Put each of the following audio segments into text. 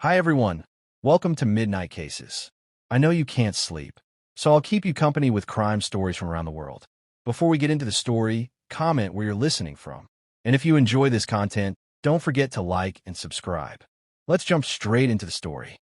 Hi everyone, welcome to Midnight Cases. I know you can't sleep, so I'll keep you company with crime stories from around the world. Before we get into the story, comment where you're listening from. And if you enjoy this content, don't forget to like and subscribe. Let's jump straight into the story.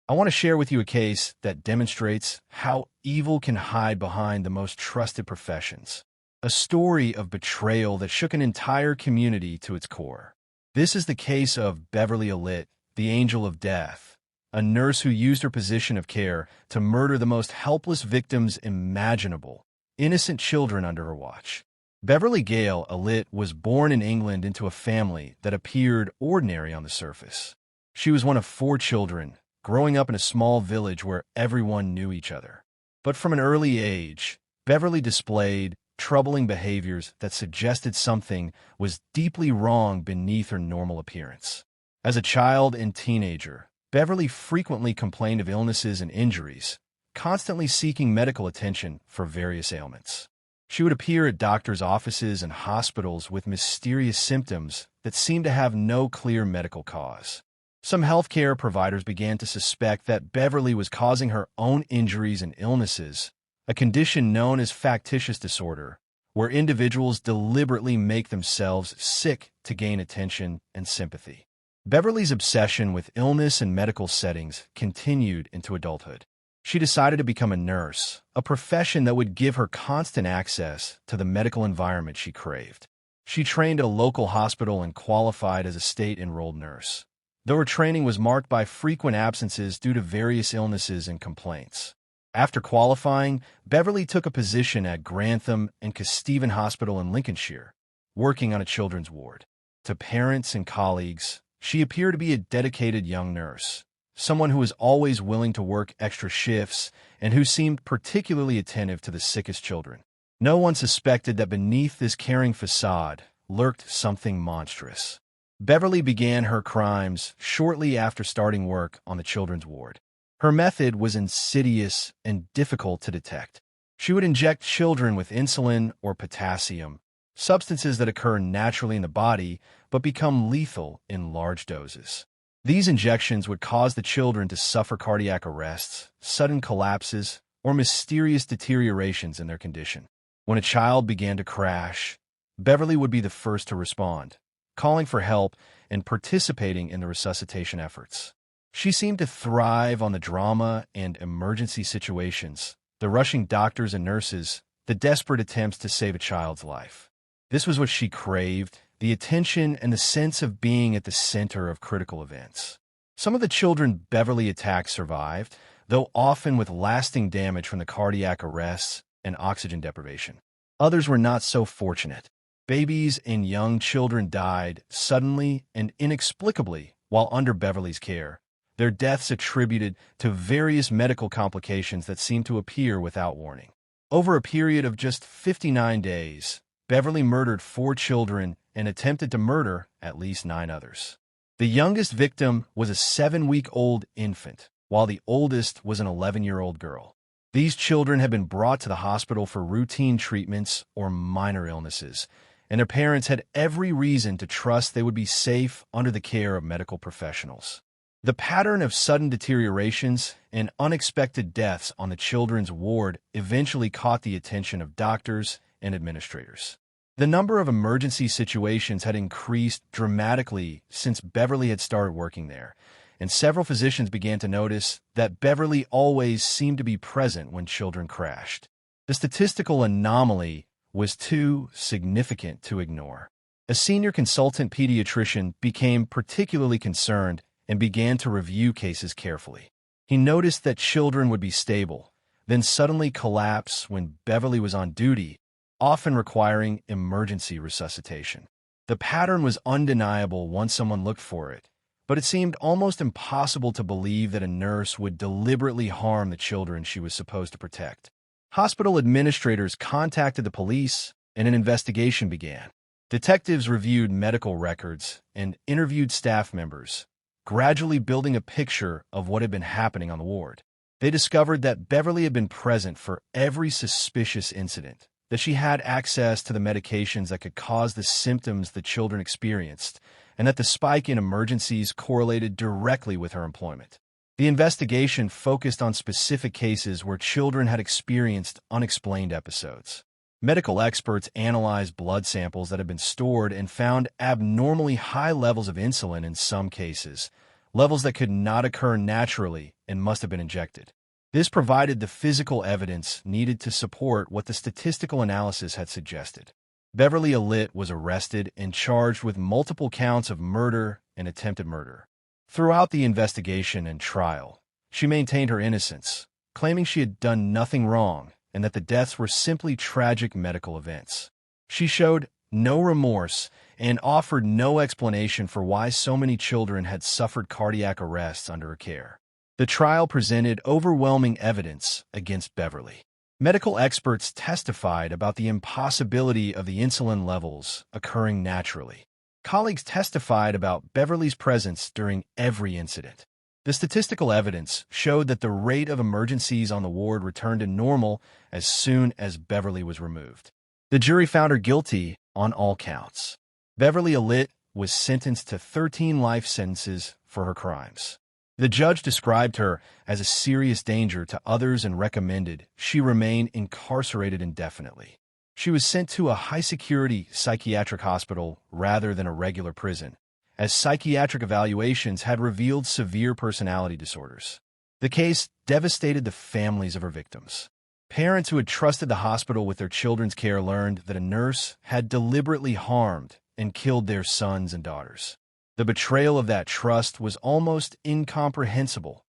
I want to share with you a case that demonstrates how evil can hide behind the most trusted professions. A story of betrayal that shook an entire community to its core. This is the case of Beverly Allitt, the Angel of Death, a nurse who used her position of care to murder the most helpless victims imaginable, innocent children under her watch. Beverly Gale Allitt was born in England into a family that appeared ordinary on the surface. She was one of 4 children, growing up in a small village where everyone knew each other. But from an early age, Beverly displayed troubling behaviors that suggested something was deeply wrong beneath her normal appearance. As a child and teenager, Beverly frequently complained of illnesses and injuries, constantly seeking medical attention for various ailments. She would appear at doctors' offices and hospitals with mysterious symptoms that seemed to have no clear medical cause. Some healthcare providers began to suspect that Beverly was causing her own injuries and illnesses, a condition known as factitious disorder, where individuals deliberately make themselves sick to gain attention and sympathy. Beverly's obsession with illness and medical settings continued into adulthood. She decided to become a nurse, a profession that would give her constant access to the medical environment she craved. She trained at a local hospital and qualified as a state-enrolled nurse, though her training was marked by frequent absences due to various illnesses and complaints. After qualifying, Beverly took a position at Grantham and Kesteven Hospital in Lincolnshire, working on a children's ward. To parents and colleagues, she appeared to be a dedicated young nurse, someone who was always willing to work extra shifts and who seemed particularly attentive to the sickest children. No one suspected that beneath this caring facade lurked something monstrous. Beverly began her crimes shortly after starting work on the children's ward. Her method was insidious and difficult to detect. She would inject children with insulin or potassium, substances that occur naturally in the body but become lethal in large doses. These injections would cause the children to suffer cardiac arrests, sudden collapses, or mysterious deteriorations in their condition. When a child began to crash, Beverly would be the first to respond, calling for help and participating in the resuscitation efforts. She seemed to thrive on the drama and emergency situations, the rushing doctors and nurses, the desperate attempts to save a child's life. This was what she craved, the attention and the sense of being at the center of critical events. Some of the children Beverly attacked survived, though often with lasting damage from the cardiac arrests and oxygen deprivation. Others were not so fortunate. Babies and young children died suddenly and inexplicably while under Beverly's care, their deaths attributed to various medical complications that seemed to appear without warning. Over a period of just 59 days, Beverly murdered 4 children and attempted to murder at least 9 others. The youngest victim was a 7-week-old infant, while the oldest was an 11-year-old girl. These children had been brought to the hospital for routine treatments or minor illnesses, and their parents had every reason to trust they would be safe under the care of medical professionals. The pattern of sudden deteriorations and unexpected deaths on the children's ward eventually caught the attention of doctors and administrators. The number of emergency situations had increased dramatically since Beverly had started working there, and several physicians began to notice that Beverly always seemed to be present when children crashed. The statistical anomaly was too significant to ignore. A senior consultant pediatrician became particularly concerned and began to review cases carefully. He noticed that children would be stable, then suddenly collapse when Beverly was on duty, often requiring emergency resuscitation. The pattern was undeniable once someone looked for it, but it seemed almost impossible to believe that a nurse would deliberately harm the children she was supposed to protect. Hospital administrators contacted the police, and an investigation began. Detectives reviewed medical records and interviewed staff members, gradually building a picture of what had been happening on the ward. They discovered that Beverly had been present for every suspicious incident, that she had access to the medications that could cause the symptoms the children experienced, and that the spike in emergencies correlated directly with her employment. The investigation focused on specific cases where children had experienced unexplained episodes. Medical experts analyzed blood samples that had been stored and found abnormally high levels of insulin in some cases, levels that could not occur naturally and must have been injected. This provided the physical evidence needed to support what the statistical analysis had suggested. Beverly Alit was arrested and charged with multiple counts of murder and attempted murder. Throughout the investigation and trial, she maintained her innocence, claiming she had done nothing wrong and that the deaths were simply tragic medical events. She showed no remorse and offered no explanation for why so many children had suffered cardiac arrests under her care. The trial presented overwhelming evidence against Beverly. Medical experts testified about the impossibility of the insulin levels occurring naturally. Colleagues testified about Beverly's presence during every incident. The statistical evidence showed that the rate of emergencies on the ward returned to normal as soon as Beverly was removed. The jury found her guilty on all counts. Beverly Alit was sentenced to 13 life sentences for her crimes. The judge described her as a serious danger to others and recommended she remain incarcerated indefinitely. She was sent to a high-security psychiatric hospital rather than a regular prison, as psychiatric evaluations had revealed severe personality disorders. The case devastated the families of her victims. Parents who had trusted the hospital with their children's care learned that a nurse had deliberately harmed and killed their sons and daughters. The betrayal of that trust was almost incomprehensible,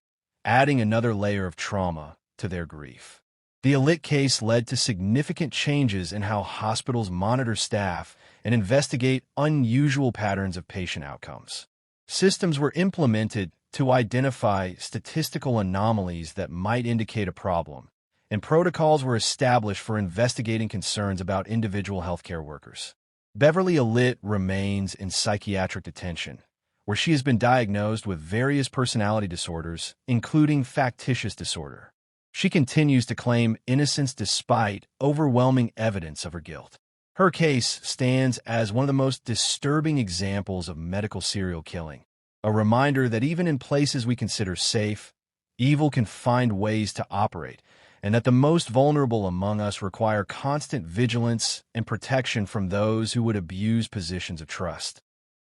adding another layer of trauma to their grief. The Alit case led to significant changes in how hospitals monitor staff and investigate unusual patterns of patient outcomes. Systems were implemented to identify statistical anomalies that might indicate a problem, and protocols were established for investigating concerns about individual healthcare workers. Beverly Alit remains in psychiatric detention, where she has been diagnosed with various personality disorders, including factitious disorder. She continues to claim innocence despite overwhelming evidence of her guilt. Her case stands as one of the most disturbing examples of medical serial killing, a reminder that even in places we consider safe, evil can find ways to operate, and that the most vulnerable among us require constant vigilance and protection from those who would abuse positions of trust.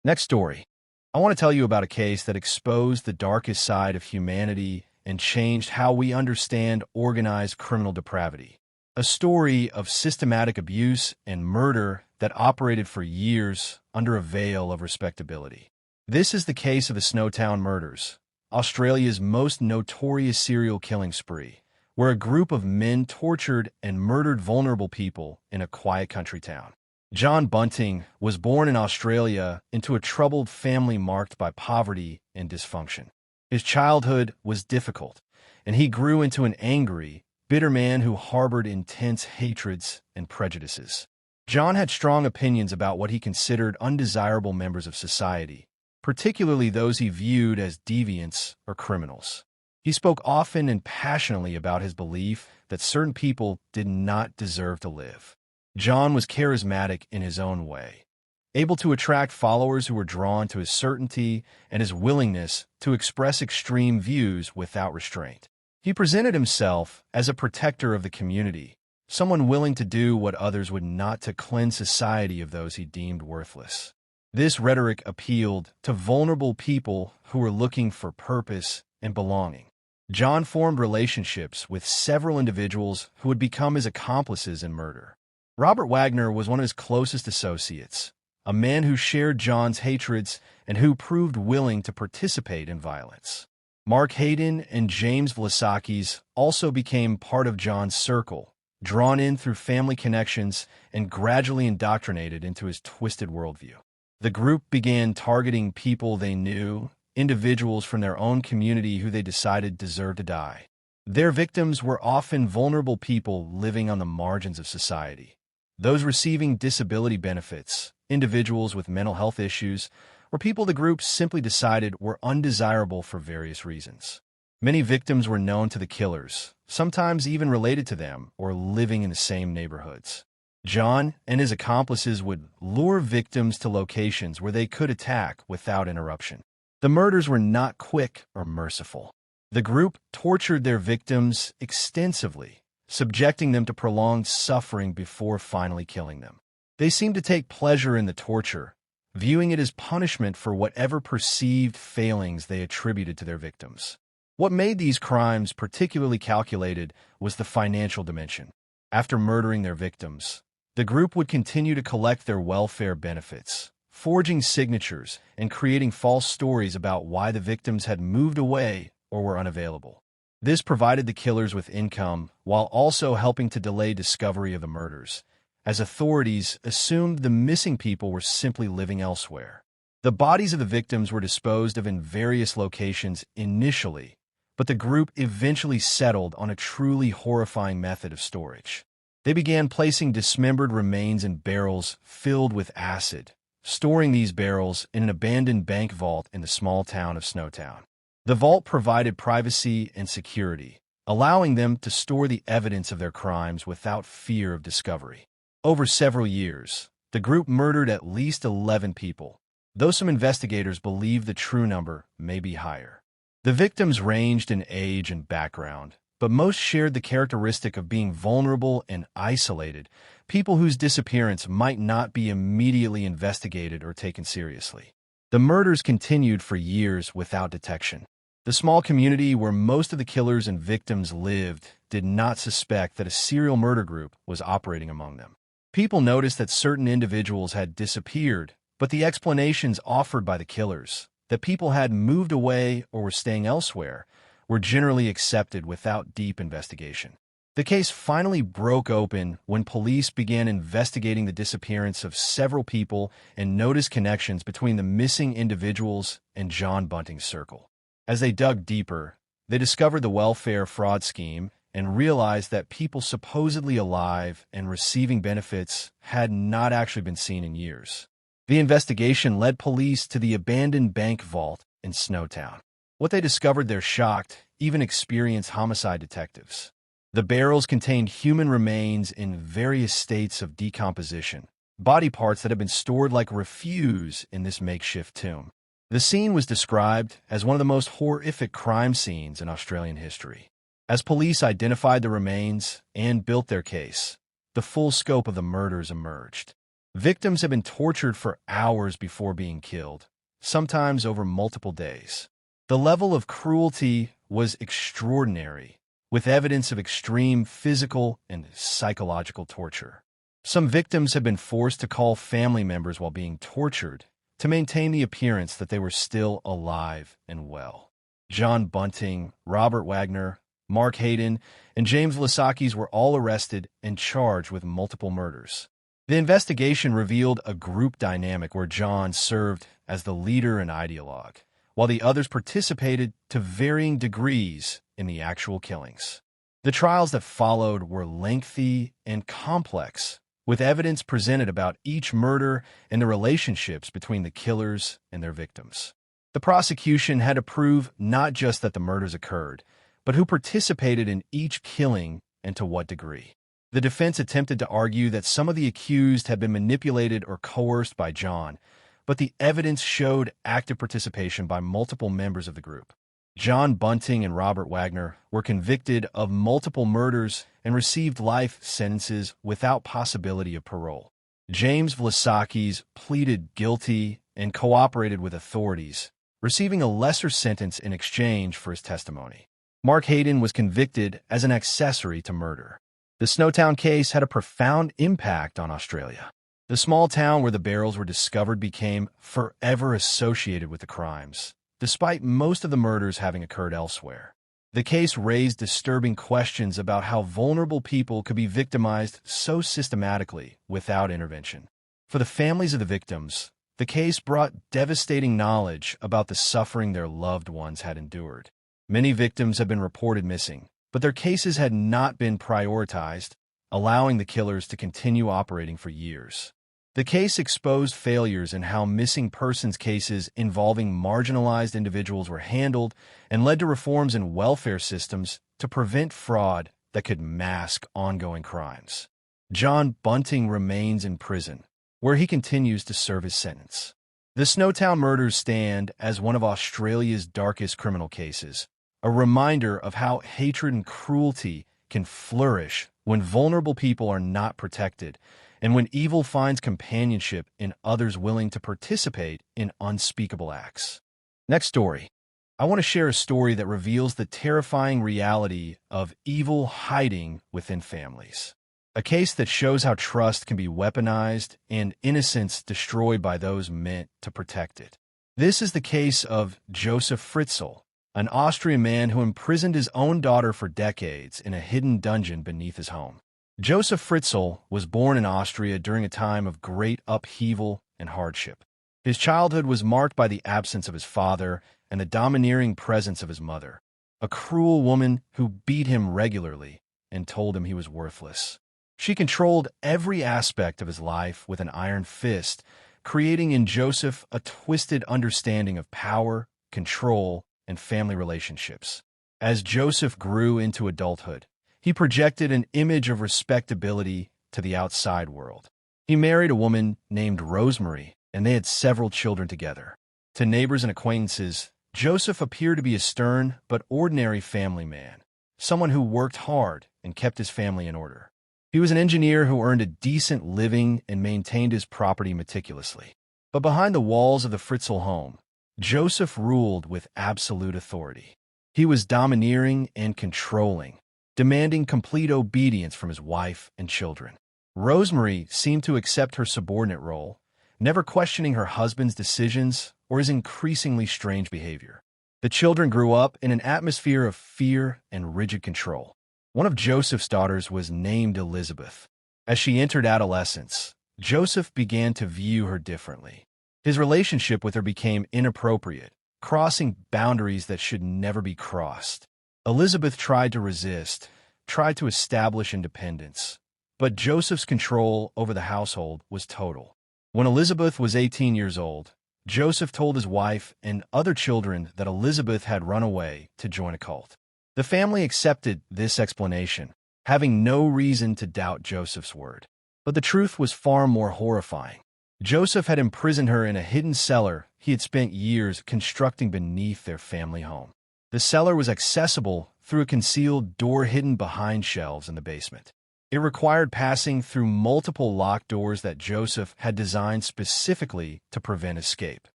Next story. I want to tell you about a case that exposed the darkest side of humanity and changed how we understand organized criminal depravity. A story of systematic abuse and murder that operated for years under a veil of respectability. This is the case of the Snowtown murders, Australia's most notorious serial killing spree, where a group of men tortured and murdered vulnerable people in a quiet country town. John Bunting was born in Australia into a troubled family marked by poverty and dysfunction. His childhood was difficult, and he grew into an angry, bitter man who harbored intense hatreds and prejudices. John had strong opinions about what he considered undesirable members of society, particularly those he viewed as deviants or criminals. He spoke often and passionately about his belief that certain people did not deserve to live. John was charismatic in his own way, able to attract followers who were drawn to his certainty and his willingness to express extreme views without restraint. He presented himself as a protector of the community, someone willing to do what others would not to cleanse society of those he deemed worthless. This rhetoric appealed to vulnerable people who were looking for purpose and belonging. John formed relationships with several individuals who would become his accomplices in murder. Robert Wagner was one of his closest associates, a man who shared John's hatreds and who proved willing to participate in violence. Mark Hayden and James Vlasakis also became part of John's circle, drawn in through family connections and gradually indoctrinated into his twisted worldview. The group began targeting people they knew, individuals from their own community who they decided deserved to die. Their victims were often vulnerable people living on the margins of society. Those receiving disability benefits, individuals with mental health issues, or people the group simply decided were undesirable for various reasons. Many victims were known to the killers, sometimes even related to them or living in the same neighborhoods. John and his accomplices would lure victims to locations where they could attack without interruption. The murders were not quick or merciful. The group tortured their victims extensively, subjecting them to prolonged suffering before finally killing them. They seemed to take pleasure in the torture, viewing it as punishment for whatever perceived failings they attributed to their victims. What made these crimes particularly calculated was the financial dimension. After murdering their victims, the group would continue to collect their welfare benefits, forging signatures and creating false stories about why the victims had moved away or were unavailable. This provided the killers with income while also helping to delay discovery of the murders, as authorities assumed the missing people were simply living elsewhere. The bodies of the victims were disposed of in various locations initially, but the group eventually settled on a truly horrifying method of storage. They began placing dismembered remains in barrels filled with acid, storing these barrels in an abandoned bank vault in the small town of Snowtown. The vault provided privacy and security, allowing them to store the evidence of their crimes without fear of discovery. Over several years, the group murdered at least 11 people, though some investigators believe the true number may be higher. The victims ranged in age and background, but most shared the characteristic of being vulnerable and isolated, people whose disappearance might not be immediately investigated or taken seriously. The murders continued for years without detection. The small community where most of the killers and victims lived did not suspect that a serial murder group was operating among them. People noticed that certain individuals had disappeared, but the explanations offered by the killers, that people had moved away or were staying elsewhere, were generally accepted without deep investigation. The case finally broke open when police began investigating the disappearance of several people and noticed connections between the missing individuals and John Bunting's circle. As they dug deeper, they discovered the welfare fraud scheme and realized that people supposedly alive and receiving benefits had not actually been seen in years. The investigation led police to the abandoned bank vault in Snowtown. What they discovered there shocked even experienced homicide detectives. The barrels contained human remains in various states of decomposition, body parts that had been stored like refuse in this makeshift tomb. The scene was described as one of the most horrific crime scenes in Australian history. As police identified the remains and built their case, the full scope of the murders emerged. Victims had been tortured for hours before being killed, sometimes over multiple days. The level of cruelty was extraordinary, with evidence of extreme physical and psychological torture. Some victims had been forced to call family members while being tortured to maintain the appearance that they were still alive and well. John Bunting, Robert Wagner, Mark Hayden, and James Vlasakis were all arrested and charged with multiple murders. The investigation revealed a group dynamic where John served as the leader and ideologue, while the others participated to varying degrees in the actual killings. The trials that followed were lengthy and complex, with evidence presented about each murder and the relationships between the killers and their victims. The prosecution had to prove not just that the murders occurred, but who participated in each killing and to what degree. The defense attempted to argue that some of the accused had been manipulated or coerced by John, but the evidence showed active participation by multiple members of the group. John Bunting and Robert Wagner were convicted of multiple murders and received life sentences without possibility of parole. James Vlasakis pleaded guilty and cooperated with authorities, receiving a lesser sentence in exchange for his testimony. Mark Hayden was convicted as an accessory to murder. The Snowtown case had a profound impact on Australia. The small town where the barrels were discovered became forever associated with the crimes, despite most of the murders having occurred elsewhere. The case raised disturbing questions about how vulnerable people could be victimized so systematically without intervention. For the families of the victims, the case brought devastating knowledge about the suffering their loved ones had endured. Many victims have been reported missing, but their cases had not been prioritized, allowing the killers to continue operating for years. The case exposed failures in how missing persons cases involving marginalized individuals were handled and led to reforms in welfare systems to prevent fraud that could mask ongoing crimes. John Bunting remains in prison, where he continues to serve his sentence. The Snowtown murders stand as one of Australia's darkest criminal cases, a reminder of how hatred and cruelty can flourish when vulnerable people are not protected, and when evil finds companionship in others willing to participate in unspeakable acts. Next story. I want to share a story that reveals the terrifying reality of evil hiding within families. A case that shows how trust can be weaponized and innocence destroyed by those meant to protect it. This is the case of Josef Fritzl, an Austrian man who imprisoned his own daughter for decades in a hidden dungeon beneath his home. Josef Fritzl was born in Austria during a time of great upheaval and hardship. His childhood was marked by the absence of his father and the domineering presence of his mother, a cruel woman who beat him regularly and told him he was worthless. She controlled every aspect of his life with an iron fist, creating in Joseph a twisted understanding of power, control, and family relationships. As Joseph grew into adulthood, he projected an image of respectability to the outside world. He married a woman named Rosemary, and they had several children together. To neighbors and acquaintances, Joseph appeared to be a stern but ordinary family man, someone who worked hard and kept his family in order. He was an engineer who earned a decent living and maintained his property meticulously. But behind the walls of the Fritzl home, Joseph ruled with absolute authority. He was domineering and controlling, demanding complete obedience from his wife and children. Rosemary seemed to accept her subordinate role, never questioning her husband's decisions or his increasingly strange behavior. The children grew up in an atmosphere of fear and rigid control. One of Joseph's daughters was named Elizabeth. As she entered adolescence, Joseph began to view her differently. His relationship with her became inappropriate, crossing boundaries that should never be crossed. Elizabeth tried to resist, tried to establish independence, but Joseph's control over the household was total. When Elizabeth was 18 years old, Joseph told his wife and other children that Elizabeth had run away to join a cult. The family accepted this explanation, having no reason to doubt Joseph's word. But the truth was far more horrifying. Joseph had imprisoned her in a hidden cellar he had spent years constructing beneath their family home. The cellar was accessible through a concealed door hidden behind shelves in the basement. It required passing through multiple locked doors that Joseph had designed specifically to prevent escape.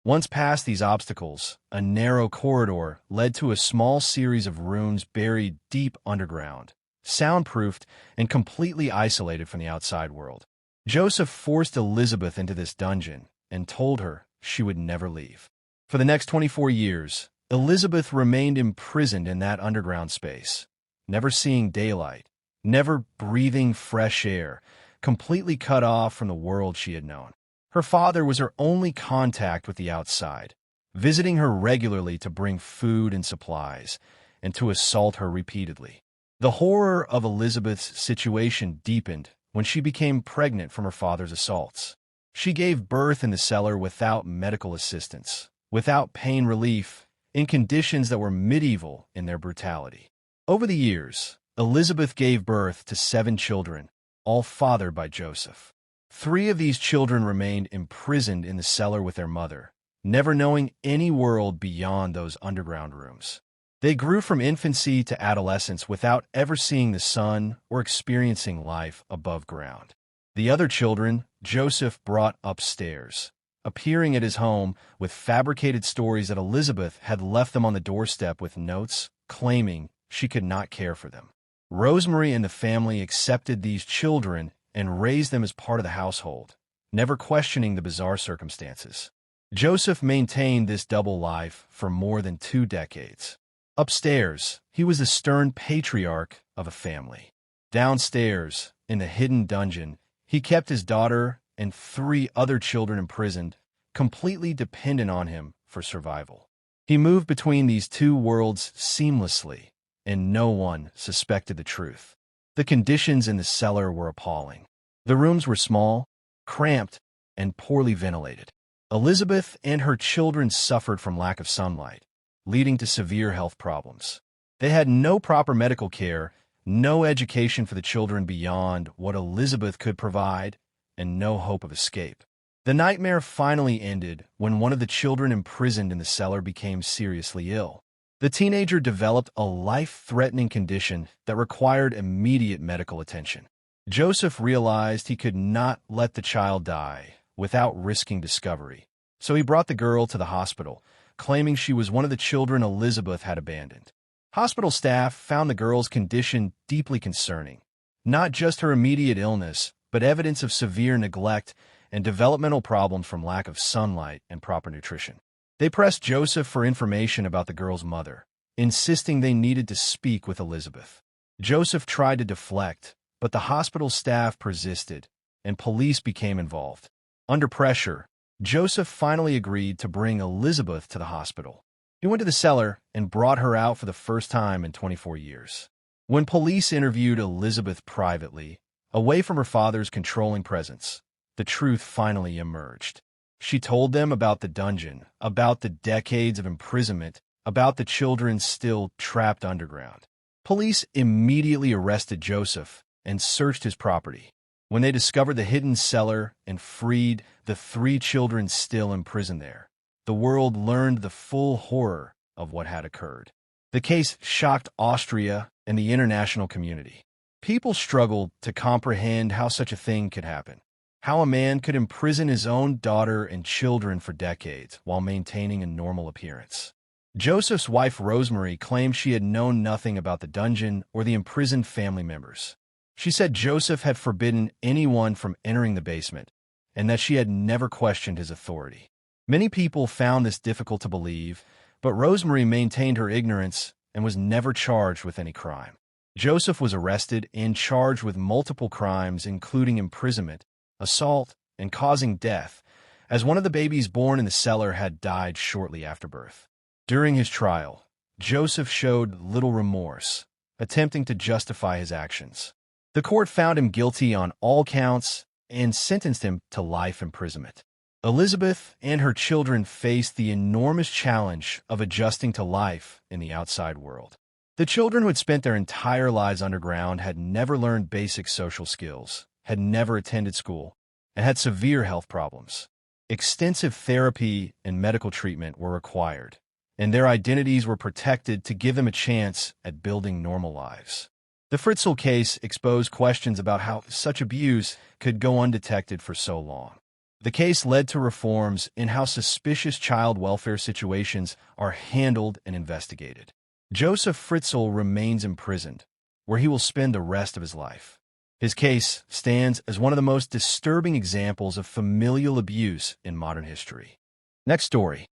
Once past these obstacles, a narrow corridor led to a small series of rooms buried deep underground, soundproofed and completely isolated from the outside world. Joseph forced Elizabeth into this dungeon and told her she would never leave. For the next 24 years, Elizabeth remained imprisoned in that underground space, never seeing daylight, never breathing fresh air, completely cut off from the world she had known. Her father was her only contact with the outside, visiting her regularly to bring food and supplies, and to assault her repeatedly. The horror of Elizabeth's situation deepened when she became pregnant from her father's assaults. She gave birth in the cellar without medical assistance, without pain relief, in conditions that were medieval in their brutality. Over the years, Elizabeth gave birth to 7 children, all fathered by Joseph. 3 of these children remained imprisoned in the cellar with their mother, never knowing any world beyond those underground rooms. They grew from infancy to adolescence without ever seeing the sun or experiencing life above ground. The other children, Joseph brought upstairs, appearing at his home with fabricated stories that Elizabeth had left them on the doorstep with notes claiming she could not care for them. Rosemary and the family accepted these children and raised them as part of the household, never questioning the bizarre circumstances. Joseph maintained this double life for more than 2 decades. Upstairs, he was the stern patriarch of a family. Downstairs, in the hidden dungeon, he kept his daughter and 3 other children imprisoned, completely dependent on him for survival. He moved between these 2 worlds seamlessly, and no one suspected the truth. The conditions in the cellar were appalling. The rooms were small, cramped, and poorly ventilated. Elizabeth and her children suffered from lack of sunlight, leading to severe health problems. They had no proper medical care, no education for the children beyond what Elizabeth could provide, and no hope of escape. The nightmare finally ended when one of the children imprisoned in the cellar became seriously ill. The teenager developed a life-threatening condition that required immediate medical attention. Joseph realized he could not let the child die without risking discovery, so he brought the girl to the hospital, claiming she was one of the children Elizabeth had abandoned. Hospital staff found the girl's condition deeply concerning, not just her immediate illness, but evidence of severe neglect and developmental problems from lack of sunlight and proper nutrition. They pressed Joseph for information about the girl's mother, insisting they needed to speak with Elizabeth. Joseph tried to deflect, but the hospital staff persisted, and police became involved. Under pressure, Joseph finally agreed to bring Elizabeth to the hospital. He went to the cellar and brought her out for the first time in 24 years. When police interviewed Elizabeth privately, away from her father's controlling presence, the truth finally emerged. She told them about the dungeon, about the decades of imprisonment, about the children still trapped underground. Police immediately arrested Joseph and searched his property. When they discovered the hidden cellar and freed the 3 children still imprisoned there, the world learned the full horror of what had occurred. The case shocked Austria and the international community. People struggled to comprehend how such a thing could happen. How a man could imprison his own daughter and children for decades while maintaining a normal appearance. Joseph's wife Rosemary claimed she had known nothing about the dungeon or the imprisoned family members. She said Joseph had forbidden anyone from entering the basement, and that she had never questioned his authority. Many people found this difficult to believe, but Rosemary maintained her ignorance and was never charged with any crime. Joseph was arrested and charged with multiple crimes, including imprisonment, assault, and causing death, as one of the babies born in the cellar had died shortly after birth. During his trial, Joseph showed little remorse, attempting to justify his actions. The court found him guilty on all counts and sentenced him to life imprisonment. Elizabeth and her children faced the enormous challenge of adjusting to life in the outside world. The children who had spent their entire lives underground had never learned basic social skills, had never attended school, and had severe health problems. Extensive therapy and medical treatment were required, and their identities were protected to give them a chance at building normal lives. The Fritzl case exposed questions about how such abuse could go undetected for so long. The case led to reforms in how suspicious child welfare situations are handled and investigated. Joseph Fritzl remains imprisoned, where he will spend the rest of his life. His case stands as one of the most disturbing examples of familial abuse in modern history. Next story.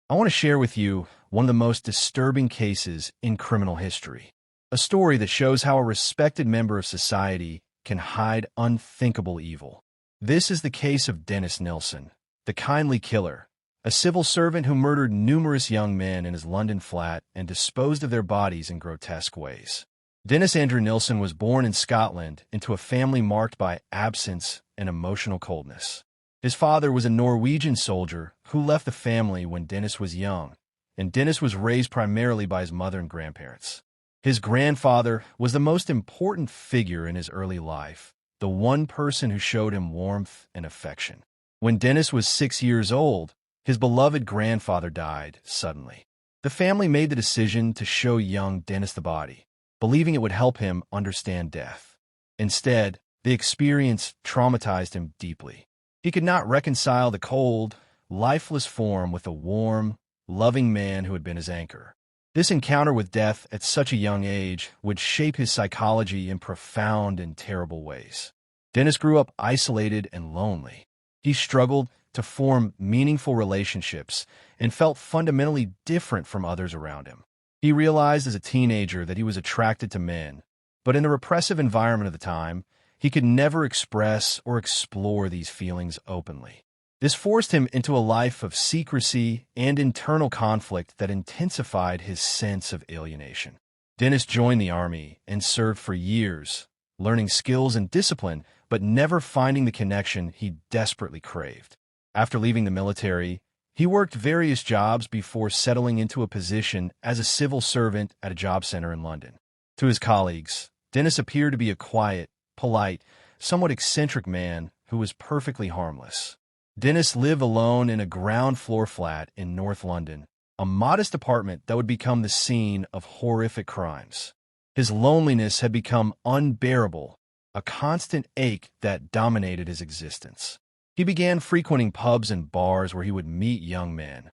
I want to share with you one of the most disturbing cases in criminal history. A story that shows how a respected member of society can hide unthinkable evil. This is the case of Dennis Nilsen, the kindly killer, a civil servant who murdered numerous young men in his London flat and disposed of their bodies in grotesque ways. Dennis Andrew Nilsen was born in Scotland into a family marked by absence and emotional coldness. His father was a Norwegian soldier who left the family when Dennis was young, and Dennis was raised primarily by his mother and grandparents. His grandfather was the most important figure in his early life, the one person who showed him warmth and affection. When Dennis was 6 years old, his beloved grandfather died suddenly. The family made the decision to show young Dennis the body, believing it would help him understand death. Instead, the experience traumatized him deeply. He could not reconcile the cold, lifeless form with the warm, loving man who had been his anchor. This encounter with death at such a young age would shape his psychology in profound and terrible ways. Dennis grew up isolated and lonely. He struggled to form meaningful relationships and felt fundamentally different from others around him. He realized as a teenager that he was attracted to men, but in the repressive environment of the time, he could never express or explore these feelings openly. This forced him into a life of secrecy and internal conflict that intensified his sense of alienation. Dennis joined the army and served for years, learning skills and discipline, but never finding the connection he desperately craved. After leaving the military, he worked various jobs before settling into a position as a civil servant at a job center in London. To his colleagues, Dennis appeared to be a quiet, polite, somewhat eccentric man who was perfectly harmless. Dennis lived alone in a ground-floor flat in North London, a modest apartment that would become the scene of horrific crimes. His loneliness had become unbearable, a constant ache that dominated his existence. He began frequenting pubs and bars where he would meet young men,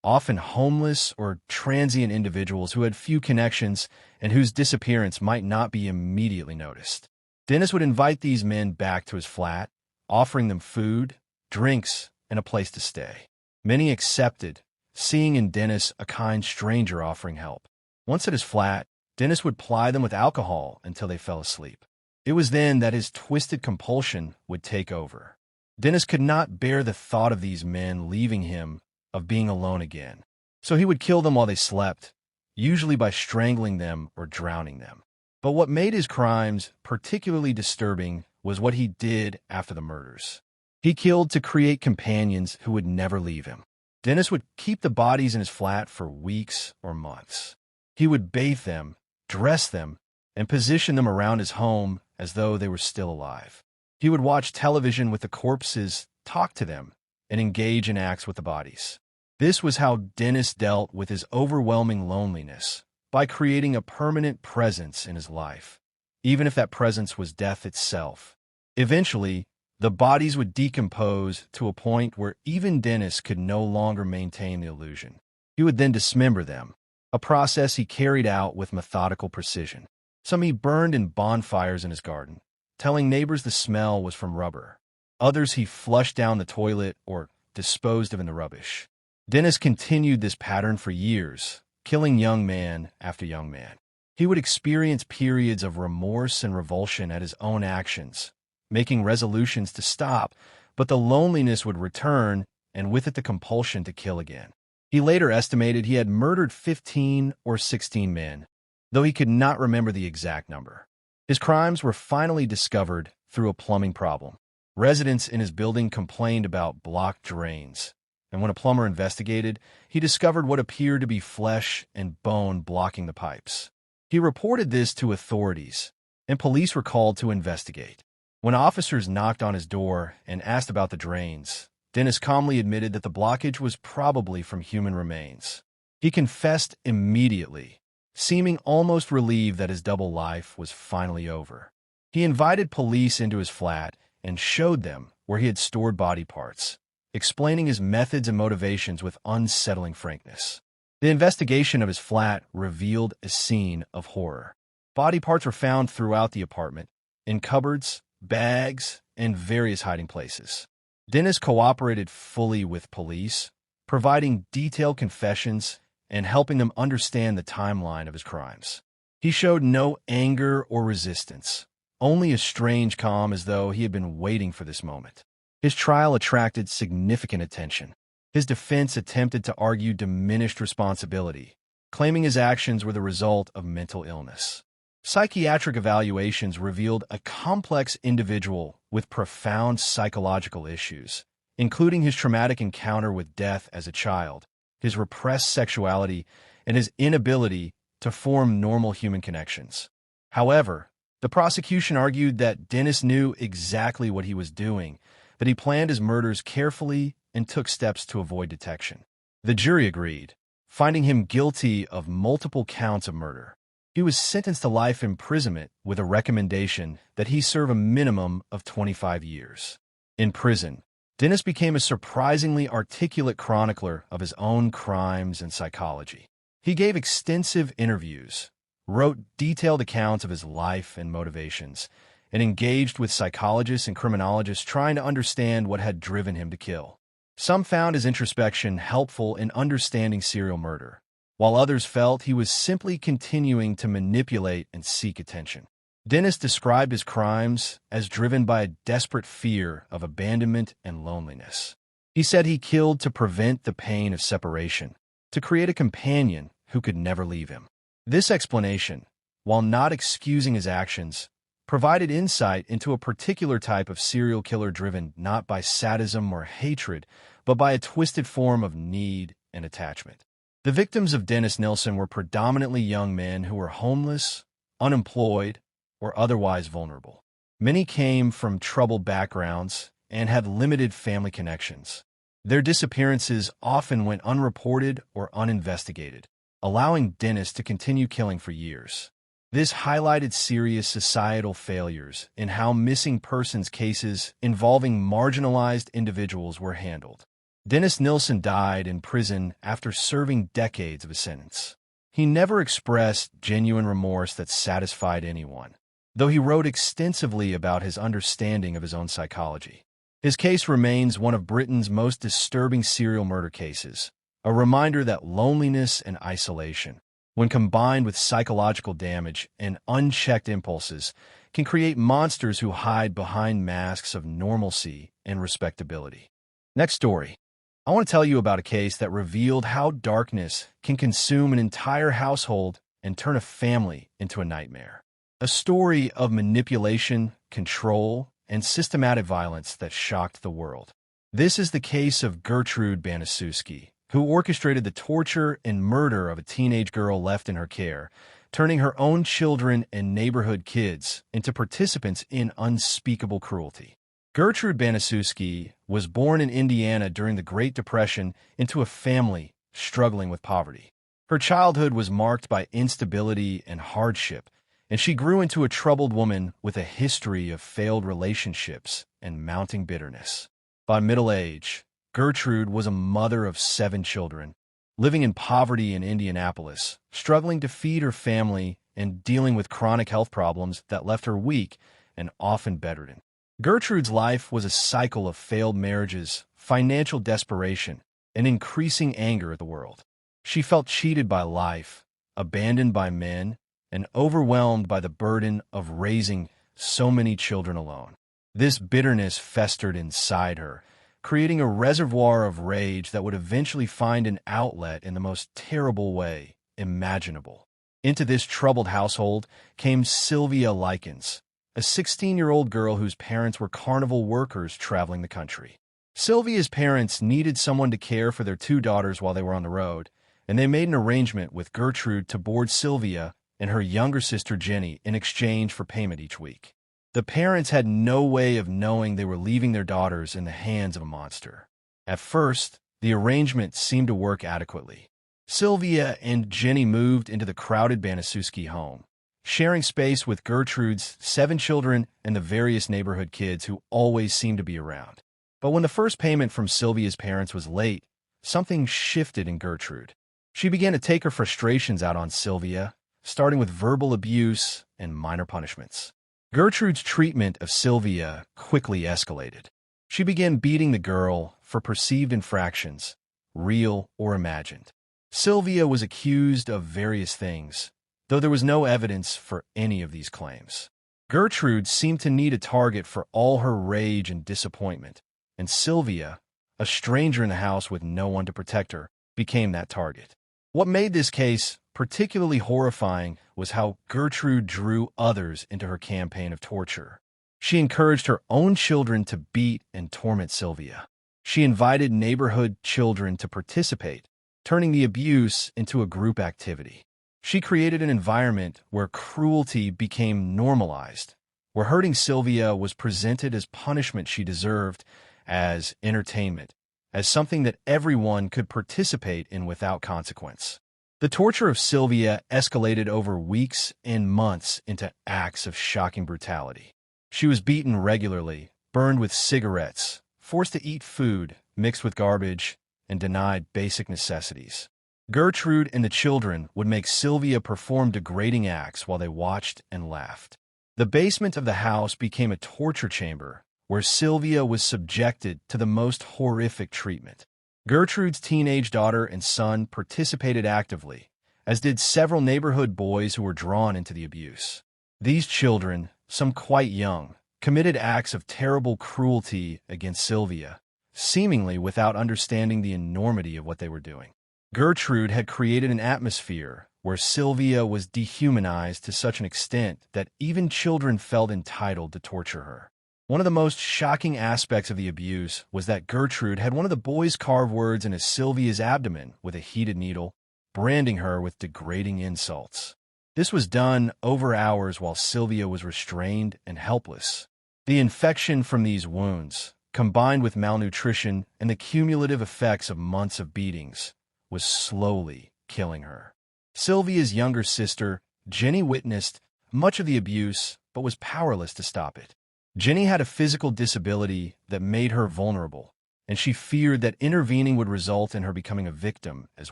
often homeless or transient individuals who had few connections and whose disappearance might not be immediately noticed. Dennis would invite these men back to his flat, offering them food, drinks, and a place to stay. Many accepted, seeing in Dennis a kind stranger offering help. Once at his flat, Dennis would ply them with alcohol until they fell asleep. It was then that his twisted compulsion would take over. Dennis could not bear the thought of these men leaving him, of being alone again. So he would kill them while they slept, usually by strangling them or drowning them. But what made his crimes particularly disturbing was what he did after the murders. He killed to create companions who would never leave him. Dennis would keep the bodies in his flat for weeks or months. He would bathe them, dress them, and position them around his home as though they were still alive. He would watch television with the corpses, talk to them, and engage in acts with the bodies. This was how Dennis dealt with his overwhelming loneliness, by creating a permanent presence in his life, even if that presence was death itself. Eventually, the bodies would decompose to a point where even Dennis could no longer maintain the illusion. He would then dismember them, a process he carried out with methodical precision. Some he burned in bonfires in his garden, telling neighbors the smell was from rubber. Others he flushed down the toilet or disposed of in the rubbish. Dennis continued this pattern for years, killing young man after young man. He would experience periods of remorse and revulsion at his own actions, making resolutions to stop, but the loneliness would return, and with it the compulsion to kill again. He later estimated he had murdered 15 or 16 men, though he could not remember the exact number. His crimes were finally discovered through a plumbing problem. Residents in his building complained about blocked drains, and when a plumber investigated, he discovered what appeared to be flesh and bone blocking the pipes. He reported this to authorities, and police were called to investigate. When officers knocked on his door and asked about the drains, Dennis calmly admitted that the blockage was probably from human remains. He confessed immediately, seeming almost relieved that his double life was finally over. He invited police into his flat and showed them where he had stored body parts, explaining his methods and motivations with unsettling frankness. The investigation of his flat revealed a scene of horror. Body parts were found throughout the apartment, in cupboards, bags, and various hiding places. Dennis cooperated fully with police, providing detailed confessions and helping them understand the timeline of his crimes. He showed no anger or resistance, only a strange calm as though he had been waiting for this moment. His trial attracted significant attention. His defense attempted to argue diminished responsibility, claiming his actions were the result of mental illness. Psychiatric evaluations revealed a complex individual with profound psychological issues, including his traumatic encounter with death as a child, his repressed sexuality, and his inability to form normal human connections. However, the prosecution argued that Dennis knew exactly what he was doing, that he planned his murders carefully and took steps to avoid detection. The jury agreed, finding him guilty of multiple counts of murder. He was sentenced to life imprisonment with a recommendation that he serve a minimum of 25 years. In prison, Dennis became a surprisingly articulate chronicler of his own crimes and psychology. He gave extensive interviews, wrote detailed accounts of his life and motivations, and engaged with psychologists and criminologists trying to understand what had driven him to kill. Some found his introspection helpful in understanding serial murder, while others felt he was simply continuing to manipulate and seek attention. Dennis described his crimes as driven by a desperate fear of abandonment and loneliness. He said he killed to prevent the pain of separation, to create a companion who could never leave him. This explanation, while not excusing his actions, provided insight into a particular type of serial killer driven not by sadism or hatred, but by a twisted form of need and attachment. The victims of Dennis Nilsen were predominantly young men who were homeless, unemployed, or otherwise vulnerable. Many came from troubled backgrounds and had limited family connections. Their disappearances often went unreported or uninvestigated, allowing Dennis to continue killing for years. This highlighted serious societal failures in how missing persons cases involving marginalized individuals were handled. Dennis Nilsen died in prison after serving decades of a sentence. He never expressed genuine remorse that satisfied anyone, though he wrote extensively about his understanding of his own psychology. His case remains one of Britain's most disturbing serial murder cases, a reminder that loneliness and isolation, when combined with psychological damage and unchecked impulses, can create monsters who hide behind masks of normalcy and respectability. Next story. I want to tell you about a case that revealed how darkness can consume an entire household and turn a family into a nightmare. A story of manipulation, control, and systematic violence that shocked the world. This is the case of Gertrude Banaszewski, who orchestrated the torture and murder of a teenage girl left in her care, turning her own children and neighborhood kids into participants in unspeakable cruelty. Gertrude Banaszewski was born in Indiana during the Great Depression into a family struggling with poverty. Her childhood was marked by instability and hardship, and she grew into a troubled woman with a history of failed relationships and mounting bitterness. By middle age, Gertrude was a mother of 7 children, living in poverty in Indianapolis, struggling to feed her family and dealing with chronic health problems that left her weak and often bedridden. Gertrude's life was a cycle of failed marriages, financial desperation, and increasing anger at the world. She felt cheated by life, abandoned by men, and overwhelmed by the burden of raising so many children alone. This bitterness festered inside her, creating a reservoir of rage that would eventually find an outlet in the most terrible way imaginable. Into this troubled household came Sylvia Likens, a 16-year-old girl whose parents were carnival workers traveling the country. Sylvia's parents needed someone to care for their 2 daughters while they were on the road, and they made an arrangement with Gertrude to board Sylvia and her younger sister Jenny in exchange for payment each week. The parents had no way of knowing they were leaving their daughters in the hands of a monster. At first, the arrangement seemed to work adequately. Sylvia and Jenny moved into the crowded Banaszewski home, sharing space with Gertrude's 7 children and the various neighborhood kids who always seemed to be around. But when the first payment from Sylvia's parents was late, something shifted in Gertrude. She began to take her frustrations out on Sylvia, starting with verbal abuse and minor punishments. Gertrude's treatment of Sylvia quickly escalated. She began beating the girl for perceived infractions, real or imagined. Sylvia was accused of various things, though there was no evidence for any of these claims. Gertrude seemed to need a target for all her rage and disappointment, and Sylvia, a stranger in the house with no one to protect her, became that target. What made this case particularly horrifying was how Gertrude drew others into her campaign of torture. She encouraged her own children to beat and torment Sylvia. She invited neighborhood children to participate, turning the abuse into a group activity. She created an environment where cruelty became normalized, where hurting Sylvia was presented as punishment she deserved, as entertainment, as something that everyone could participate in without consequence. The torture of Sylvia escalated over weeks and months into acts of shocking brutality. She was beaten regularly, burned with cigarettes, forced to eat food mixed with garbage, and denied basic necessities. Gertrude and the children would make Sylvia perform degrading acts while they watched and laughed. The basement of the house became a torture chamber where Sylvia was subjected to the most horrific treatment. Gertrude's teenage daughter and son participated actively, as did several neighborhood boys who were drawn into the abuse. These children, some quite young, committed acts of terrible cruelty against Sylvia, seemingly without understanding the enormity of what they were doing. Gertrude had created an atmosphere where Sylvia was dehumanized to such an extent that even children felt entitled to torture her. One of the most shocking aspects of the abuse was that Gertrude had one of the boys carve words into Sylvia's abdomen with a heated needle, branding her with degrading insults. This was done over hours while Sylvia was restrained and helpless. The infection from these wounds, combined with malnutrition and the cumulative effects of months of beatings, was slowly killing her. Sylvia's younger sister, Jenny, witnessed much of the abuse but was powerless to stop it. Jenny had a physical disability that made her vulnerable, and she feared that intervening would result in her becoming a victim as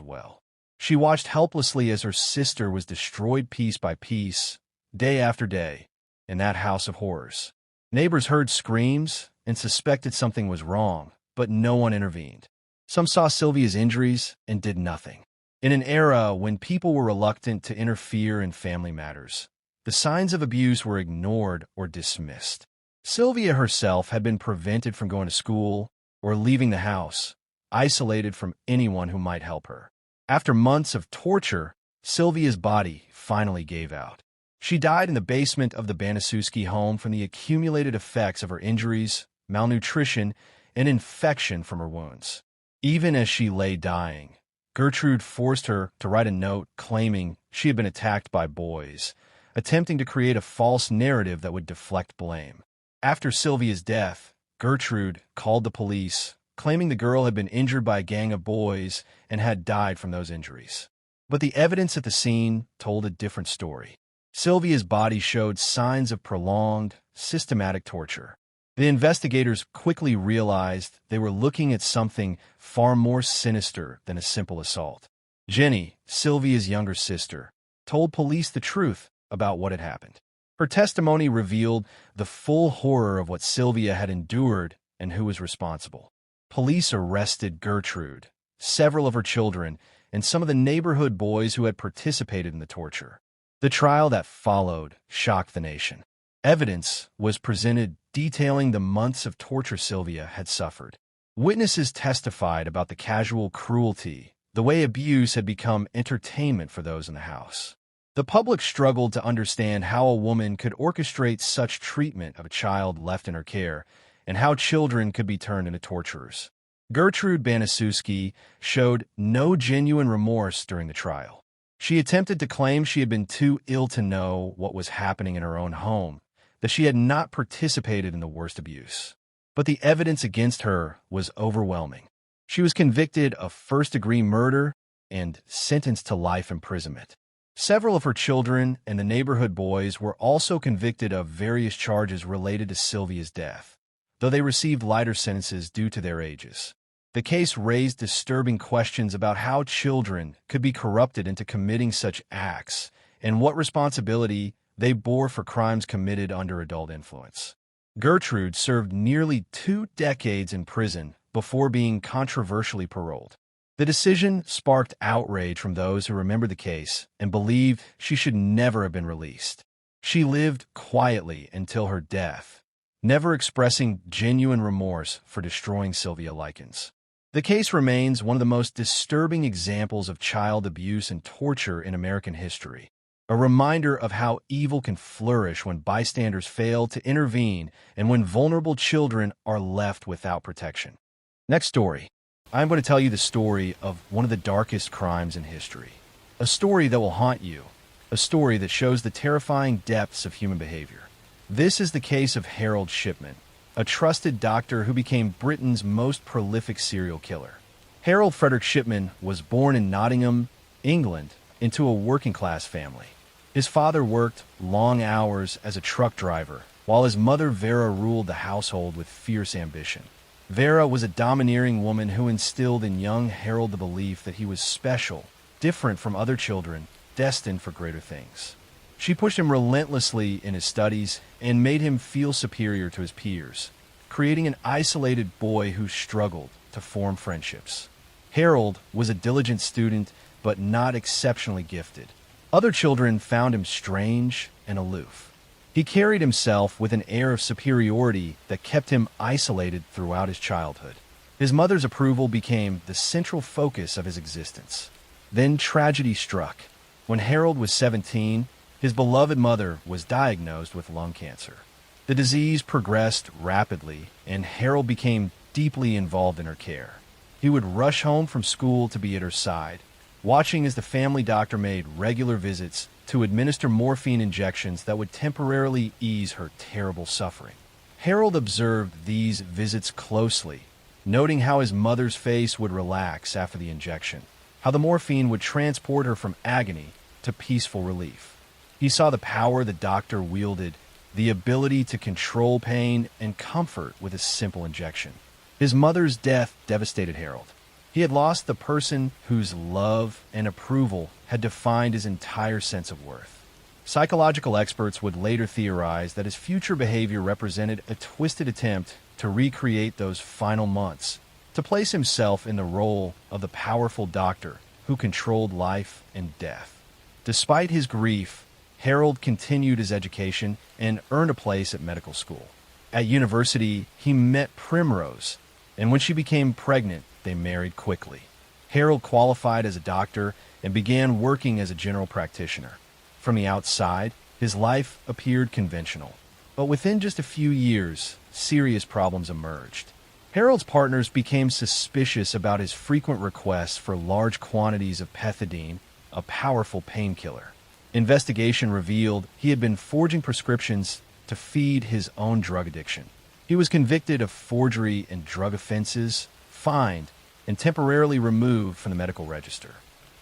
well. She watched helplessly as her sister was destroyed piece by piece, day after day, in that house of horrors. Neighbors heard screams and suspected something was wrong, but no one intervened. Some saw Sylvia's injuries and did nothing. In an era when people were reluctant to interfere in family matters, the signs of abuse were ignored or dismissed. Sylvia herself had been prevented from going to school or leaving the house, isolated from anyone who might help her. After months of torture, Sylvia's body finally gave out. She died in the basement of the Banaszewski home from the accumulated effects of her injuries, malnutrition, and infection from her wounds. Even as she lay dying, Gertrude forced her to write a note claiming she had been attacked by boys, attempting to create a false narrative that would deflect blame. After Sylvia's death, Gertrude called the police, claiming the girl had been injured by a gang of boys and had died from those injuries. But the evidence at the scene told a different story. Sylvia's body showed signs of prolonged, systematic torture. The investigators quickly realized they were looking at something far more sinister than a simple assault. Jenny, Sylvia's younger sister, told police the truth about what had happened. Her testimony revealed the full horror of what Sylvia had endured and who was responsible. Police arrested Gertrude, several of her children, and some of the neighborhood boys who had participated in the torture. The trial that followed shocked the nation. Evidence was presented detailing the months of torture Sylvia had suffered. Witnesses testified about the casual cruelty, the way abuse had become entertainment for those in the house. The public struggled to understand how a woman could orchestrate such treatment of a child left in her care, and how children could be turned into torturers. Gertrude Banaszewski showed no genuine remorse during the trial. She attempted to claim she had been too ill to know what was happening in her own home, that she had not participated in the worst abuse. But the evidence against her was overwhelming. She was convicted of first-degree murder and sentenced to life imprisonment. Several of her children and the neighborhood boys were also convicted of various charges related to Sylvia's death, though they received lighter sentences due to their ages. The case raised disturbing questions about how children could be corrupted into committing such acts and what responsibility they bore for crimes committed under adult influence. Gertrude served nearly 2 decades in prison before being controversially paroled. The decision sparked outrage from those who remembered the case and believed she should never have been released. She lived quietly until her death, never expressing genuine remorse for destroying Sylvia Likens. The case remains one of the most disturbing examples of child abuse and torture in American history, a reminder of how evil can flourish when bystanders fail to intervene and when vulnerable children are left without protection. Next story. I'm going to tell you the story of one of the darkest crimes in history. A story that will haunt you. A story that shows the terrifying depths of human behavior. This is the case of Harold Shipman, a trusted doctor who became Britain's most prolific serial killer. Harold Frederick Shipman was born in Nottingham, England, into a working-class family. His father worked long hours as a truck driver, while his mother Vera ruled the household with fierce ambition. Vera was a domineering woman who instilled in young Harold the belief that he was special, different from other children, destined for greater things. She pushed him relentlessly in his studies and made him feel superior to his peers, creating an isolated boy who struggled to form friendships. Harold was a diligent student, but not exceptionally gifted. Other children found him strange and aloof. He carried himself with an air of superiority that kept him isolated throughout his childhood. His mother's approval became the central focus of his existence. Then tragedy struck. When Harold was 17, his beloved mother was diagnosed with lung cancer. The disease progressed rapidly, and Harold became deeply involved in her care. He would rush home from school to be at her side, watching as the family doctor made regular visits to administer morphine injections that would temporarily ease her terrible suffering. Harold observed these visits closely, noting how his mother's face would relax after the injection, how the morphine would transport her from agony to peaceful relief. He saw the power the doctor wielded, the ability to control pain and comfort with a simple injection. His mother's death devastated Harold. He had lost the person whose love and approval had defined his entire sense of worth. Psychological experts would later theorize that his future behavior represented a twisted attempt to recreate those final months, to place himself in the role of the powerful doctor who controlled life and death. Despite his grief, Harold continued his education and earned a place at medical school. At university, he met Primrose, and when she became pregnant, they married quickly. Harold qualified as a doctor and began working as a general practitioner. From the outside, his life appeared conventional. But within just a few years, serious problems emerged. Harold's partners became suspicious about his frequent requests for large quantities of pethidine, a powerful painkiller. Investigation revealed he had been forging prescriptions to feed his own drug addiction. He was convicted of forgery and drug offenses, fined, and temporarily removed from the medical register.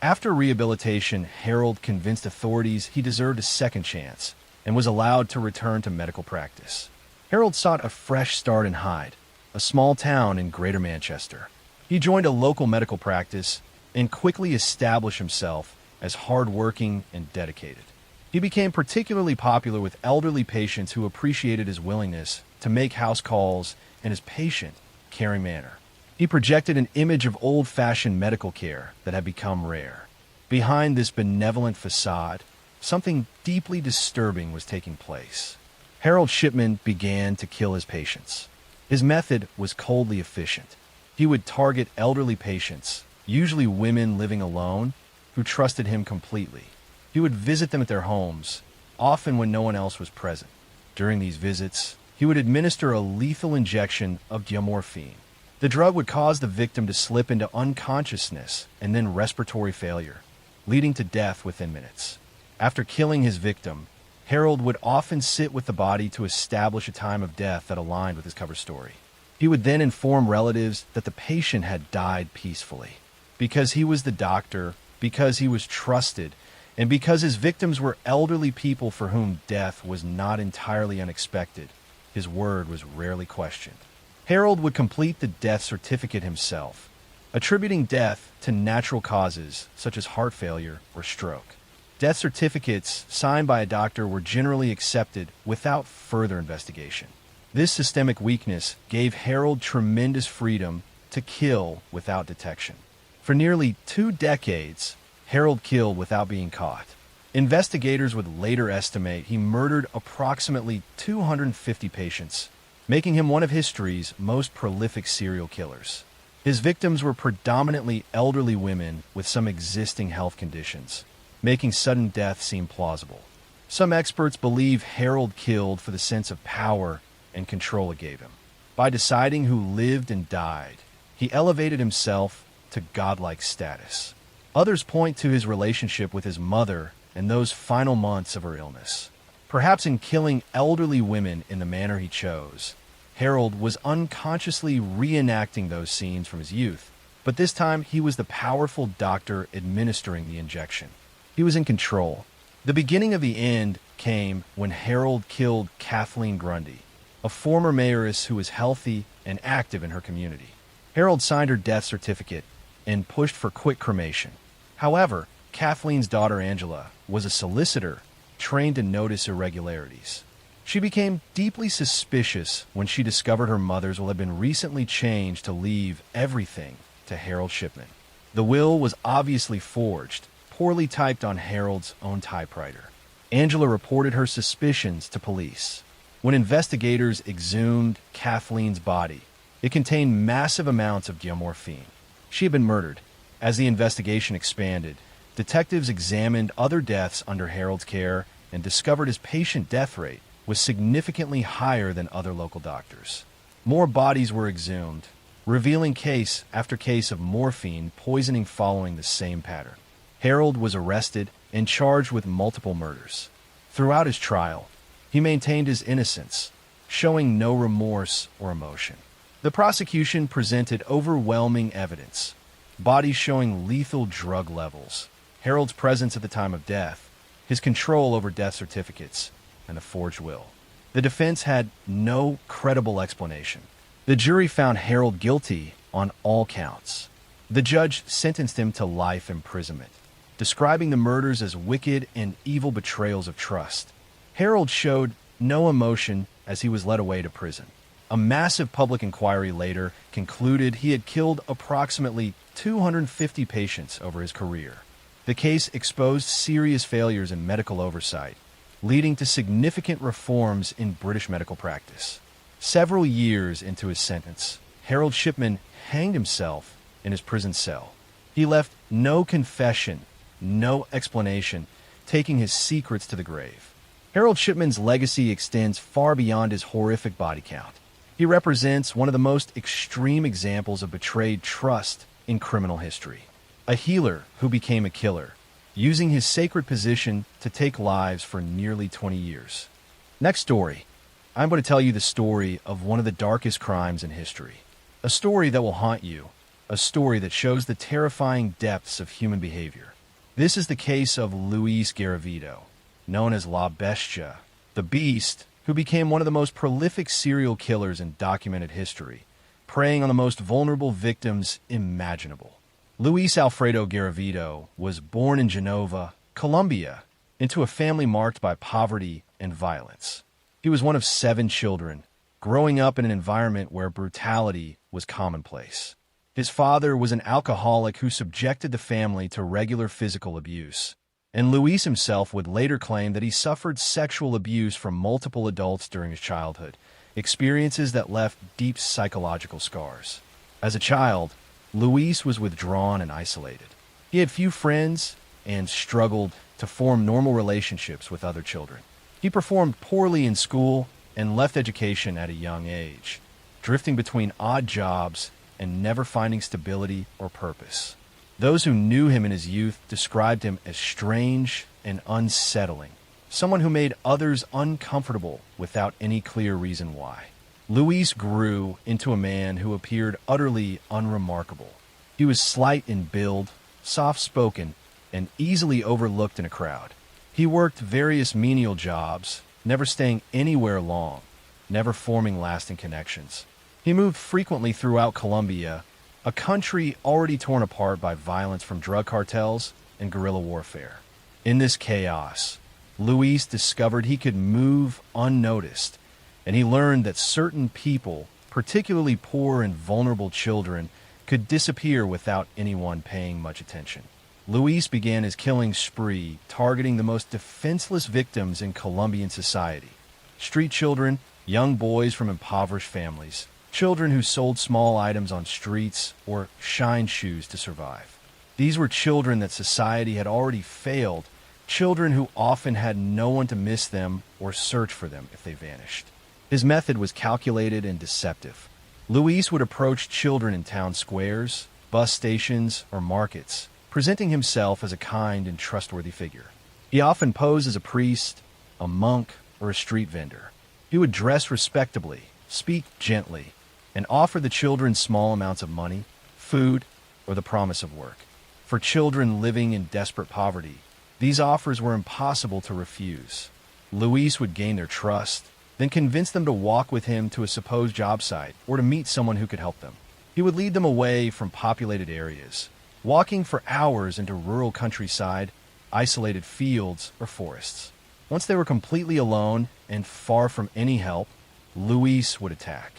After rehabilitation, Harold convinced authorities he deserved a second chance and was allowed to return to medical practice. Harold sought a fresh start in Hyde, a small town in Greater Manchester. He joined a local medical practice and quickly established himself as hardworking and dedicated. He became particularly popular with elderly patients who appreciated his willingness to make house calls and his patient, caring manner. He projected an image of old-fashioned medical care that had become rare. Behind this benevolent facade, something deeply disturbing was taking place. Harold Shipman began to kill his patients. His method was coldly efficient. He would target elderly patients, usually women living alone, who trusted him completely. He would visit them at their homes, often when no one else was present. During these visits, he would administer a lethal injection of diamorphine. The drug would cause the victim to slip into unconsciousness and then respiratory failure, leading to death within minutes. After killing his victim, Harold would often sit with the body to establish a time of death that aligned with his cover story. He would then inform relatives that the patient had died peacefully. Because he was the doctor, because he was trusted, and because his victims were elderly people for whom death was not entirely unexpected, his word was rarely questioned. Harold would complete the death certificate himself, attributing death to natural causes such as heart failure or stroke. Death certificates signed by a doctor were generally accepted without further investigation. This systemic weakness gave Harold tremendous freedom to kill without detection. For nearly 2 decades, Harold killed without being caught. Investigators would later estimate he murdered approximately 250 patients, making him one of history's most prolific serial killers. His victims were predominantly elderly women with some existing health conditions, making sudden death seem plausible. Some experts believe Harold killed for the sense of power and control it gave him. By deciding who lived and died, he elevated himself to godlike status. Others point to his relationship with his mother and those final months of her illness. Perhaps in killing elderly women in the manner he chose, Harold was unconsciously reenacting those scenes from his youth, but this time he was the powerful doctor administering the injection. He was in control. The beginning of the end came when Harold killed Kathleen Grundy, a former mayoress who was healthy and active in her community. Harold signed her death certificate and pushed for quick cremation. However, Kathleen's daughter Angela was a solicitor trained to notice irregularities. She became deeply suspicious when she discovered her mother's will had been recently changed to leave everything to Harold Shipman. The will was obviously forged, poorly typed on Harold's own typewriter. Angela reported her suspicions to police. When investigators exhumed Kathleen's body, it contained massive amounts of diamorphine. She had been murdered. As the investigation expanded, detectives examined other deaths under Harold's care and discovered his patient death rate was significantly higher than other local doctors. More bodies were exhumed, revealing case after case of morphine poisoning following the same pattern. Harold was arrested and charged with multiple murders. Throughout his trial, he maintained his innocence, showing no remorse or emotion. The prosecution presented overwhelming evidence, bodies showing lethal drug levels, Harold's presence at the time of death, his control over death certificates, and a forged will. The defense had no credible explanation. The jury found Harold guilty on all counts. The judge sentenced him to life imprisonment, describing the murders as wicked and evil betrayals of trust. Harold showed no emotion as he was led away to prison. A massive public inquiry later concluded he had killed approximately 250 patients over his career. The case exposed serious failures in medical oversight, leading to significant reforms in British medical practice. Several years into his sentence, Harold Shipman hanged himself in his prison cell. He left no confession, no explanation, taking his secrets to the grave. Harold Shipman's legacy extends far beyond his horrific body count. He represents one of the most extreme examples of betrayed trust in criminal history. A healer who became a killer, using his sacred position to take lives for nearly 20 years. Next story. I'm going to tell you the story of one of the darkest crimes in history. A story that will haunt you. A story that shows the terrifying depths of human behavior. This is the case of Luis Garavito, known as La Bestia, the Beast, who became one of the most prolific serial killers in documented history, preying on the most vulnerable victims imaginable. Luis Alfredo Garavito was born in Genova, Colombia, into a family marked by poverty and violence. He was one of 7 children, growing up in an environment where brutality was commonplace. His father was an alcoholic who subjected the family to regular physical abuse, and Luis himself would later claim that he suffered sexual abuse from multiple adults during his childhood, experiences that left deep psychological scars. As a child, Luis was withdrawn and isolated. He had few friends and struggled to form normal relationships with other children. He performed poorly in school and left education at a young age, drifting between odd jobs and never finding stability or purpose. Those who knew him in his youth described him as strange and unsettling, someone who made others uncomfortable without any clear reason why. Luis grew into a man who appeared utterly unremarkable. He was slight in build, soft-spoken, and easily overlooked in a crowd. He worked various menial jobs, never staying anywhere long, never forming lasting connections. He moved frequently throughout Colombia, a country already torn apart by violence from drug cartels and guerrilla warfare. In this chaos, Luis discovered he could move unnoticed, and he learned that certain people, particularly poor and vulnerable children, could disappear without anyone paying much attention. Luis began his killing spree, targeting the most defenseless victims in Colombian society. Street children, young boys from impoverished families, children who sold small items on streets or shined shoes to survive. These were children that society had already failed, children who often had no one to miss them or search for them if they vanished. His method was calculated and deceptive. Luis would approach children in town squares, bus stations, or markets, presenting himself as a kind and trustworthy figure. He often posed as a priest, a monk, or a street vendor. He would dress respectably, speak gently, and offer the children small amounts of money, food, or the promise of work. For children living in desperate poverty, these offers were impossible to refuse. Luis would gain their trust, then convince them to walk with him to a supposed job site or to meet someone who could help them. He would lead them away from populated areas, walking for hours into rural countryside, isolated fields, or forests. Once they were completely alone and far from any help, Luis would attack.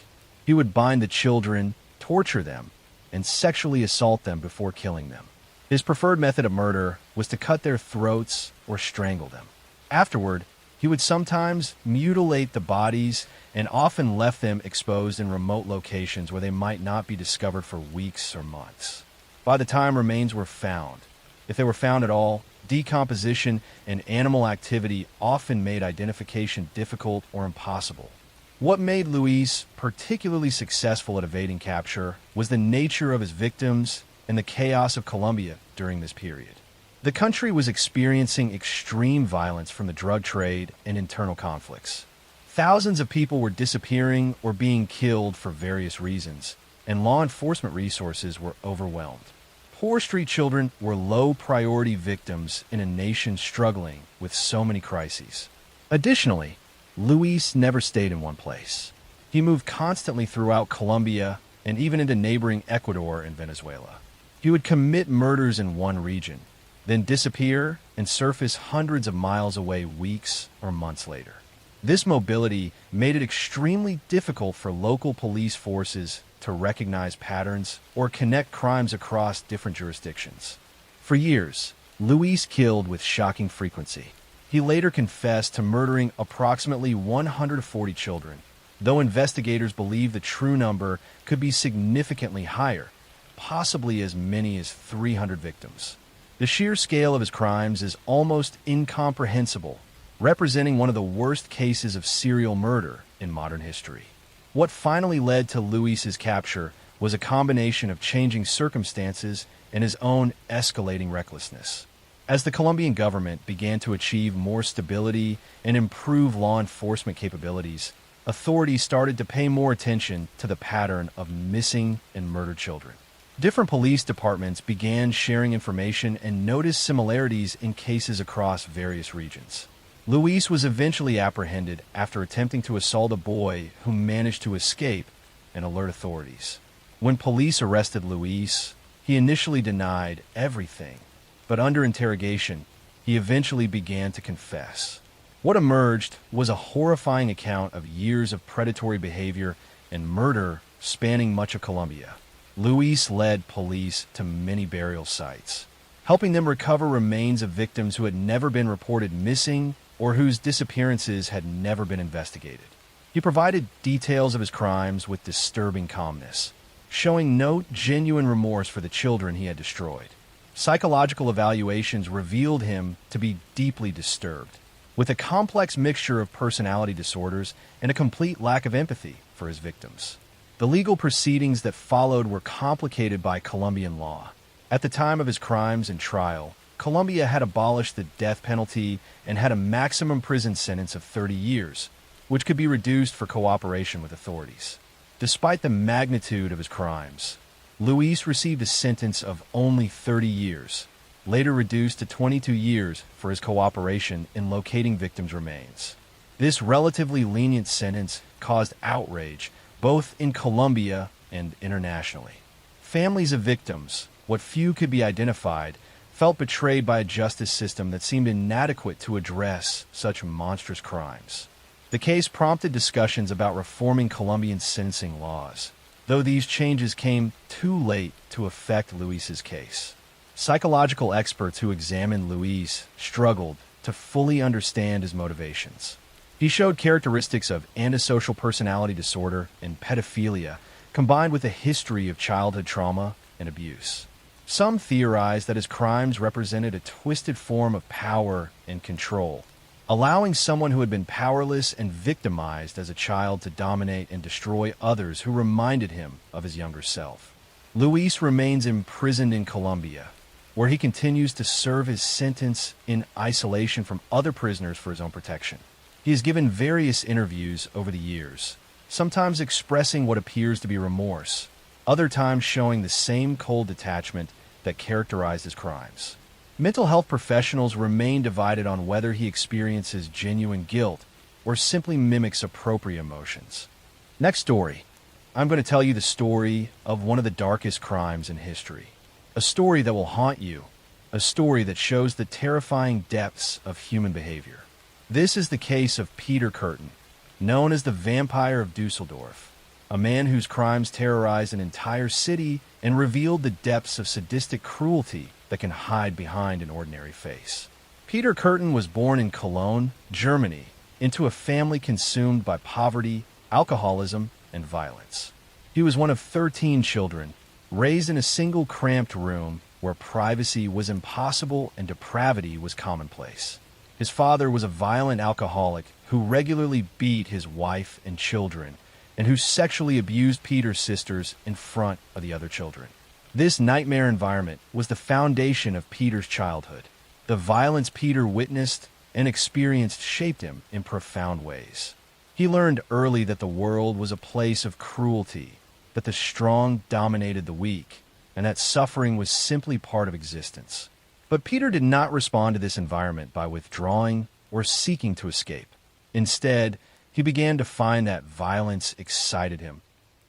He would bind the children, torture them, and sexually assault them before killing them. His preferred method of murder was to cut their throats or strangle them. Afterward, he would sometimes mutilate the bodies and often left them exposed in remote locations where they might not be discovered for weeks or months. By the time remains were found, if they were found at all, decomposition and animal activity often made identification difficult or impossible. What made Luis particularly successful at evading capture was the nature of his victims and the chaos of Colombia during this period. The country was experiencing extreme violence from the drug trade and internal conflicts. Thousands of people were disappearing or being killed for various reasons, and law enforcement resources were overwhelmed. Poor street children were low-priority victims in a nation struggling with so many crises. Additionally, Luis never stayed in one place. He moved constantly throughout Colombia and even into neighboring Ecuador and Venezuela. He would commit murders in one region, then disappear and surface hundreds of miles away weeks or months later. This mobility made it extremely difficult for local police forces to recognize patterns or connect crimes across different jurisdictions. For years, Luis killed with shocking frequency. He later confessed to murdering approximately 140 children, though investigators believe the true number could be significantly higher, possibly as many as 300 victims. The sheer scale of his crimes is almost incomprehensible, representing one of the worst cases of serial murder in modern history. What finally led to Luis's capture was a combination of changing circumstances and his own escalating recklessness. As the Colombian government began to achieve more stability and improve law enforcement capabilities, authorities started to pay more attention to the pattern of missing and murdered children. Different police departments began sharing information and noticed similarities in cases across various regions. Luis was eventually apprehended after attempting to assault a boy who managed to escape and alert authorities. When police arrested Luis, he initially denied everything, but under interrogation, he eventually began to confess. What emerged was a horrifying account of years of predatory behavior and murder spanning much of Colombia. Luis led police to many burial sites, helping them recover remains of victims who had never been reported missing or whose disappearances had never been investigated. He provided details of his crimes with disturbing calmness, showing no genuine remorse for the children he had destroyed. Psychological evaluations revealed him to be deeply disturbed, with a complex mixture of personality disorders and a complete lack of empathy for his victims. The legal proceedings that followed were complicated by Colombian law. At the time of his crimes and trial, Colombia had abolished the death penalty and had a maximum prison sentence of 30 years, which could be reduced for cooperation with authorities. Despite the magnitude of his crimes, Luis received a sentence of only 30 years, later reduced to 22 years for his cooperation in locating victims' remains. This relatively lenient sentence caused outrage both in Colombia and internationally. Families of victims, what few could be identified, felt betrayed by a justice system that seemed inadequate to address such monstrous crimes. The case prompted discussions about reforming Colombian sentencing laws, though these changes came too late to affect Luis's case. Psychological experts who examined Luis struggled to fully understand his motivations. He showed characteristics of antisocial personality disorder and pedophilia, combined with a history of childhood trauma and abuse. Some theorized that his crimes represented a twisted form of power and control, allowing someone who had been powerless and victimized as a child to dominate and destroy others who reminded him of his younger self. Luis remains imprisoned in Colombia, where he continues to serve his sentence in isolation from other prisoners for his own protection. He has given various interviews over the years, sometimes expressing what appears to be remorse, other times showing the same cold detachment that characterized his crimes. Mental health professionals remain divided on whether he experiences genuine guilt or simply mimics appropriate emotions. Next story. I'm going to tell you the story of one of the darkest crimes in history. A story that will haunt you. A story that shows the terrifying depths of human behavior. This is the case of Peter Curtin, known as the Vampire of Dusseldorf, a man whose crimes terrorized an entire city and revealed the depths of sadistic cruelty that can hide behind an ordinary face. Peter Curtin was born in Cologne, Germany, into a family consumed by poverty, alcoholism, and violence. He was one of 13 children, raised in a single cramped room where privacy was impossible and depravity was commonplace. His father was a violent alcoholic who regularly beat his wife and children, and who sexually abused Peter's sisters in front of the other children. This nightmare environment was the foundation of Peter's childhood. The violence Peter witnessed and experienced shaped him in profound ways. He learned early that the world was a place of cruelty, that the strong dominated the weak, and that suffering was simply part of existence. But Peter did not respond to this environment by withdrawing or seeking to escape. Instead, he began to find that violence excited him,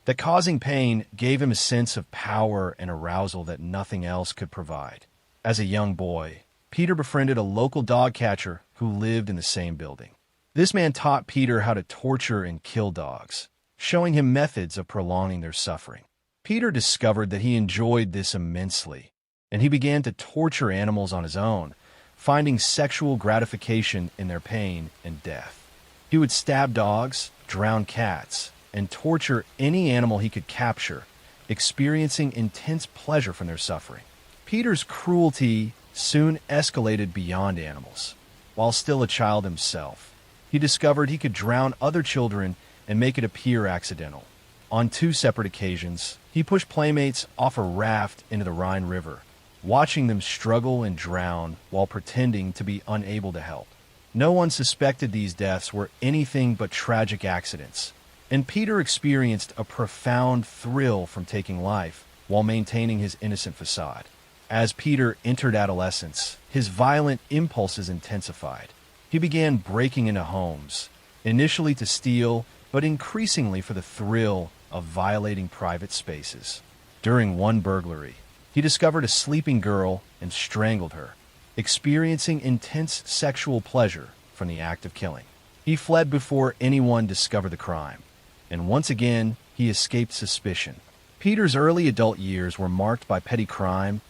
that causing pain gave him a sense of power and arousal that nothing else could provide. As a young boy, Peter befriended a local dog catcher who lived in the same building. This man taught Peter how to torture and kill dogs, showing him methods of prolonging their suffering. Peter discovered that he enjoyed this immensely, and he began to torture animals on his own, finding sexual gratification in their pain and death. He would stab dogs, drown cats, and torture any animal he could capture, experiencing intense pleasure from their suffering. Peter's cruelty soon escalated beyond animals. While still a child himself, he discovered he could drown other children and make it appear accidental. On 2 separate occasions, he pushed playmates off a raft into the Rhine River, watching them struggle and drown while pretending to be unable to help. No one suspected these deaths were anything but tragic accidents, and Peter experienced a profound thrill from taking life while maintaining his innocent facade. As Peter entered adolescence, his violent impulses intensified. He began breaking into homes, initially to steal, but increasingly for the thrill of violating private spaces. During one burglary, he discovered a sleeping girl and strangled her, experiencing intense sexual pleasure from the act of killing. He fled before anyone discovered the crime, and once again, he escaped suspicion. Peter's early adult years were marked by petty crime,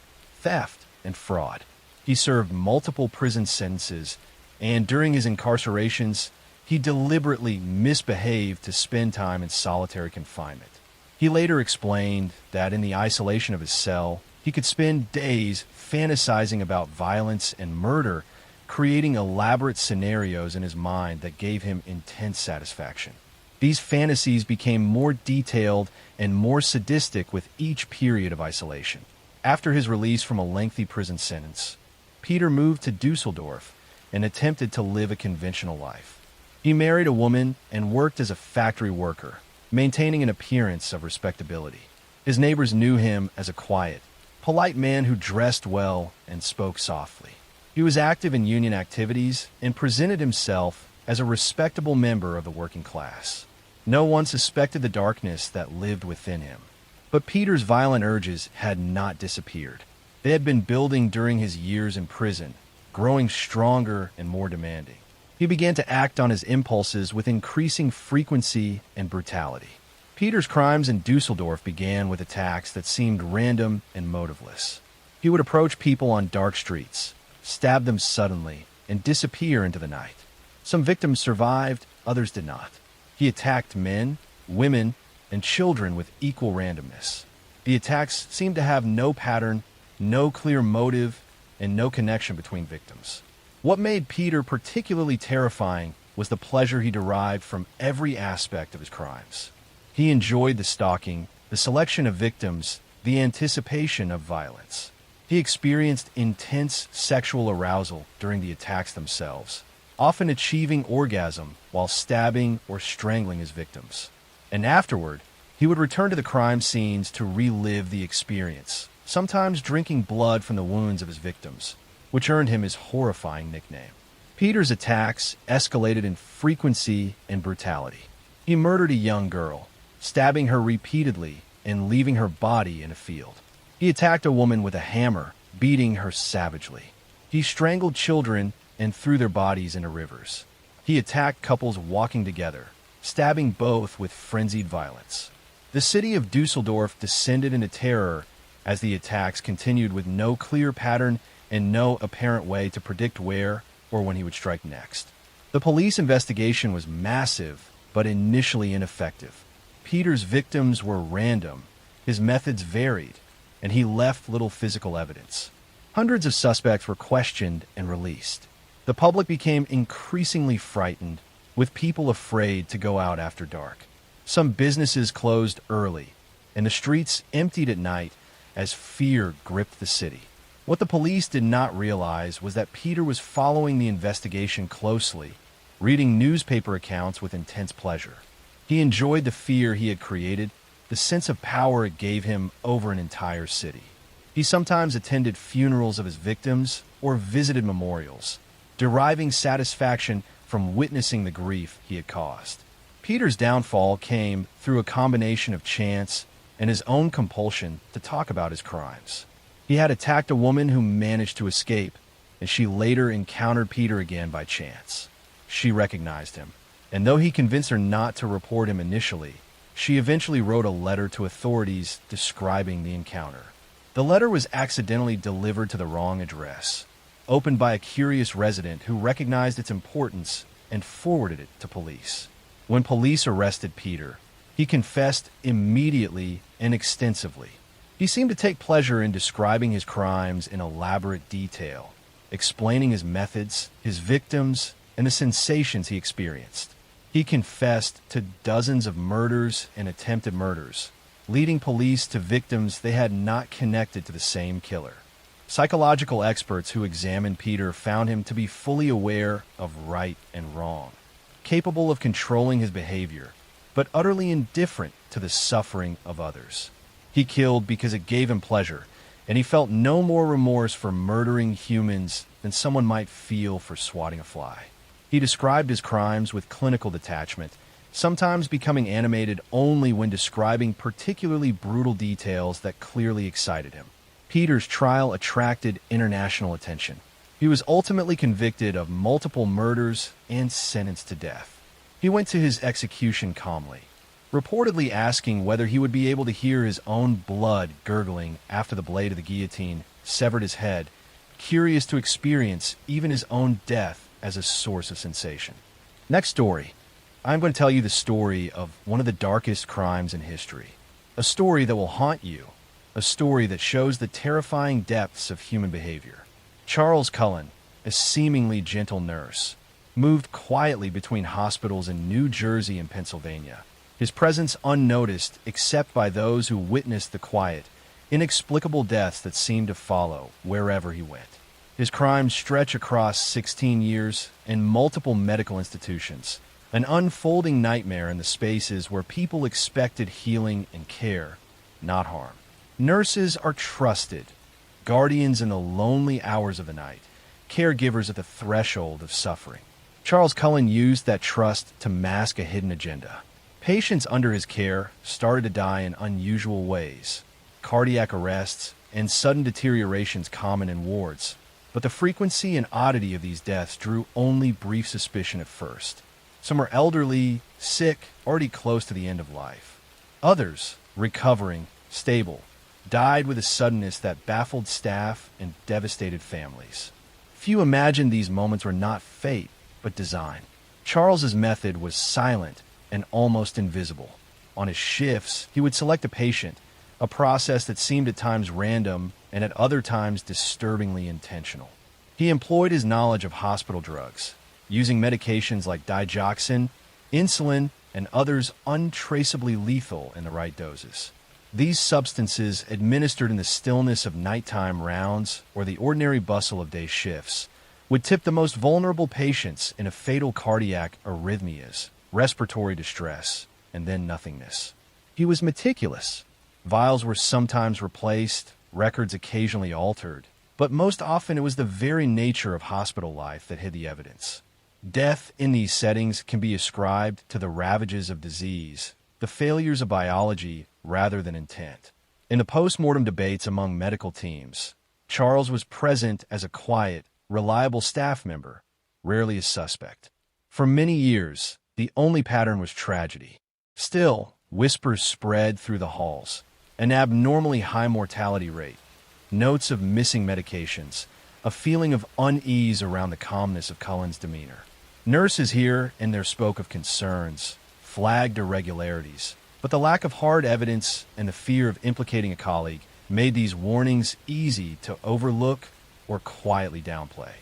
theft, and fraud. He served multiple prison sentences, and during his incarcerations, he deliberately misbehaved to spend time in solitary confinement. He later explained that in the isolation of his cell, he could spend days fantasizing about violence and murder, creating elaborate scenarios in his mind that gave him intense satisfaction. These fantasies became more detailed and more sadistic with each period of isolation. After his release from a lengthy prison sentence, Peter moved to Dusseldorf and attempted to live a conventional life. He married a woman and worked as a factory worker, maintaining an appearance of respectability. His neighbors knew him as a quiet, polite man who dressed well and spoke softly. He was active in union activities and presented himself as a respectable member of the working class. No one suspected the darkness that lived within him. But Peter's violent urges had not disappeared. They had been building during his years in prison, growing stronger and more demanding. He began to act on his impulses with increasing frequency and brutality. Peter's crimes in Dusseldorf began with attacks that seemed random and motiveless. He would approach people on dark streets, stab them suddenly, and disappear into the night. Some victims survived, others did not. He attacked men, women, and children with equal randomness. The attacks seemed to have no pattern, no clear motive, and no connection between victims. What made Peter particularly terrifying was the pleasure he derived from every aspect of his crimes. He enjoyed the stalking, the selection of victims, the anticipation of violence. He experienced intense sexual arousal during the attacks themselves, often achieving orgasm while stabbing or strangling his victims. And afterward, he would return to the crime scenes to relive the experience, sometimes drinking blood from the wounds of his victims, which earned him his horrifying nickname. Peter's attacks escalated in frequency and brutality. He murdered a young girl, stabbing her repeatedly and leaving her body in a field. He attacked a woman with a hammer, beating her savagely. He strangled children and threw their bodies into rivers. He attacked couples walking together, stabbing both with frenzied violence. The city of Dusseldorf descended into terror as the attacks continued with no clear pattern and no apparent way to predict where or when he would strike next. The police investigation was massive, but initially ineffective. Peter's victims were random, his methods varied, and he left little physical evidence. Hundreds of suspects were questioned and released. The public became increasingly frightened, with people afraid to go out after dark. Some businesses closed early, and the streets emptied at night as fear gripped the city. What the police did not realize was that Peter was following the investigation closely, reading newspaper accounts with intense pleasure. He enjoyed the fear he had created, the sense of power it gave him over an entire city. He sometimes attended funerals of his victims or visited memorials, deriving satisfaction from witnessing the grief he had caused. Peter's downfall came through a combination of chance and his own compulsion to talk about his crimes. He had attacked a woman who managed to escape, and she later encountered Peter again by chance. She recognized him, and though he convinced her not to report him initially, she eventually wrote a letter to authorities describing the encounter. The letter was accidentally delivered to the wrong address, opened by a curious resident who recognized its importance and forwarded it to police. When police arrested Peter, he confessed immediately and extensively. He seemed to take pleasure in describing his crimes in elaborate detail, explaining his methods, his victims, and the sensations he experienced. He confessed to dozens of murders and attempted murders, leading police to victims they had not connected to the same killer. Psychological experts who examined Peter found him to be fully aware of right and wrong, capable of controlling his behavior, but utterly indifferent to the suffering of others. He killed because it gave him pleasure, and he felt no more remorse for murdering humans than someone might feel for swatting a fly. He described his crimes with clinical detachment, sometimes becoming animated only when describing particularly brutal details that clearly excited him. Peter's trial attracted international attention. He was ultimately convicted of multiple murders and sentenced to death. He went to his execution calmly, reportedly asking whether he would be able to hear his own blood gurgling after the blade of the guillotine severed his head, curious to experience even his own death as a source of sensation. Next story. I'm going to tell you the story of one of the darkest crimes in history. A story that will haunt you. A story that shows the terrifying depths of human behavior. Charles Cullen, a seemingly gentle nurse, moved quietly between hospitals in New Jersey and Pennsylvania, his presence unnoticed except by those who witnessed the quiet, inexplicable deaths that seemed to follow wherever he went. His crimes stretch across 16 years and multiple medical institutions, an unfolding nightmare in the spaces where people expected healing and care, not harm. Nurses are trusted, guardians in the lonely hours of the night, caregivers at the threshold of suffering. Charles Cullen used that trust to mask a hidden agenda. Patients under his care started to die in unusual ways, cardiac arrests and sudden deteriorations common in wards. But the frequency and oddity of these deaths drew only brief suspicion at first. Some were elderly, sick, already close to the end of life. Others, recovering, stable, died with a suddenness that baffled staff and devastated families. Few imagined these moments were not fate, but design. Charles's method was silent and almost invisible. On his shifts, he would select a patient, a process that seemed at times random and at other times disturbingly intentional. He employed his knowledge of hospital drugs, using medications like digoxin, insulin, and others untraceably lethal in the right doses. These substances, administered in the stillness of nighttime rounds or the ordinary bustle of day shifts, would tip the most vulnerable patients into fatal cardiac arrhythmias, respiratory distress, and then nothingness. He was meticulous. Vials were sometimes replaced, records occasionally altered, but most often it was the very nature of hospital life that hid the evidence. Death in these settings can be ascribed to the ravages of disease, the failures of biology rather than intent. In the post-mortem debates among medical teams, Charles was present as a quiet, reliable staff member, rarely a suspect. For many years, the only pattern was tragedy. Still, whispers spread through the halls. An abnormally high mortality rate, notes of missing medications, a feeling of unease around the calmness of Cullen's demeanor. Nurses here and there spoke of concerns, flagged irregularities, but the lack of hard evidence and the fear of implicating a colleague made these warnings easy to overlook or quietly downplay.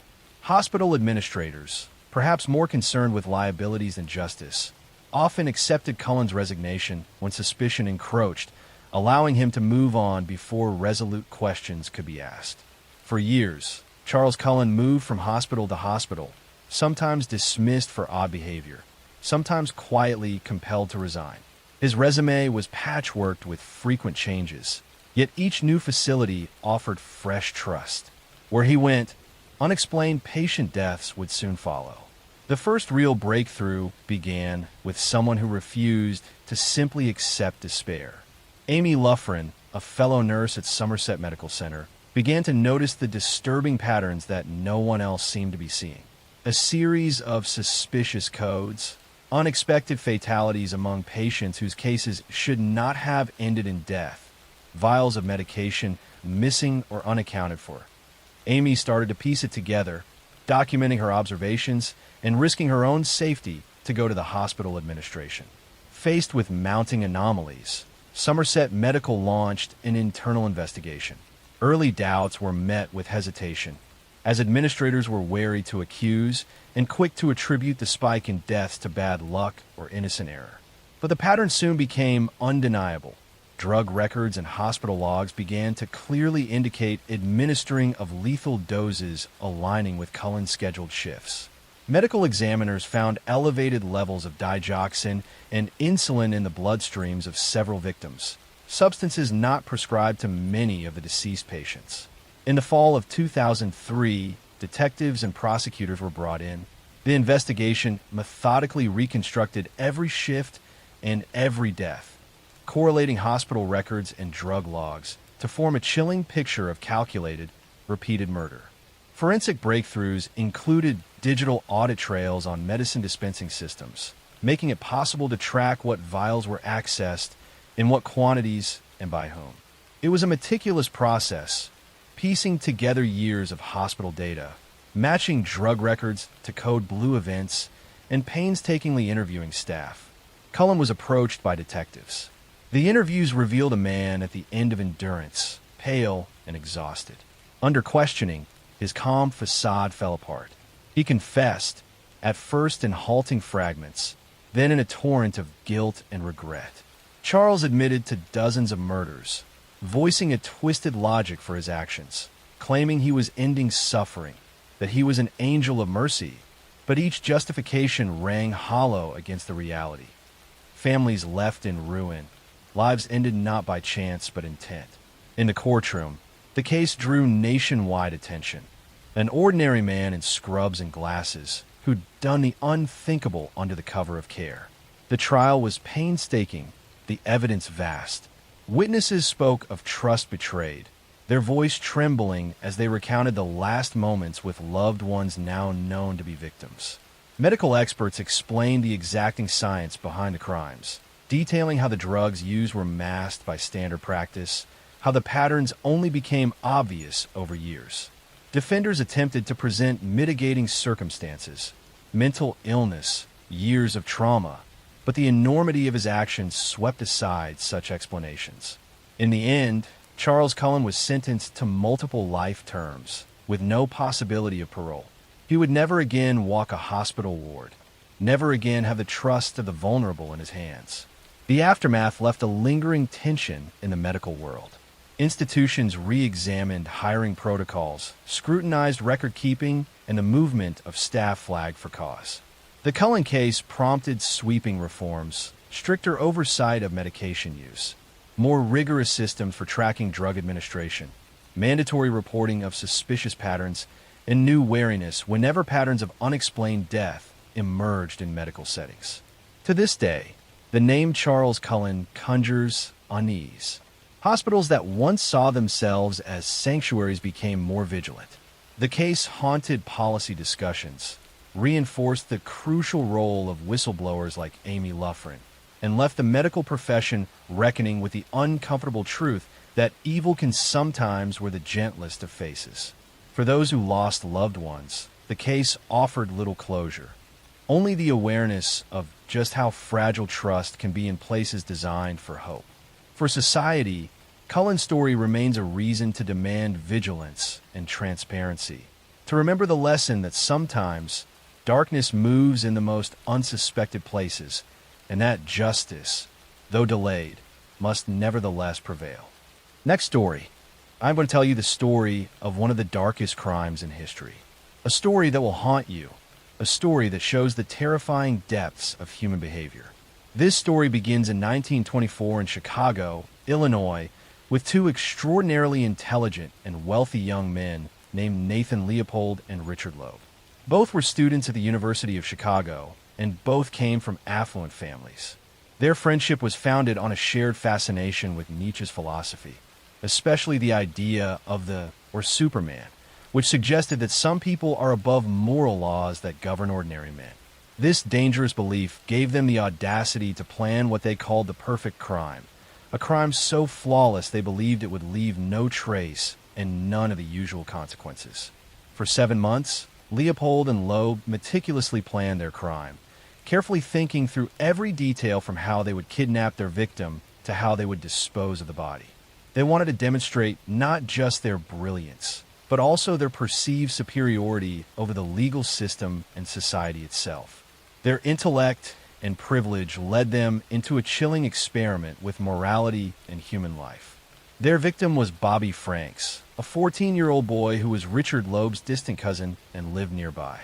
Hospital administrators, perhaps more concerned with liabilities than justice, often accepted Cullen's resignation when suspicion encroached, allowing him to move on before resolute questions could be asked. For years, Charles Cullen moved from hospital to hospital, sometimes dismissed for odd behavior, sometimes quietly compelled to resign. His resume was patchworked with frequent changes, yet each new facility offered fresh trust. Where he went, unexplained patient deaths would soon follow. The first real breakthrough began with someone who refused to simply accept despair. Amy Luffrin, a fellow nurse at Somerset Medical Center, began to notice the disturbing patterns that no one else seemed to be seeing. A series of suspicious codes, unexpected fatalities among patients whose cases should not have ended in death, vials of medication missing or unaccounted for. Amy started to piece it together, documenting her observations and risking her own safety to go to the hospital administration. Faced with mounting anomalies, Somerset Medical launched an internal investigation. Early doubts were met with hesitation, as administrators were wary to accuse and quick to attribute the spike in deaths to bad luck or innocent error. But the pattern soon became undeniable. Drug records and hospital logs began to clearly indicate administering of lethal doses aligning with Cullen's scheduled shifts. Medical examiners found elevated levels of digoxin and insulin in the bloodstreams of several victims, substances not prescribed to many of the deceased patients. In the fall of 2003, detectives and prosecutors were brought in. The investigation methodically reconstructed every shift and every death, correlating hospital records and drug logs to form a chilling picture of calculated, repeated murder. Forensic breakthroughs included digital audit trails on medicine dispensing systems, making it possible to track what vials were accessed, in what quantities, and by whom. It was a meticulous process, piecing together years of hospital data, matching drug records to code blue events, and painstakingly interviewing staff. Cullen was approached by detectives. The interviews revealed a man at the end of endurance, pale and exhausted. Under questioning, his calm facade fell apart. He confessed, at first in halting fragments, then in a torrent of guilt and regret. Charles admitted to dozens of murders, voicing a twisted logic for his actions, claiming he was ending suffering, that he was an angel of mercy, but each justification rang hollow against the reality. Families left in ruin, lives ended not by chance but intent. In the courtroom, the case drew nationwide attention. An ordinary man in scrubs and glasses who'd done the unthinkable under the cover of care. The trial was painstaking, the evidence vast. Witnesses spoke of trust betrayed, their voice trembling as they recounted the last moments with loved ones now known to be victims. Medical experts explained the exacting science behind the crimes, detailing how the drugs used were masked by standard practice, how the patterns only became obvious over years. Defenders attempted to present mitigating circumstances, mental illness, years of trauma, but the enormity of his actions swept aside such explanations. In the end, Charles Cullen was sentenced to multiple life terms, with no possibility of parole. He would never again walk a hospital ward, never again have the trust of the vulnerable in his hands. The aftermath left a lingering tension in the medical world. Institutions re-examined hiring protocols, scrutinized record-keeping, and the movement of staff flagged for cause. The Cullen case prompted sweeping reforms, stricter oversight of medication use, more rigorous systems for tracking drug administration, mandatory reporting of suspicious patterns, and new wariness whenever patterns of unexplained death emerged in medical settings. To this day, the name Charles Cullen conjures unease. Hospitals that once saw themselves as sanctuaries became more vigilant. The case haunted policy discussions, reinforced the crucial role of whistleblowers like Amy Luffrin, and left the medical profession reckoning with the uncomfortable truth that evil can sometimes wear the gentlest of faces. For those who lost loved ones, the case offered little closure. Only the awareness of just how fragile trust can be in places designed for hope. For society, Cullen's story remains a reason to demand vigilance and transparency, to remember the lesson that sometimes darkness moves in the most unsuspected places, and that justice, though delayed, must nevertheless prevail. Next story. I'm going to tell you the story of one of the darkest crimes in history. A story that will haunt you. A story that shows the terrifying depths of human behavior. This story begins in 1924 in Chicago, Illinois, with two extraordinarily intelligent and wealthy young men named Nathan Leopold and Richard Loeb. Both were students at the University of Chicago, and both came from affluent families. Their friendship was founded on a shared fascination with Nietzsche's philosophy, especially the idea of or Superman, which suggested that some people are above moral laws that govern ordinary men. This dangerous belief gave them the audacity to plan what they called the perfect crime, a crime so flawless they believed it would leave no trace and none of the usual consequences. For 7 months, Leopold and Loeb meticulously planned their crime, carefully thinking through every detail from how they would kidnap their victim to how they would dispose of the body. They wanted to demonstrate not just their brilliance, but also their perceived superiority over the legal system and society itself. Their intellect and privilege led them into a chilling experiment with morality and human life. Their victim was Bobby Franks, a 14-year-old boy who was Richard Loeb's distant cousin and lived nearby.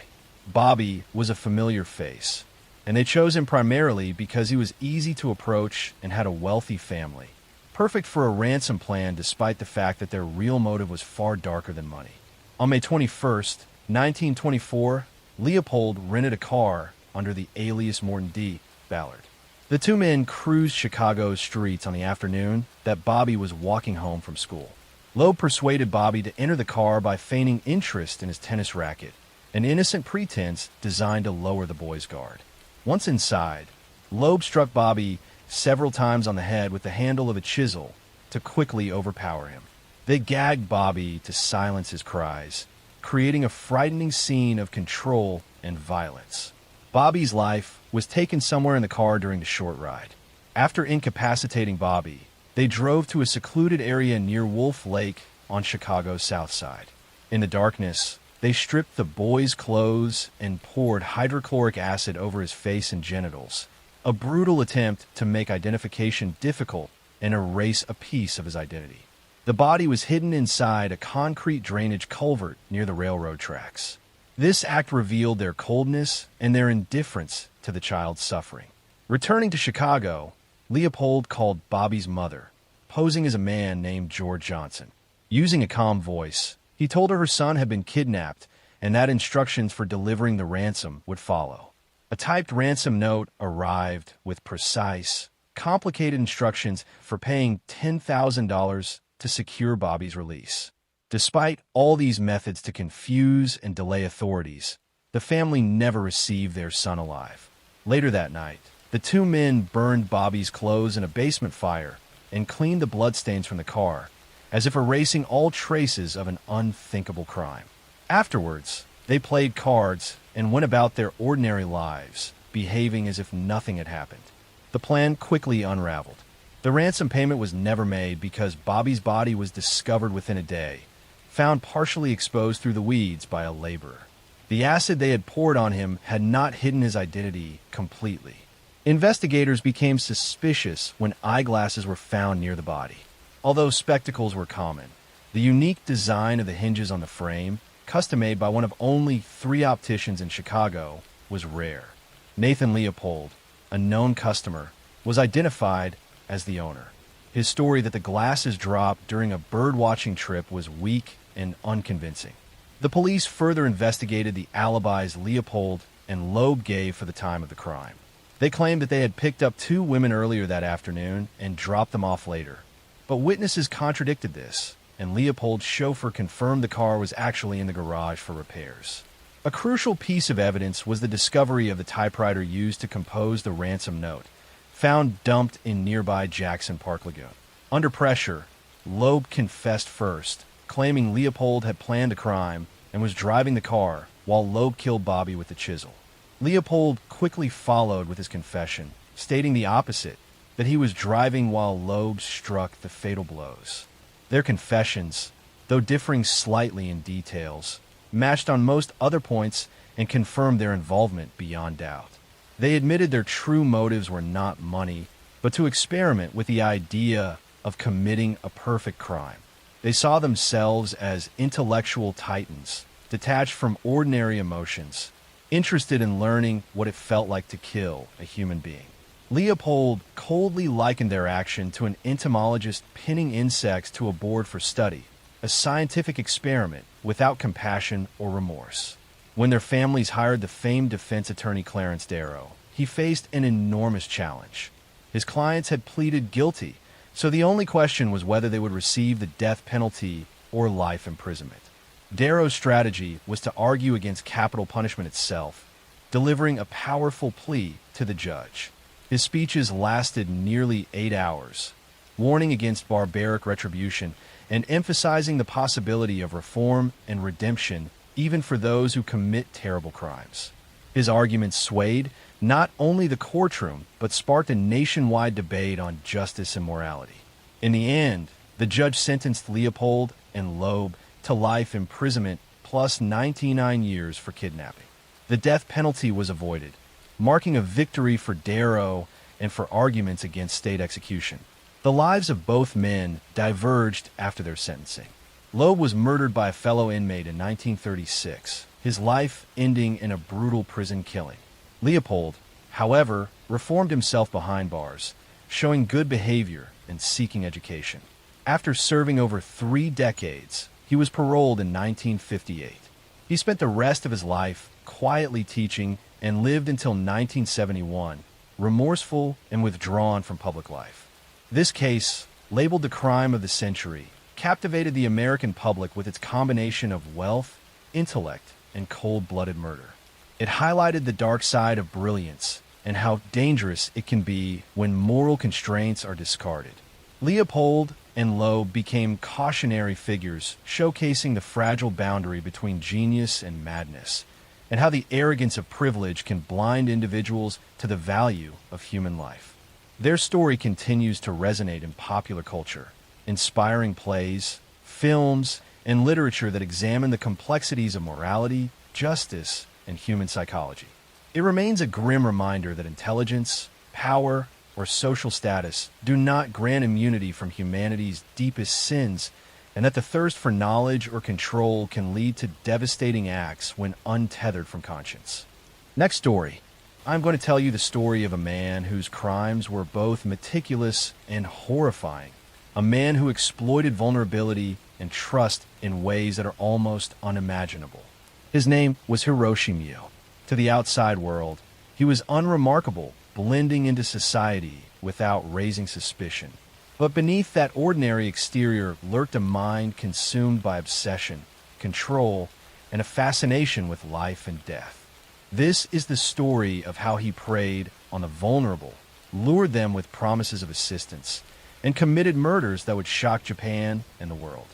Bobby was a familiar face, and they chose him primarily because he was easy to approach and had a wealthy family, perfect for a ransom plan despite the fact that their real motive was far darker than money. On May 21st, 1924, Leopold rented a car under the alias Morton D. Ballard. The two men cruised Chicago's streets on the afternoon that Bobby was walking home from school. Loeb persuaded Bobby to enter the car by feigning interest in his tennis racket, an innocent pretense designed to lower the boy's guard. Once inside, Loeb struck Bobby several times on the head with the handle of a chisel to quickly overpower him. They gagged Bobby to silence his cries, creating a frightening scene of control and violence. Bobby's life was taken somewhere in the car during the short ride. After incapacitating Bobby, they drove to a secluded area near Wolf Lake on Chicago's south side. In the darkness, they stripped the boy's clothes and poured hydrochloric acid over his face and genitals, a brutal attempt to make identification difficult and erase a piece of his identity. The body was hidden inside a concrete drainage culvert near the railroad tracks. This act revealed their coldness and their indifference to the child's suffering. Returning to Chicago, Leopold called Bobby's mother, posing as a man named George Johnson. Using a calm voice, he told her son had been kidnapped and that instructions for delivering the ransom would follow. A typed ransom note arrived with precise, complicated instructions for paying $10,000 to secure Bobby's release. Despite all these methods to confuse and delay authorities, the family never received their son alive. Later that night, the two men burned Bobby's clothes in a basement fire and cleaned the bloodstains from the car, as if erasing all traces of an unthinkable crime. Afterwards, they played cards and went about their ordinary lives, behaving as if nothing had happened. The plan quickly unraveled. The ransom payment was never made because Bobby's body was discovered within a day, found partially exposed through the weeds by a laborer. The acid they had poured on him had not hidden his identity completely. Investigators became suspicious when eyeglasses were found near the body. Although spectacles were common, the unique design of the hinges on the frame, custom-made by one of only 3 opticians in Chicago, was rare. Nathan Leopold, a known customer, was identified as the owner. His story that the glasses dropped during a bird-watching trip was weak and unconvincing. The police further investigated the alibis Leopold and Loeb gave for the time of the crime. They claimed that they had picked up 2 women earlier that afternoon and dropped them off later. But witnesses contradicted this, and Leopold's chauffeur confirmed the car was actually in the garage for repairs. A crucial piece of evidence was the discovery of the typewriter used to compose the ransom note, found dumped in nearby Jackson Park Lagoon. Under pressure, Loeb confessed first, claiming Leopold had planned the crime and was driving the car while Loeb killed Bobby with the chisel. Leopold quickly followed with his confession, stating the opposite, that he was driving while Loeb struck the fatal blows. Their confessions, though differing slightly in details, matched on most other points and confirmed their involvement beyond doubt. They admitted their true motives were not money, but to experiment with the idea of committing a perfect crime. They saw themselves as intellectual titans, detached from ordinary emotions, interested in learning what it felt like to kill a human being. Leopold coldly likened their action to an entomologist pinning insects to a board for study, a scientific experiment without compassion or remorse. When their families hired the famed defense attorney Clarence Darrow, he faced an enormous challenge. His clients had pleaded guilty, so the only question was whether they would receive the death penalty or life imprisonment. Darrow's strategy was to argue against capital punishment itself, delivering a powerful plea to the judge. His speeches lasted nearly 8 hours, warning against barbaric retribution and emphasizing the possibility of reform and redemption even for those who commit terrible crimes. His arguments swayed not only the courtroom, but sparked a nationwide debate on justice and morality. In the end, the judge sentenced Leopold and Loeb to life imprisonment plus 99 years for kidnapping. The death penalty was avoided, marking a victory for Darrow and for arguments against state execution. The lives of both men diverged after their sentencing. Loeb was murdered by a fellow inmate in 1936, his life ending in a brutal prison killing. Leopold, however, reformed himself behind bars, showing good behavior and seeking education. After serving over 3 decades, he was paroled in 1958. He spent the rest of his life quietly teaching and lived until 1971, remorseful and withdrawn from public life. This case, labeled the crime of the century, captivated the American public with its combination of wealth, intellect, and cold-blooded murder. It highlighted the dark side of brilliance and how dangerous it can be when moral constraints are discarded. Leopold and Loeb became cautionary figures, showcasing the fragile boundary between genius and madness, and how the arrogance of privilege can blind individuals to the value of human life. Their story continues to resonate in popular culture, inspiring plays, films, and literature that examine the complexities of morality, justice, and human psychology. It remains a grim reminder that intelligence, power, or social status do not grant immunity from humanity's deepest sins, and that the thirst for knowledge or control can lead to devastating acts when untethered from conscience. Next story. I'm going to tell you the story of a man whose crimes were both meticulous and horrifying. A man who exploited vulnerability and trust in ways that are almost unimaginable. His name was Hiroshi Mio. To the outside world, he was unremarkable, blending into society without raising suspicion. But beneath that ordinary exterior lurked a mind consumed by obsession, control, and a fascination with life and death. This is the story of how he preyed on the vulnerable, lured them with promises of assistance, and committed murders that would shock Japan and the world.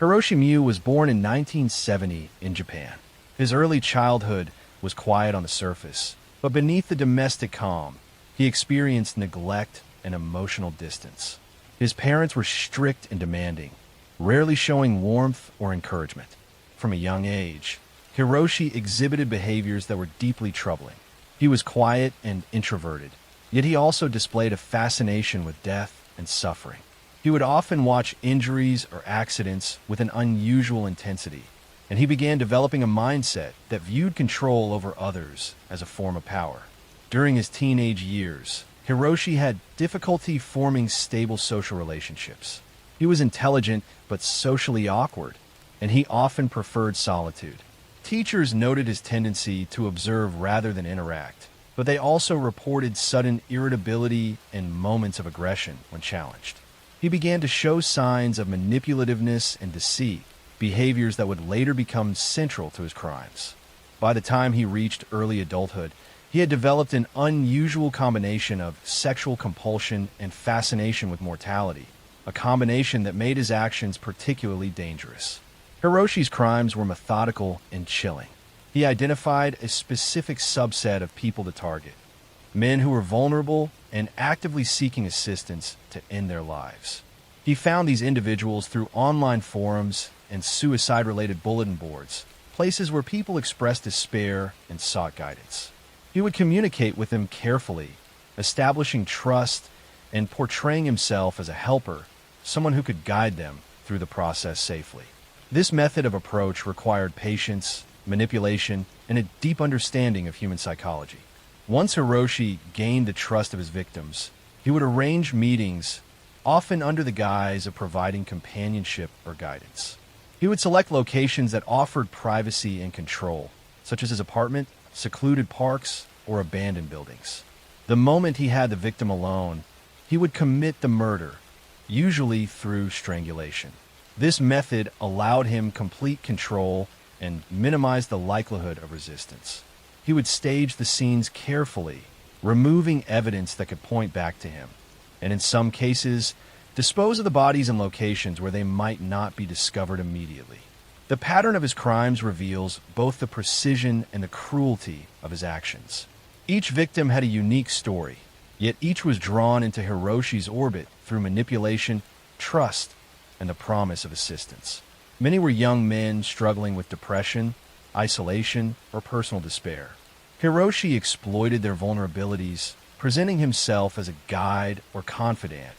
Hiroshi Mio was born in 1970 in Japan. His early childhood was quiet on the surface, but beneath the domestic calm, he experienced neglect and emotional distance. His parents were strict and demanding, rarely showing warmth or encouragement. From a young age, Hiroshi exhibited behaviors that were deeply troubling. He was quiet and introverted, yet he also displayed a fascination with death and suffering. He would often watch injuries or accidents with an unusual intensity, and he began developing a mindset that viewed control over others as a form of power. During his teenage years, Hiroshi had difficulty forming stable social relationships. He was intelligent but socially awkward, and he often preferred solitude. Teachers noted his tendency to observe rather than interact, but they also reported sudden irritability and moments of aggression when challenged. He began to show signs of manipulativeness and deceit, behaviors that would later become central to his crimes. By the time he reached early adulthood, he had developed an unusual combination of sexual compulsion and fascination with mortality, a combination that made his actions particularly dangerous. Hiroshi's crimes were methodical and chilling. He identified a specific subset of people to target, men who were vulnerable and actively seeking assistance to end their lives. He found these individuals through online forums and suicide-related bulletin boards, places where people expressed despair and sought guidance. He would communicate with them carefully, establishing trust and portraying himself as a helper, someone who could guide them through the process safely. This method of approach required patience, manipulation, and a deep understanding of human psychology. Once Hiroshi gained the trust of his victims, he would arrange meetings, often under the guise of providing companionship or guidance. He would select locations that offered privacy and control, such as his apartment, secluded parks, or abandoned buildings. The moment he had the victim alone, he would commit the murder, usually through strangulation. This method allowed him complete control and minimized the likelihood of resistance. He would stage the scenes carefully, removing evidence that could point back to him, and in some cases, dispose of the bodies in locations where they might not be discovered immediately. The pattern of his crimes reveals both the precision and the cruelty of his actions. Each victim had a unique story, yet each was drawn into Hiroshi's orbit through manipulation, trust, and the promise of assistance. Many were young men struggling with depression, isolation, or personal despair. Hiroshi exploited their vulnerabilities, presenting himself as a guide or confidant,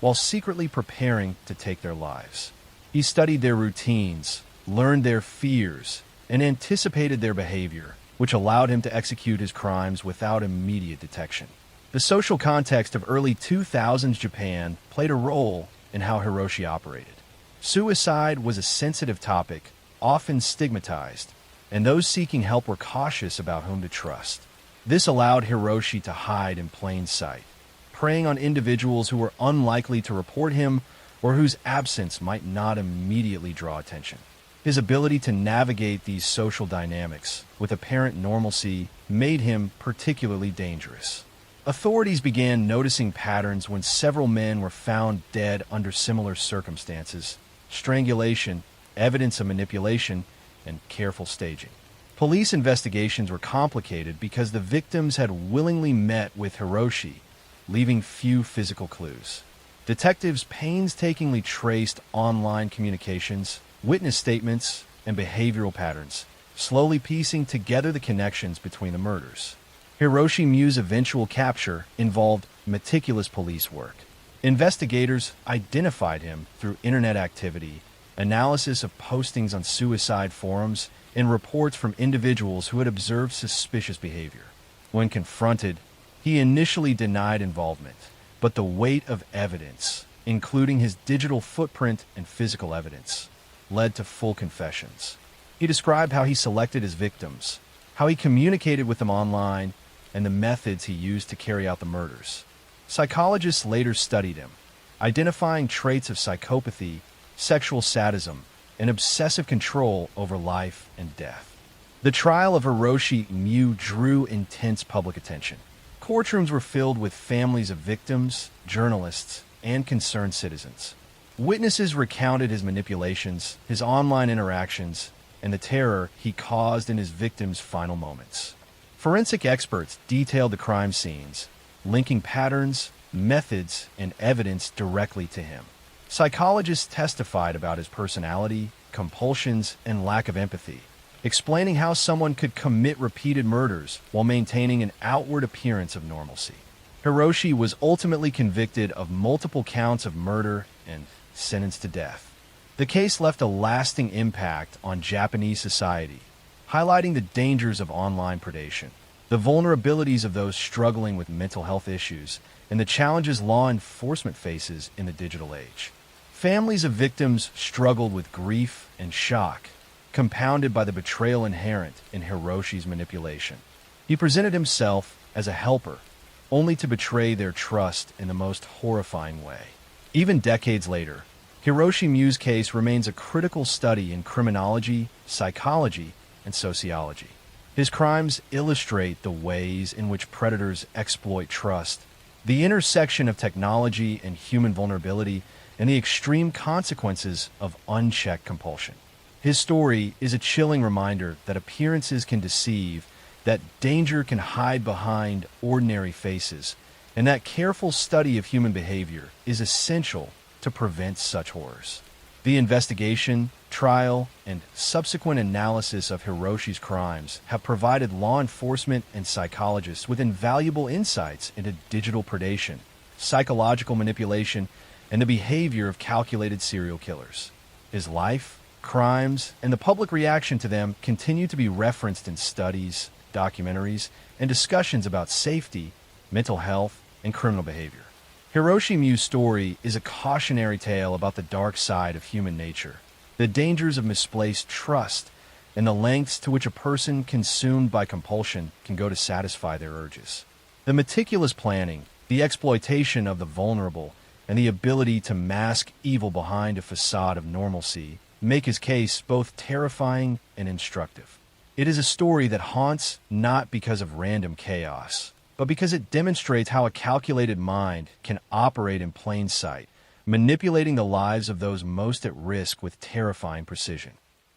while secretly preparing to take their lives. He studied their routines, learned their fears, and anticipated their behavior, which allowed him to execute his crimes without immediate detection. The social context of early 2000s Japan played a role in how Hiroshi operated. Suicide was a sensitive topic, often stigmatized, and those seeking help were cautious about whom to trust. This allowed Hiroshi to hide in plain sight, preying on individuals who were unlikely to report him or whose absence might not immediately draw attention. His ability to navigate these social dynamics with apparent normalcy made him particularly dangerous. Authorities began noticing patterns when several men were found dead under similar circumstances: strangulation, evidence of manipulation, and careful staging. Police investigations were complicated because the victims had willingly met with Hiroshi, leaving few physical clues. Detectives painstakingly traced online communications, witness statements, and behavioral patterns, slowly piecing together the connections between the murders. Hiroshi Mu's eventual capture involved meticulous police work. Investigators identified him through internet activity, analysis of postings on suicide forums, and reports from individuals who had observed suspicious behavior. When confronted, he initially denied involvement, but the weight of evidence, including his digital footprint and physical evidence, led to full confessions. He described how he selected his victims, how he communicated with them online, and the methods he used to carry out the murders. Psychologists later studied him, identifying traits of psychopathy, sexual sadism, and obsessive control over life and death. The trial of Hiroshi Mu drew intense public attention. Courtrooms were filled with families of victims, journalists, and concerned citizens. Witnesses recounted his manipulations, his online interactions, and the terror he caused in his victims' final moments. Forensic experts detailed the crime scenes, linking patterns, methods, and evidence directly to him. Psychologists testified about his personality, compulsions, and lack of empathy, explaining how someone could commit repeated murders while maintaining an outward appearance of normalcy. Hiroshi was ultimately convicted of multiple counts of murder and sentenced to death. The case left a lasting impact on Japanese society, highlighting the dangers of online predation, the vulnerabilities of those struggling with mental health issues, and the challenges law enforcement faces in the digital age. Families of victims struggled with grief and shock, compounded by the betrayal inherent in Hiroshi's manipulation. He presented himself as a helper, only to betray their trust in the most horrifying way. Even decades later, Hiroshi Mu's case remains a critical study in criminology, psychology, and sociology. His crimes illustrate the ways in which predators exploit trust, the intersection of technology and human vulnerability, and the extreme consequences of unchecked compulsion. His story is a chilling reminder that appearances can deceive, that danger can hide behind ordinary faces, and that careful study of human behavior is essential to prevent such horrors. The investigation, trial, and subsequent analysis of Hiroshi's crimes have provided law enforcement and psychologists with invaluable insights into digital predation, psychological manipulation, and the behavior of calculated serial killers. His life, crimes, and the public reaction to them continue to be referenced in studies, documentaries, and discussions about safety, mental health, and criminal behavior. Hiroshi Mu's story is a cautionary tale about the dark side of human nature, the dangers of misplaced trust, and the lengths to which a person consumed by compulsion can go to satisfy their urges. The meticulous planning, the exploitation of the vulnerable, and the ability to mask evil behind a facade of normalcy make his case both terrifying and instructive. It is a story that haunts not because of random chaos, but because it demonstrates how a calculated mind can operate in plain sight, manipulating the lives of those most at risk with terrifying precision.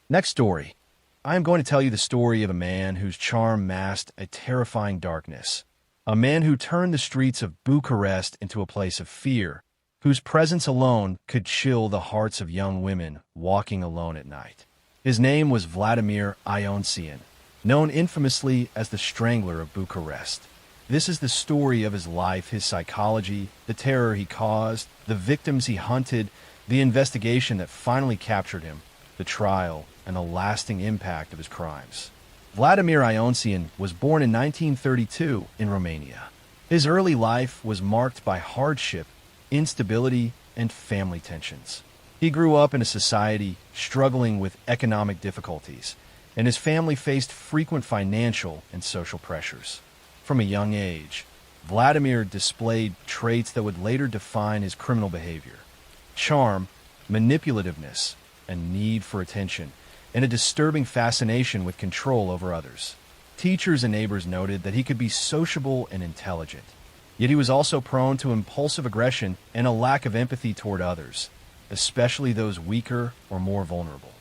Next story. I am going to tell you the story of a man whose charm masked a terrifying darkness. A man who turned the streets of Bucharest into a place of fear, whose presence alone could chill the hearts of young women walking alone at night. His name was Vladimir Ionian, known infamously as the Strangler of Bucharest. This is the story of his life, his psychology, the terror he caused, the victims he hunted, the investigation that finally captured him, the trial, and the lasting impact of his crimes. Vladimir Ionian was born in 1932 in Romania. His early life was marked by hardship, instability, and family tensions. He grew up in a society struggling with economic difficulties, and his family faced frequent financial and social pressures. From a young age, Vladimir displayed traits that would later define his criminal behavior: charm, manipulativeness, and need for attention, and a disturbing fascination with control over others. Teachers and neighbors noted that he could be sociable and intelligent, yet he was also prone to impulsive aggression and a lack of empathy toward others, especially those weaker or more vulnerable.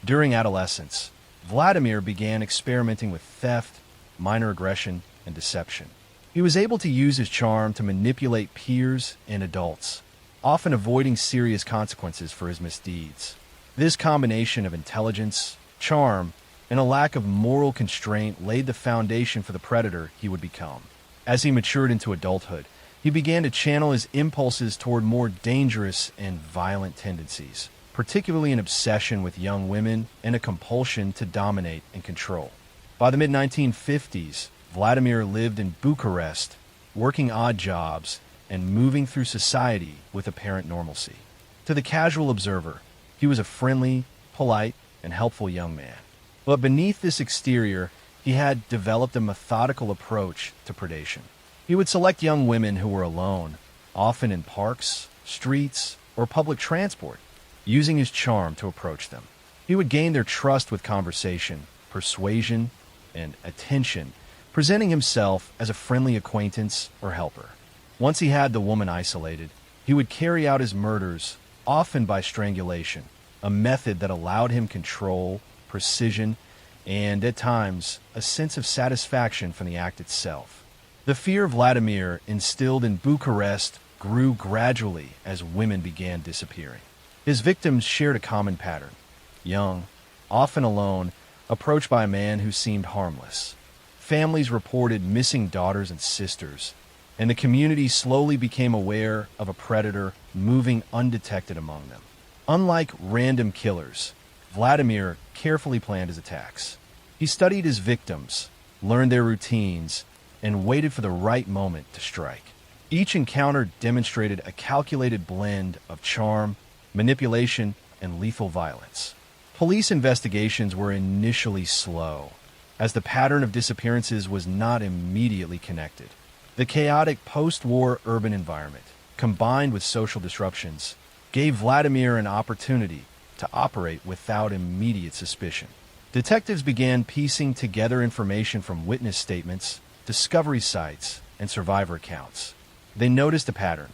During adolescence, Vladimir began experimenting with theft, minor aggression, and deception. He was able to use his charm to manipulate peers and adults, often avoiding serious consequences for his misdeeds. This combination of intelligence, charm, and a lack of moral constraint laid the foundation for the predator he would become. As he matured into adulthood, he began to channel his impulses toward more dangerous and violent tendencies, particularly an obsession with young women and a compulsion to dominate and control. By the mid-1950s, Vladimir lived in Bucharest, working odd jobs and moving through society with apparent normalcy. To the casual observer, he was a friendly, polite, and helpful young man. But beneath this exterior, he had developed a methodical approach to predation. He would select young women who were alone, often in parks, streets, or public transport, using his charm to approach them. He would gain their trust with conversation, persuasion, and attention, presenting himself as a friendly acquaintance or helper. Once he had the woman isolated, he would carry out his murders, often by strangulation, a method that allowed him control, precision, and, at times, a sense of satisfaction from the act itself. The fear Vladimir instilled in Bucharest grew gradually as women began disappearing. His victims shared a common pattern: young, often alone, approached by a man who seemed harmless. Families reported missing daughters and sisters, and the community slowly became aware of a predator moving undetected among them. Unlike random killers, Vladimir carefully planned his attacks. He studied his victims, learned their routines, and waited for the right moment to strike. Each encounter demonstrated a calculated blend of charm, manipulation, and lethal violence. Police investigations were initially slow, as the pattern of disappearances was not immediately connected. The chaotic post-war urban environment, combined with social disruptions, gave Vladimir an opportunity to operate without immediate suspicion. Detectives began piecing together information from witness statements, discovery sites, and survivor accounts. They noticed a pattern.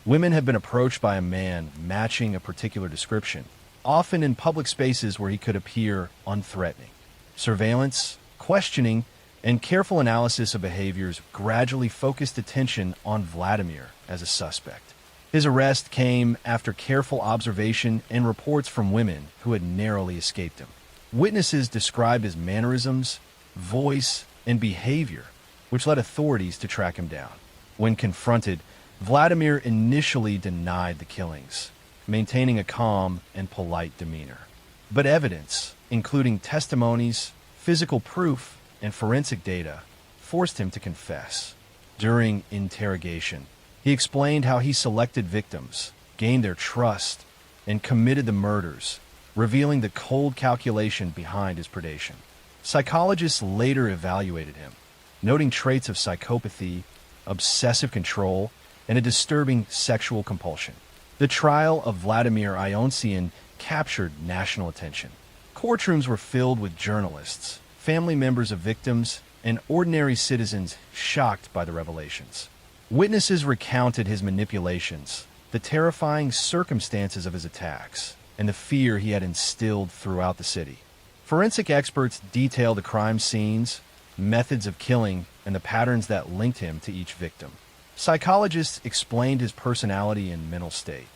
Women had been approached by a man matching a particular description, often in public spaces where he could appear unthreatening. Surveillance, questioning, and careful analysis of behaviors gradually focused attention on Vladimir as a suspect. His arrest came after careful observation and reports from women who had narrowly escaped him. Witnesses described his mannerisms, voice, and behavior, which led authorities to track him down. When confronted, Vladimir initially denied the killings, maintaining a calm and polite demeanor. But evidence, including testimonies, physical proof, and forensic data, forced him to confess. During interrogation, he explained how he selected victims, gained their trust, and committed the murders, revealing the cold calculation behind his predation. Psychologists later evaluated him, noting traits of psychopathy, obsessive control, and a disturbing sexual compulsion. The trial of Vladimir Ionsien captured national attention. Courtrooms were filled with journalists, family members of victims, and ordinary citizens shocked by the revelations. Witnesses recounted his manipulations, the terrifying circumstances of his attacks, and the fear he had instilled throughout the city. Forensic experts detailed the crime scenes, methods of killing, and the patterns that linked him to each victim. Psychologists explained his personality and mental state,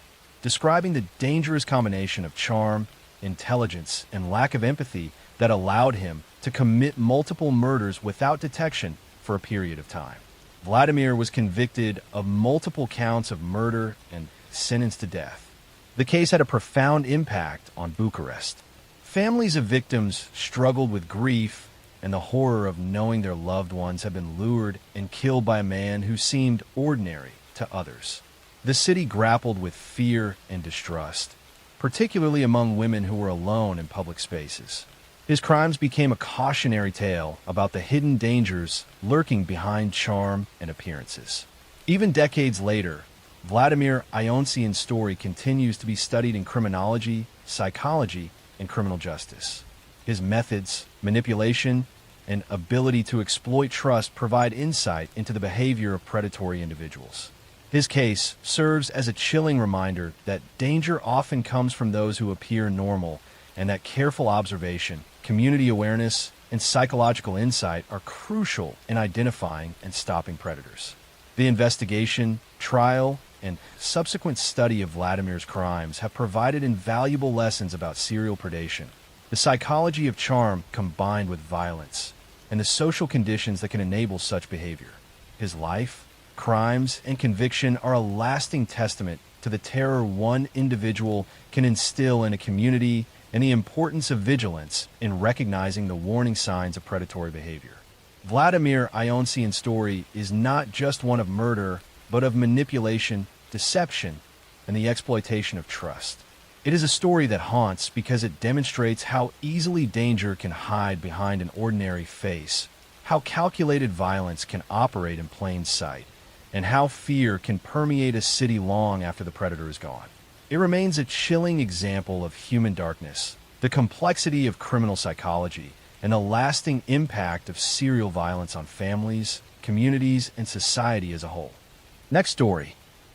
describing the dangerous combination of charm, intelligence, and lack of empathy that allowed him to commit multiple murders without detection for a period of time. Vladimir was convicted of multiple counts of murder and sentenced to death. The case had a profound impact on Bucharest. Families of victims struggled with grief and the horror of knowing their loved ones had been lured and killed by a man who seemed ordinary to others. The city grappled with fear and distrust, particularly among women who were alone in public spaces. His crimes became a cautionary tale about the hidden dangers lurking behind charm and appearances. Even decades later, Vladimir Ionsien's story continues to be studied in criminology, psychology, and criminal justice. His methods, manipulation, and ability to exploit trust provide insight into the behavior of predatory individuals. His case serves as a chilling reminder that danger often comes from those who appear normal, and that careful observation, community awareness, and psychological insight are crucial in identifying and stopping predators. The investigation, trial, and subsequent study of Vladimir's crimes have provided invaluable lessons about serial predation, the psychology of charm combined with violence, and the social conditions that can enable such behavior. His life, crimes, and conviction are a lasting testament to the terror one individual can instill in a community and the importance of vigilance in recognizing the warning signs of predatory behavior. Vladimir Ionsien's story is not just one of murder, but of manipulation, deception, and the exploitation of trust. It is a story that haunts because it demonstrates how easily danger can hide behind an ordinary face, how calculated violence can operate in plain sight, and how fear can permeate a city long after the predator is gone. It remains a chilling example of human darkness, the complexity of criminal psychology, and the lasting impact of serial violence on families, communities, and society as a whole. Next story.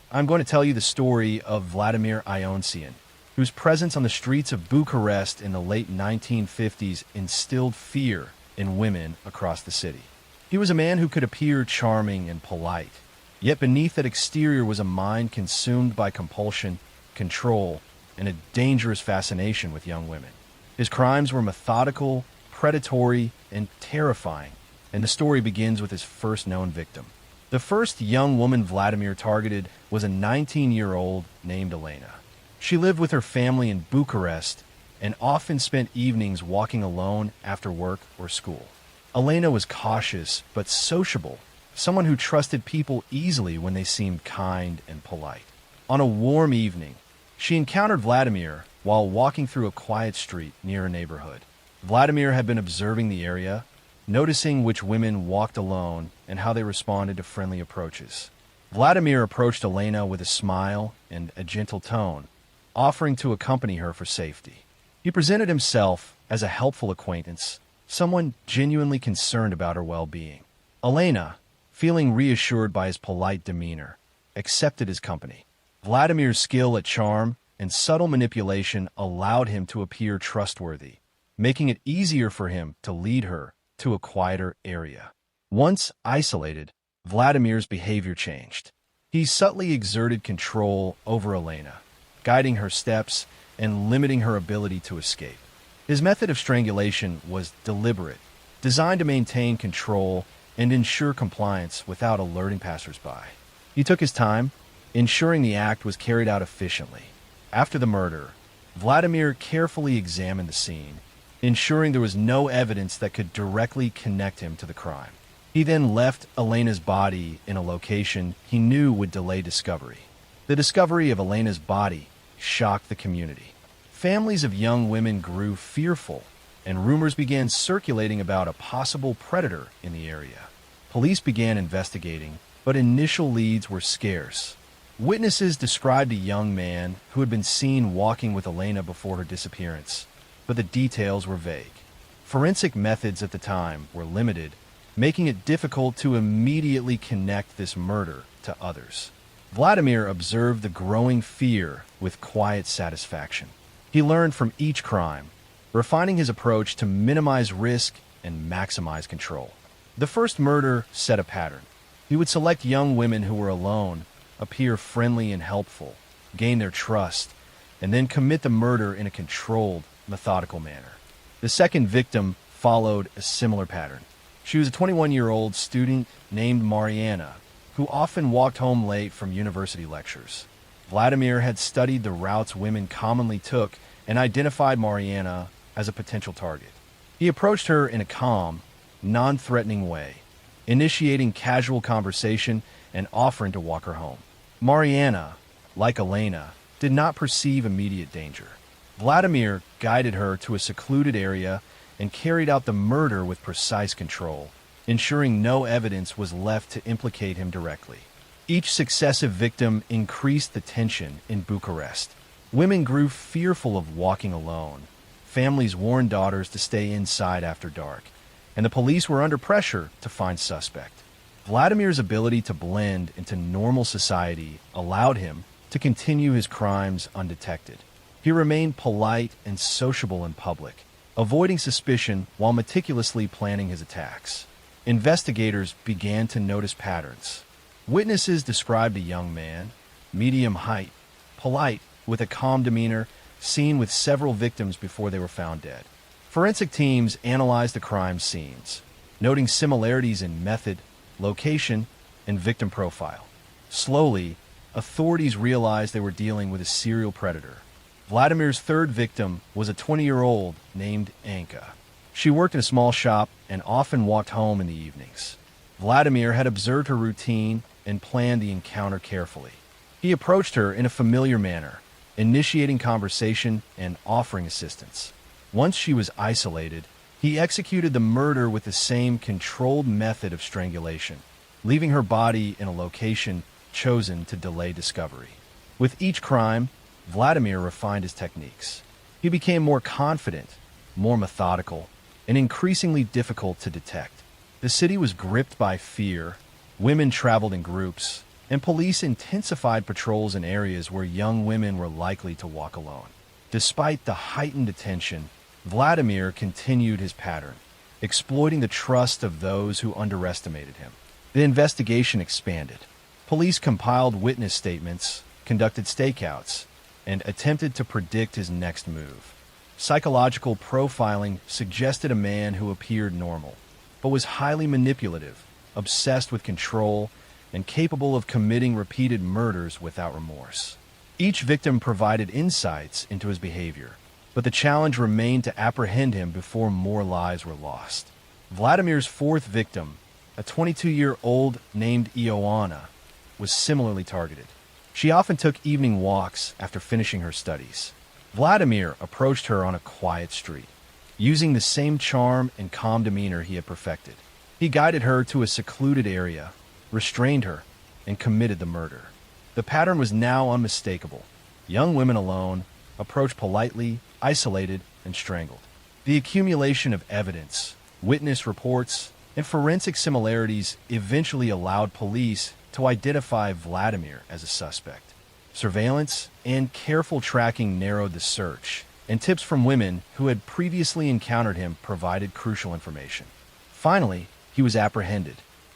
I'm going to tell you the story of Vladimir Ionsien, whose presence on the streets of Bucharest in the late 1950s instilled fear in women across the city. He was a man who could appear charming and polite, yet beneath that exterior was a mind consumed by compulsion, control, and a dangerous fascination with young women. His crimes were methodical, predatory, and terrifying, and the story begins with his first known victim. The first young woman Vladimir targeted was a 19-year-old named Elena. She lived with her family in Bucharest and often spent evenings walking alone after work or school. Elena was cautious but sociable, someone who trusted people easily when they seemed kind and polite. On a warm evening, she encountered Vladimir while walking through a quiet street near a neighborhood. Vladimir had been observing the area, noticing which women walked alone and how they responded to friendly approaches. Vladimir approached Elena with a smile and a gentle tone, offering to accompany her for safety. He presented himself as a helpful acquaintance, someone genuinely concerned about her well-being. Elena, feeling reassured by his polite demeanor, accepted his company. Vladimir's skill at charm and subtle manipulation allowed him to appear trustworthy, making it easier for him to lead her to a quieter area. Once isolated, Vladimir's behavior changed. He subtly exerted control over Elena, guiding her steps and limiting her ability to escape. His method of strangulation was deliberate, designed to maintain control and ensure compliance without alerting passersby. He took his time, ensuring the act was carried out efficiently. After the murder, Vladimir carefully examined the scene, ensuring there was no evidence that could directly connect him to the crime. He then left Elena's body in a location he knew would delay discovery. The discovery of Elena's body shocked the community. Families of young women grew fearful, and rumors began circulating about a possible predator in the area. Police began investigating, but initial leads were scarce. Witnesses described a young man who had been seen walking with Elena before her disappearance, but the details were vague. Forensic methods at the time were limited, making it difficult to immediately connect this murder to others. Vladimir observed the growing fear with quiet satisfaction. He learned from each crime, refining his approach to minimize risk and maximize control. The first murder set a pattern. He would select young women who were alone, appear friendly and helpful, gain their trust, and then commit the murder in a controlled, methodical manner. The second victim followed a similar pattern. She was a 21-year-old student named Mariana, who often walked home late from university lectures. Vladimir had studied the routes women commonly took and identified Mariana as a potential target. He approached her in a calm, non-threatening way, initiating casual conversation and offering to walk her home. Mariana, like Elena, did not perceive immediate danger. Vladimir guided her to a secluded area and carried out the murder with precise control, ensuring no evidence was left to implicate him directly. Each successive victim increased the tension in Bucharest. Women grew fearful of walking alone. Families warned daughters to stay inside after dark, and the police were under pressure to find suspect. Vladimir's ability to blend into normal society allowed him to continue his crimes undetected. He remained polite and sociable in public, avoiding suspicion while meticulously planning his attacks. Investigators began to notice patterns. Witnesses described a young man, medium height, polite, with a calm demeanor, seen with several victims before they were found dead. Forensic teams analyzed the crime scenes, noting similarities in method, location, and victim profile. Slowly, authorities realized they were dealing with a serial predator. Vladimir's third victim was a 20-year-old named Anka. She worked in a small shop and often walked home in the evenings. Vladimir had observed her routine and planned the encounter carefully. He approached her in a familiar manner, initiating conversation and offering assistance. Once she was isolated, he executed the murder with the same controlled method of strangulation, leaving her body in a location chosen to delay discovery. With each crime, Vladimir refined his techniques. He became more confident, more methodical, and increasingly difficult to detect. The city was gripped by fear, women traveled in groups, and police intensified patrols in areas where young women were likely to walk alone. Despite the heightened attention, Vladimir continued his pattern, exploiting the trust of those who underestimated him. The investigation expanded. Police compiled witness statements, conducted stakeouts, and attempted to predict his next move. Psychological profiling suggested a man who appeared normal, but was highly manipulative, obsessed with control, and capable of committing repeated murders without remorse. Each victim provided insights into his behavior, but the challenge remained to apprehend him before more lives were lost. Vladimir's fourth victim, a 22-year-old named Ioana, was similarly targeted. She often took evening walks after finishing her studies. Vladimir approached her on a quiet street, using the same charm and calm demeanor he had perfected. He guided her to a secluded area, restrained her, and committed the murder. The pattern was now unmistakable. Young women alone, approached politely, isolated, and strangled. The accumulation of evidence, witness reports, and forensic similarities eventually allowed police to identify Vladimir as a suspect. Surveillance and careful tracking narrowed the search, and tips from women who had previously encountered him provided crucial information. Finally, he was apprehended.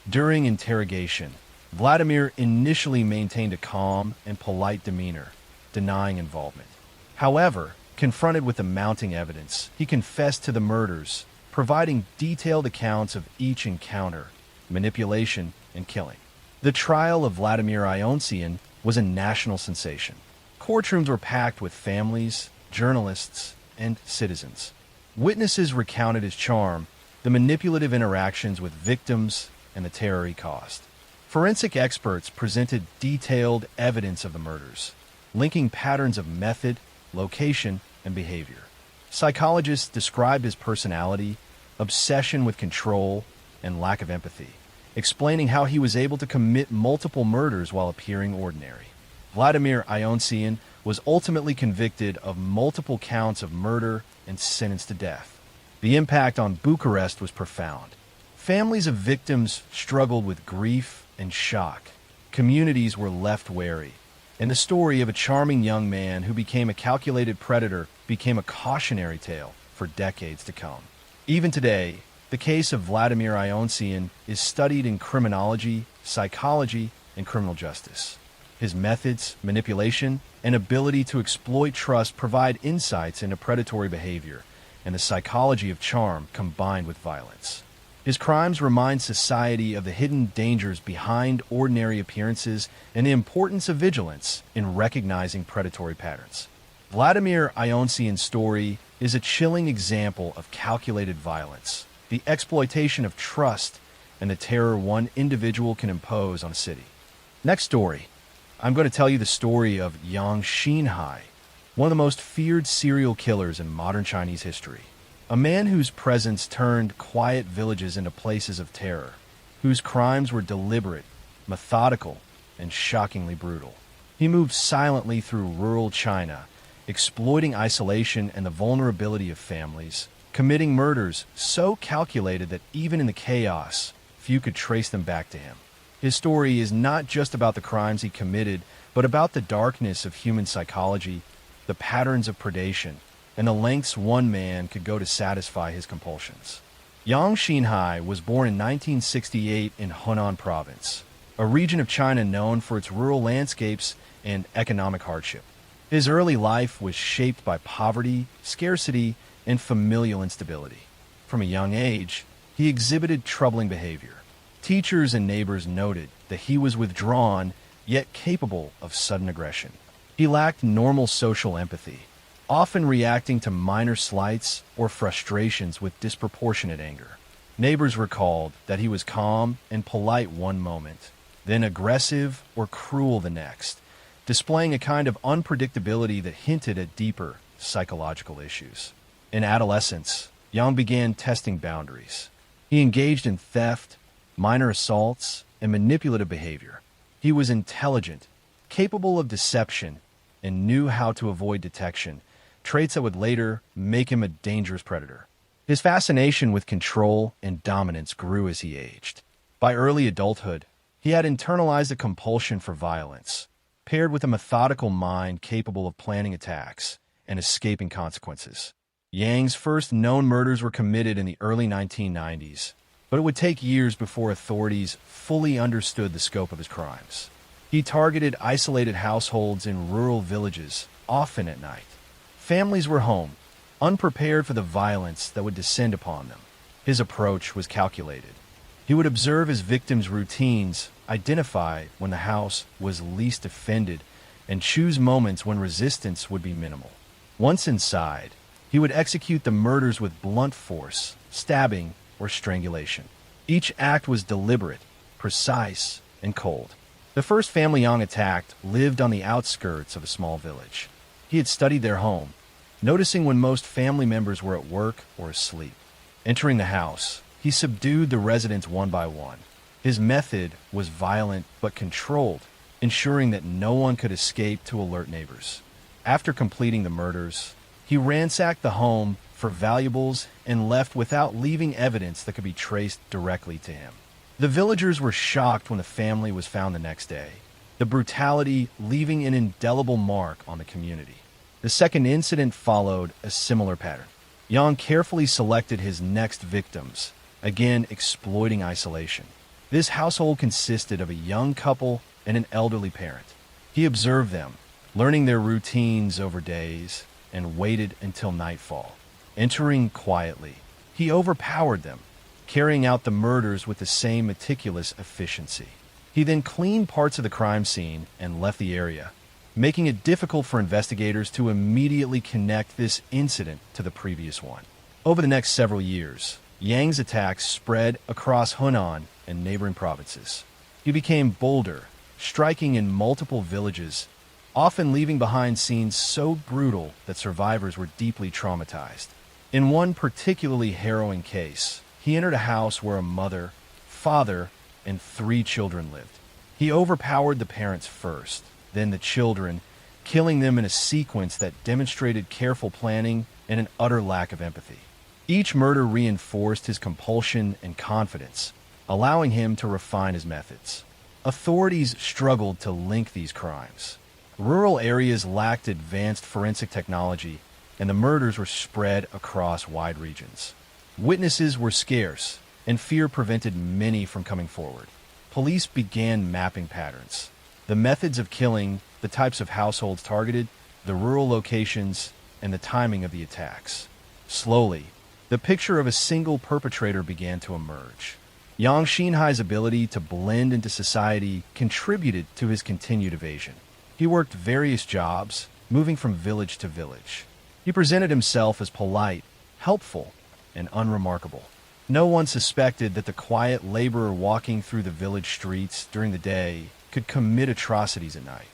During interrogation, Vladimir initially maintained a calm and polite demeanor, denying involvement. However, confronted with the mounting evidence, he confessed to the murders, providing detailed accounts of each encounter, manipulation, and killing. The trial of Vladimir Ionsien was a national sensation. Courtrooms were packed with families, journalists, and citizens. Witnesses recounted his charm, the manipulative interactions with victims, and the terror he caused. Forensic experts presented detailed evidence of the murders, linking patterns of method, location, and behavior. Psychologists described his personality, obsession with control, and lack of empathy, explaining how he was able to commit multiple murders while appearing ordinary. Vladimir Ionsien was ultimately convicted of multiple counts of murder and sentenced to death. The impact on Bucharest was profound. Families of victims struggled with grief and shock. Communities were left wary, and the story of a charming young man who became a calculated predator became a cautionary tale for decades to come. Even today, the case of Vladimir Ionsien is studied in criminology, psychology, and criminal justice. His methods, manipulation, and ability to exploit trust provide insights into predatory behavior and the psychology of charm combined with violence. His crimes remind society of the hidden dangers behind ordinary appearances and the importance of vigilance in recognizing predatory patterns. Vladimir Ionsien's story is a chilling example of calculated violence, the exploitation of trust, and the terror one individual can impose on a city. Next story. I'm going to tell you the story of Yang Xinhai, one of the most feared serial killers in modern Chinese history. A man whose presence turned quiet villages into places of terror, whose crimes were deliberate, methodical, and shockingly brutal. He moved silently through rural China, exploiting isolation and the vulnerability of families, committing murders so calculated that even in the chaos, few could trace them back to him. His story is not just about the crimes he committed, but about the darkness of human psychology, the patterns of predation, and the lengths one man could go to satisfy his compulsions. Yang Xinhai was born in 1968 in Hunan Province, a region of China known for its rural landscapes and economic hardship. His early life was shaped by poverty, scarcity, and familial instability. From a young age, he exhibited troubling behavior. Teachers and neighbors noted that he was withdrawn, yet capable of sudden aggression. He lacked normal social empathy, often reacting to minor slights or frustrations with disproportionate anger. Neighbors recalled that he was calm and polite one moment, then aggressive or cruel the next, displaying a kind of unpredictability that hinted at deeper psychological issues. In adolescence, Yang began testing boundaries. He engaged in theft, minor assaults, and manipulative behavior. He was intelligent, capable of deception, and knew how to avoid detection, traits that would later make him a dangerous predator. His fascination with control and dominance grew as he aged. By early adulthood, he had internalized a compulsion for violence, paired with a methodical mind capable of planning attacks and escaping consequences. Yang's first known murders were committed in the early 1990s, but it would take years before authorities fully understood the scope of his crimes. He targeted isolated households in rural villages, often at night. Families were home, unprepared for the violence that would descend upon them. His approach was calculated. He would observe his victims' routines, identify when the house was least defended, and choose moments when resistance would be minimal. Once inside, he would execute the murders with blunt force, stabbing, or strangulation. Each act was deliberate, precise, and cold. The first family Yang attacked lived on the outskirts of a small village. He had studied their home, noticing when most family members were at work or asleep. Entering the house, he subdued the residents one by one. His method was violent but controlled, ensuring that no one could escape to alert neighbors. After completing the murders, he ransacked the home for valuables and left without leaving evidence that could be traced directly to him. The villagers were shocked when the family was found the next day, the brutality leaving an indelible mark on the community. The second incident followed a similar pattern. Yang carefully selected his next victims, again exploiting isolation. This household consisted of a young couple and an elderly parent. He observed them, learning their routines over days, and waited until nightfall. Entering quietly, he overpowered them, carrying out the murders with the same meticulous efficiency. He then cleaned parts of the crime scene and left the area, making it difficult for investigators to immediately connect this incident to the previous one. Over the next several years, Yang's attacks spread across Hunan and neighboring provinces. He became bolder, striking in multiple villages, often leaving behind scenes so brutal that survivors were deeply traumatized. In one particularly harrowing case, he entered a house where a mother, father, and 3 children lived. He overpowered the parents first, then the children, killing them in a sequence that demonstrated careful planning and an utter lack of empathy. Each murder reinforced his compulsion and confidence, allowing him to refine his methods. Authorities struggled to link these crimes. Rural areas lacked advanced forensic technology, and the murders were spread across wide regions. Witnesses were scarce, and fear prevented many from coming forward. Police began mapping patterns. The methods of killing, the types of households targeted, the rural locations, and the timing of the attacks. Slowly, the picture of a single perpetrator began to emerge. Yang Xinhai's ability to blend into society contributed to his continued evasion. He worked various jobs, moving from village to village. He presented himself as polite, helpful, and unremarkable. No one suspected that the quiet laborer walking through the village streets during the day could commit atrocities at night.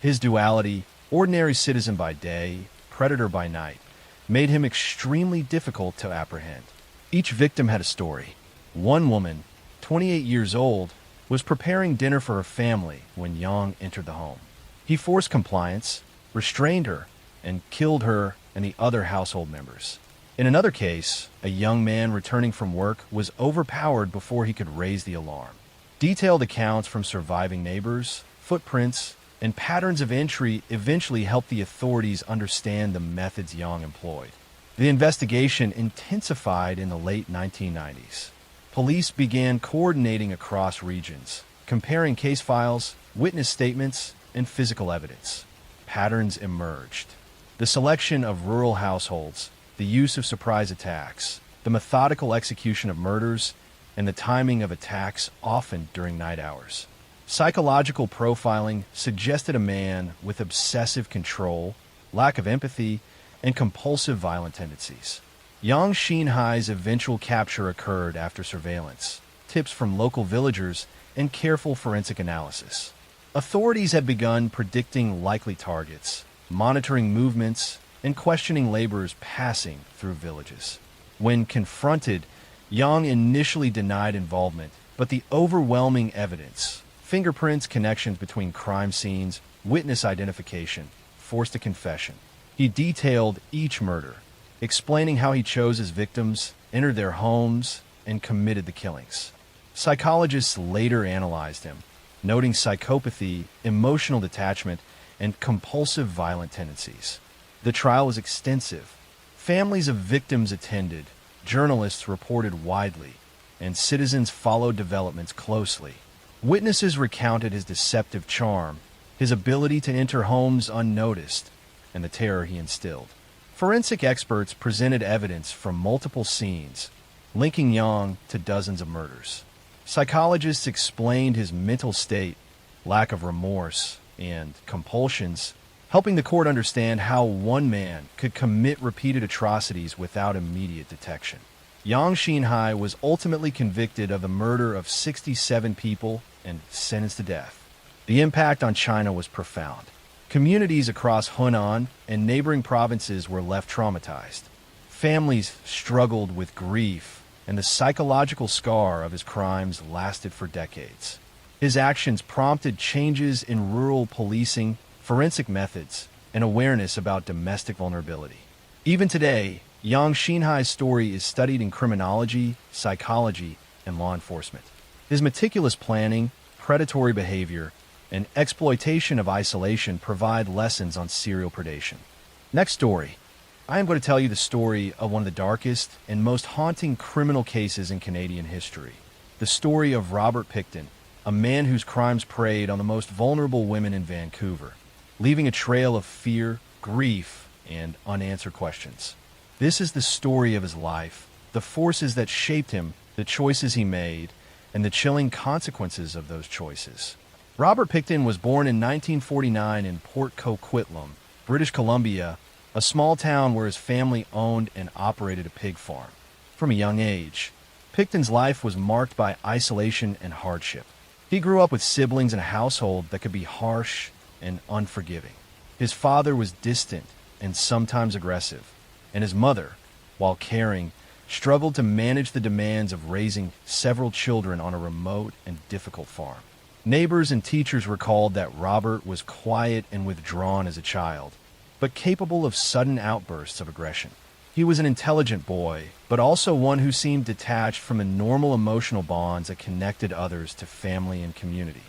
His duality, ordinary citizen by day, predator by night, made him extremely difficult to apprehend. Each victim had a story. One woman, 28 years old, was preparing dinner for her family when Yang entered the home. He forced compliance, restrained her, and killed her and the other household members. In another case, a young man returning from work was overpowered before he could raise the alarm. Detailed accounts from surviving neighbors, footprints, and patterns of entry eventually helped the authorities understand the methods Yang employed. The investigation intensified in the late 1990s. Police began coordinating across regions, comparing case files, witness statements, and physical evidence. Patterns emerged. The selection of rural households, the use of surprise attacks, the methodical execution of murders, and the timing of attacks often during night hours. Psychological profiling suggested a man with obsessive control, lack of empathy, and compulsive violent tendencies. Yang Xinhai's eventual capture occurred after surveillance, tips from local villagers, and careful forensic analysis. Authorities had begun predicting likely targets, monitoring movements, and questioning laborers passing through villages. When confronted, Yang initially denied involvement, but the overwhelming evidence, fingerprints, connections between crime scenes, witness identification, forced a confession. He detailed each murder, explaining how he chose his victims, entered their homes, and committed the killings. Psychologists later analyzed him, noting psychopathy, emotional detachment, and compulsive violent tendencies. The trial was extensive. Families of victims attended, journalists reported widely, and citizens followed developments closely. Witnesses recounted his deceptive charm, his ability to enter homes unnoticed, and the terror he instilled. Forensic experts presented evidence from multiple scenes, linking Yang to dozens of murders. Psychologists explained his mental state, lack of remorse, and compulsions, helping the court understand how one man could commit repeated atrocities without immediate detection. Yang Xinhai was ultimately convicted of the murder of 67 people and sentenced to death. The impact on China was profound. Communities across Hunan and neighboring provinces were left traumatized. Families struggled with grief, and the psychological scar of his crimes lasted for decades. His actions prompted changes in rural policing, forensic methods, and awareness about domestic vulnerability. Even today, Yang Xinhai's story is studied in criminology, psychology, and law enforcement. His meticulous planning, predatory behavior, and exploitation of isolation provide lessons on serial predation. Next story. I am going to tell you the story of one of the darkest and most haunting criminal cases in Canadian history. The story of Robert Pickton, a man whose crimes preyed on the most vulnerable women in Vancouver, leaving a trail of fear, grief, and unanswered questions. This is the story of his life, the forces that shaped him, the choices he made, and the chilling consequences of those choices. Robert Pickton was born in 1949 in Port Coquitlam, British Columbia, a small town where his family owned and operated a pig farm. From a young age, Pickton's life was marked by isolation and hardship. He grew up with siblings in a household that could be harsh and unforgiving. His father was distant and sometimes aggressive, and his mother, while caring, struggled to manage the demands of raising several children on a remote and difficult farm. Neighbors and teachers recalled that Robert was quiet and withdrawn as a child, but capable of sudden outbursts of aggression. He was an intelligent boy, but also one who seemed detached from the normal emotional bonds that connected others to family and community.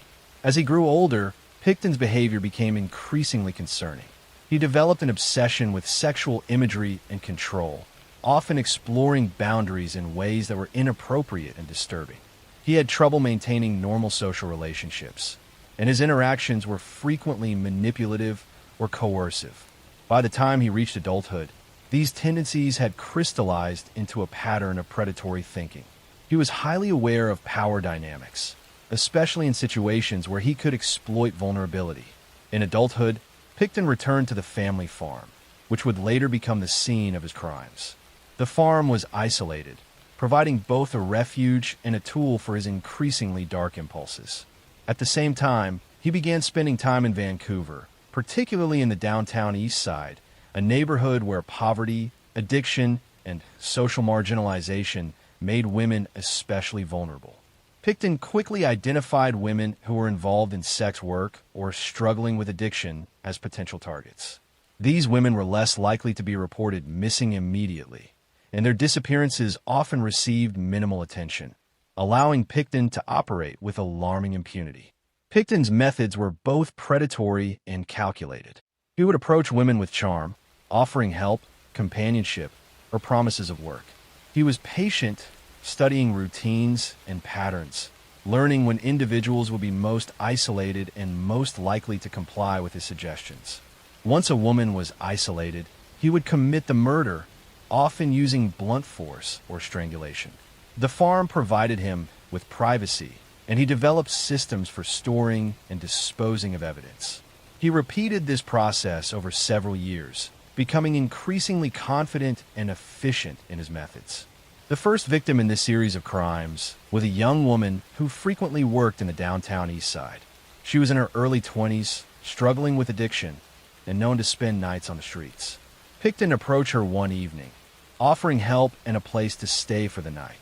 As he grew older, Pickton's behavior became increasingly concerning. He developed an obsession with sexual imagery and control, often exploring boundaries in ways that were inappropriate and disturbing. He had trouble maintaining normal social relationships, and his interactions were frequently manipulative or coercive. By the time he reached adulthood, these tendencies had crystallized into a pattern of predatory thinking. He was highly aware of power dynamics, especially in situations where he could exploit vulnerability. In adulthood, Pickton returned to the family farm, which would later become the scene of his crimes. The farm was isolated, providing both a refuge and a tool for his increasingly dark impulses. At the same time, he began spending time in Vancouver, particularly in the downtown East Side, a neighborhood where poverty, addiction, and social marginalization made women especially vulnerable. Pickton quickly identified women who were involved in sex work or struggling with addiction as potential targets. These women were less likely to be reported missing immediately, and their disappearances often received minimal attention, allowing Pickton to operate with alarming impunity. Pickton's methods were both predatory and calculated. He would approach women with charm, offering help, companionship, or promises of work. He was patient, studying routines and patterns, learning when individuals would be most isolated and most likely to comply with his suggestions. Once a woman was isolated, he would commit the murder, often using blunt force or strangulation. The farm provided him with privacy, and he developed systems for storing and disposing of evidence. He repeated this process over several years, becoming increasingly confident and efficient in his methods. The first victim in this series of crimes was a young woman who frequently worked in the downtown East Side. She was in her early 20s, struggling with addiction, and known to spend nights on the streets. Pickton approached her one evening, offering help and a place to stay for the night.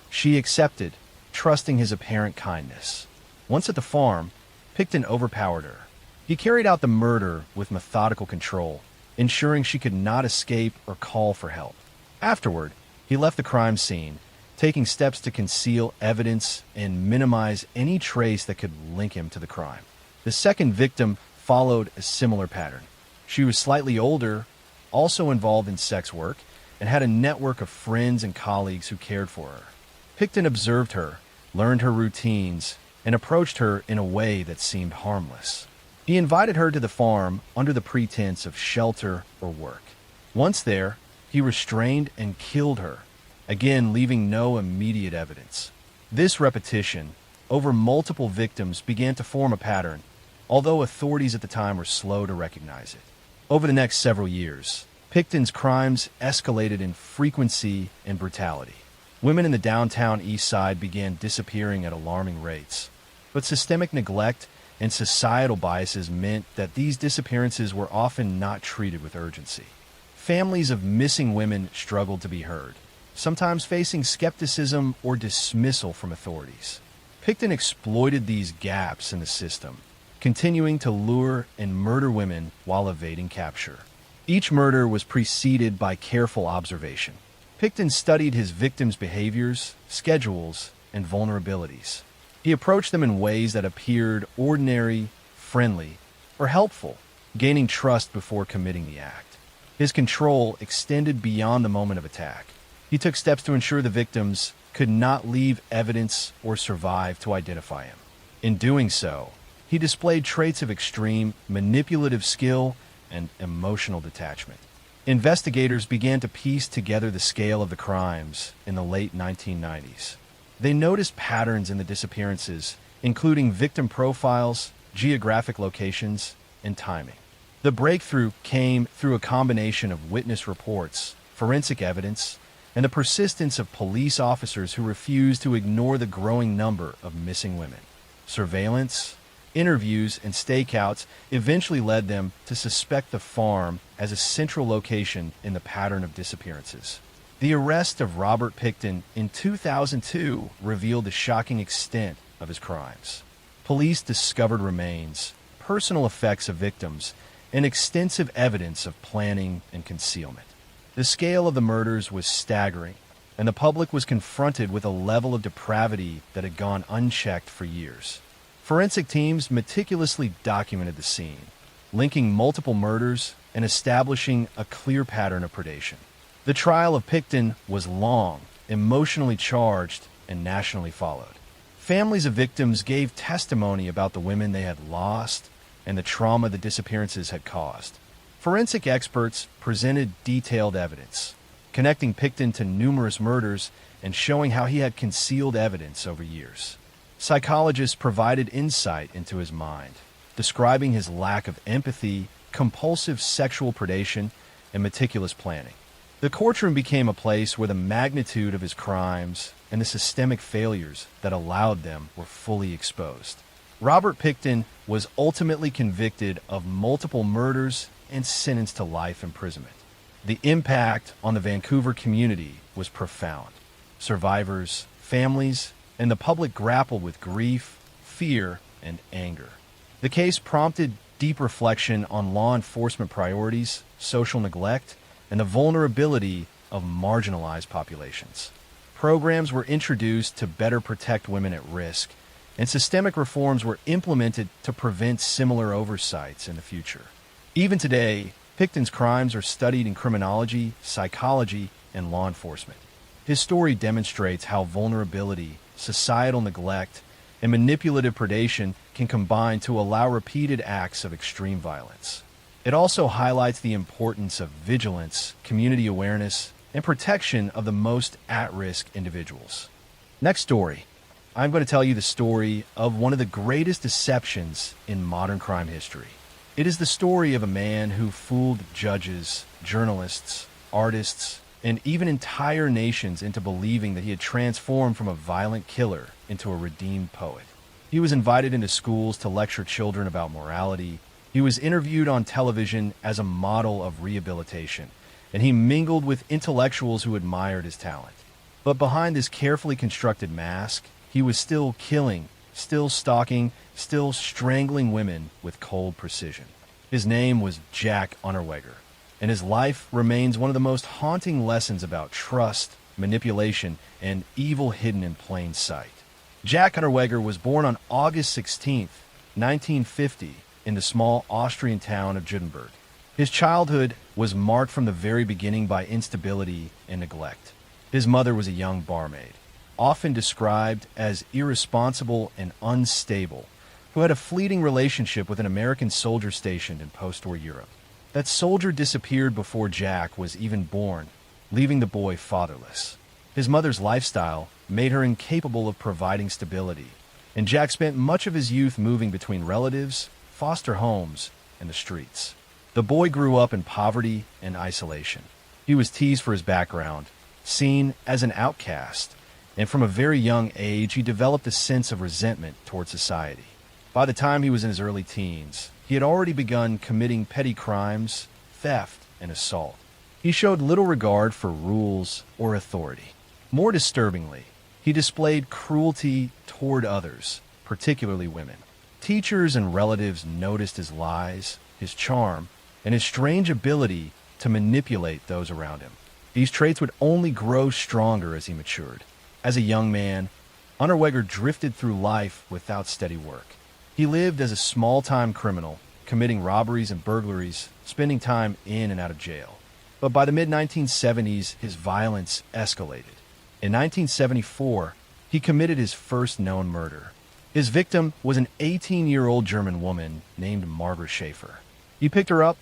She accepted, trusting his apparent kindness. Once at the farm, Pickton overpowered her. He carried out the murder with methodical control, ensuring she could not escape or call for help. Afterward, he left the crime scene, taking steps to conceal evidence and minimize any trace that could link him to the crime. The second victim followed a similar pattern. She was slightly older, also involved in sex work, and had a network of friends and colleagues who cared for her. Pickton observed her, learned her routines, and approached her in a way that seemed harmless. He invited her to the farm under the pretense of shelter or work. Once there, he restrained and killed her, again leaving no immediate evidence. This repetition, over multiple victims, began to form a pattern, although authorities at the time were slow to recognize it. Over the next several years, Pickton's crimes escalated in frequency and brutality. Women in the downtown East Side began disappearing at alarming rates, but systemic neglect and societal biases meant that these disappearances were often not treated with urgency. Families of missing women struggled to be heard, sometimes facing skepticism or dismissal from authorities. Pickton exploited these gaps in the system, continuing to lure and murder women while evading capture. Each murder was preceded by careful observation. Pickton studied his victims' behaviors, schedules, and vulnerabilities. He approached them in ways that appeared ordinary, friendly, or helpful, gaining trust before committing the act. His control extended beyond the moment of attack. He took steps to ensure the victims could not leave evidence or survive to identify him. In doing so, he displayed traits of extreme manipulative skill and emotional detachment. Investigators began to piece together the scale of the crimes in the late 1990s. They noticed patterns in the disappearances, including victim profiles, geographic locations, and timing. The breakthrough came through a combination of witness reports, forensic evidence, and the persistence of police officers who refused to ignore the growing number of missing women. Surveillance, interviews, and stakeouts eventually led them to suspect the farm as a central location in the pattern of disappearances. The arrest of Robert Pickton in 2002 revealed the shocking extent of his crimes. Police discovered remains, personal effects of victims, and extensive evidence of planning and concealment. The scale of the murders was staggering, and the public was confronted with a level of depravity that had gone unchecked for years. Forensic teams meticulously documented the scene, linking multiple murders and establishing a clear pattern of predation. The trial of Pickton was long, emotionally charged, and nationally followed. Families of victims gave testimony about the women they had lost and the trauma the disappearances had caused. Forensic experts presented detailed evidence, connecting Pickton to numerous murders and showing how he had concealed evidence over years. Psychologists provided insight into his mind, describing his lack of empathy, compulsive sexual predation, and meticulous planning. The courtroom became a place where the magnitude of his crimes and the systemic failures that allowed them were fully exposed. Robert Pickton was ultimately convicted of multiple murders and sentenced to life imprisonment. The impact on the Vancouver community was profound. Survivors, families, and the public grappled with grief, fear, and anger. The case prompted deep reflection on law enforcement priorities, social neglect, and the vulnerability of marginalized populations. Programs were introduced to better protect women at risk, and systemic reforms were implemented to prevent similar oversights in the future. Even today, Pickton's crimes are studied in criminology, psychology, and law enforcement. His story demonstrates how vulnerability, societal neglect, and manipulative predation can combine to allow repeated acts of extreme violence. It also highlights the importance of vigilance, community awareness, and protection of the most at-risk individuals. Next story. I'm going to tell you the story of one of the greatest deceptions in modern crime history. It is the story of a man who fooled judges, journalists, artists, and even entire nations into believing that he had transformed from a violent killer into a redeemed poet. He was invited into schools to lecture children about morality. He was interviewed on television as a model of rehabilitation, and he mingled with intellectuals who admired his talent. But behind this carefully constructed mask, he was still killing, still stalking, still strangling women with cold precision. His name was Jack Unterweger, and his life remains one of the most haunting lessons about trust, manipulation, and evil hidden in plain sight. Jack Unterweger was born on August 16, 1950, in the small Austrian town of Judenburg. His childhood was marked from the very beginning by instability and neglect. His mother was a young barmaid, often described as irresponsible and unstable, who had a fleeting relationship with an American soldier stationed in post-war Europe. That soldier disappeared before Jack was even born, leaving the boy fatherless. His mother's lifestyle made her incapable of providing stability, and Jack spent much of his youth moving between relatives, foster homes, and the streets. The boy grew up in poverty and isolation. He was teased for his background, seen as an outcast, and from a very young age, he developed a sense of resentment toward society. By the time he was in his early teens, he had already begun committing petty crimes, theft, and assault. He showed little regard for rules or authority. More disturbingly, he displayed cruelty toward others, particularly women. Teachers and relatives noticed his lies, his charm, and his strange ability to manipulate those around him. These traits would only grow stronger as he matured. As a young man, Unterweger drifted through life without steady work. He lived as a small-time criminal, committing robberies and burglaries, spending time in and out of jail. But by the mid-1970s, his violence escalated. In 1974, he committed his first known murder. His victim was an 18-year-old German woman named Margaret Schaefer. He picked her up,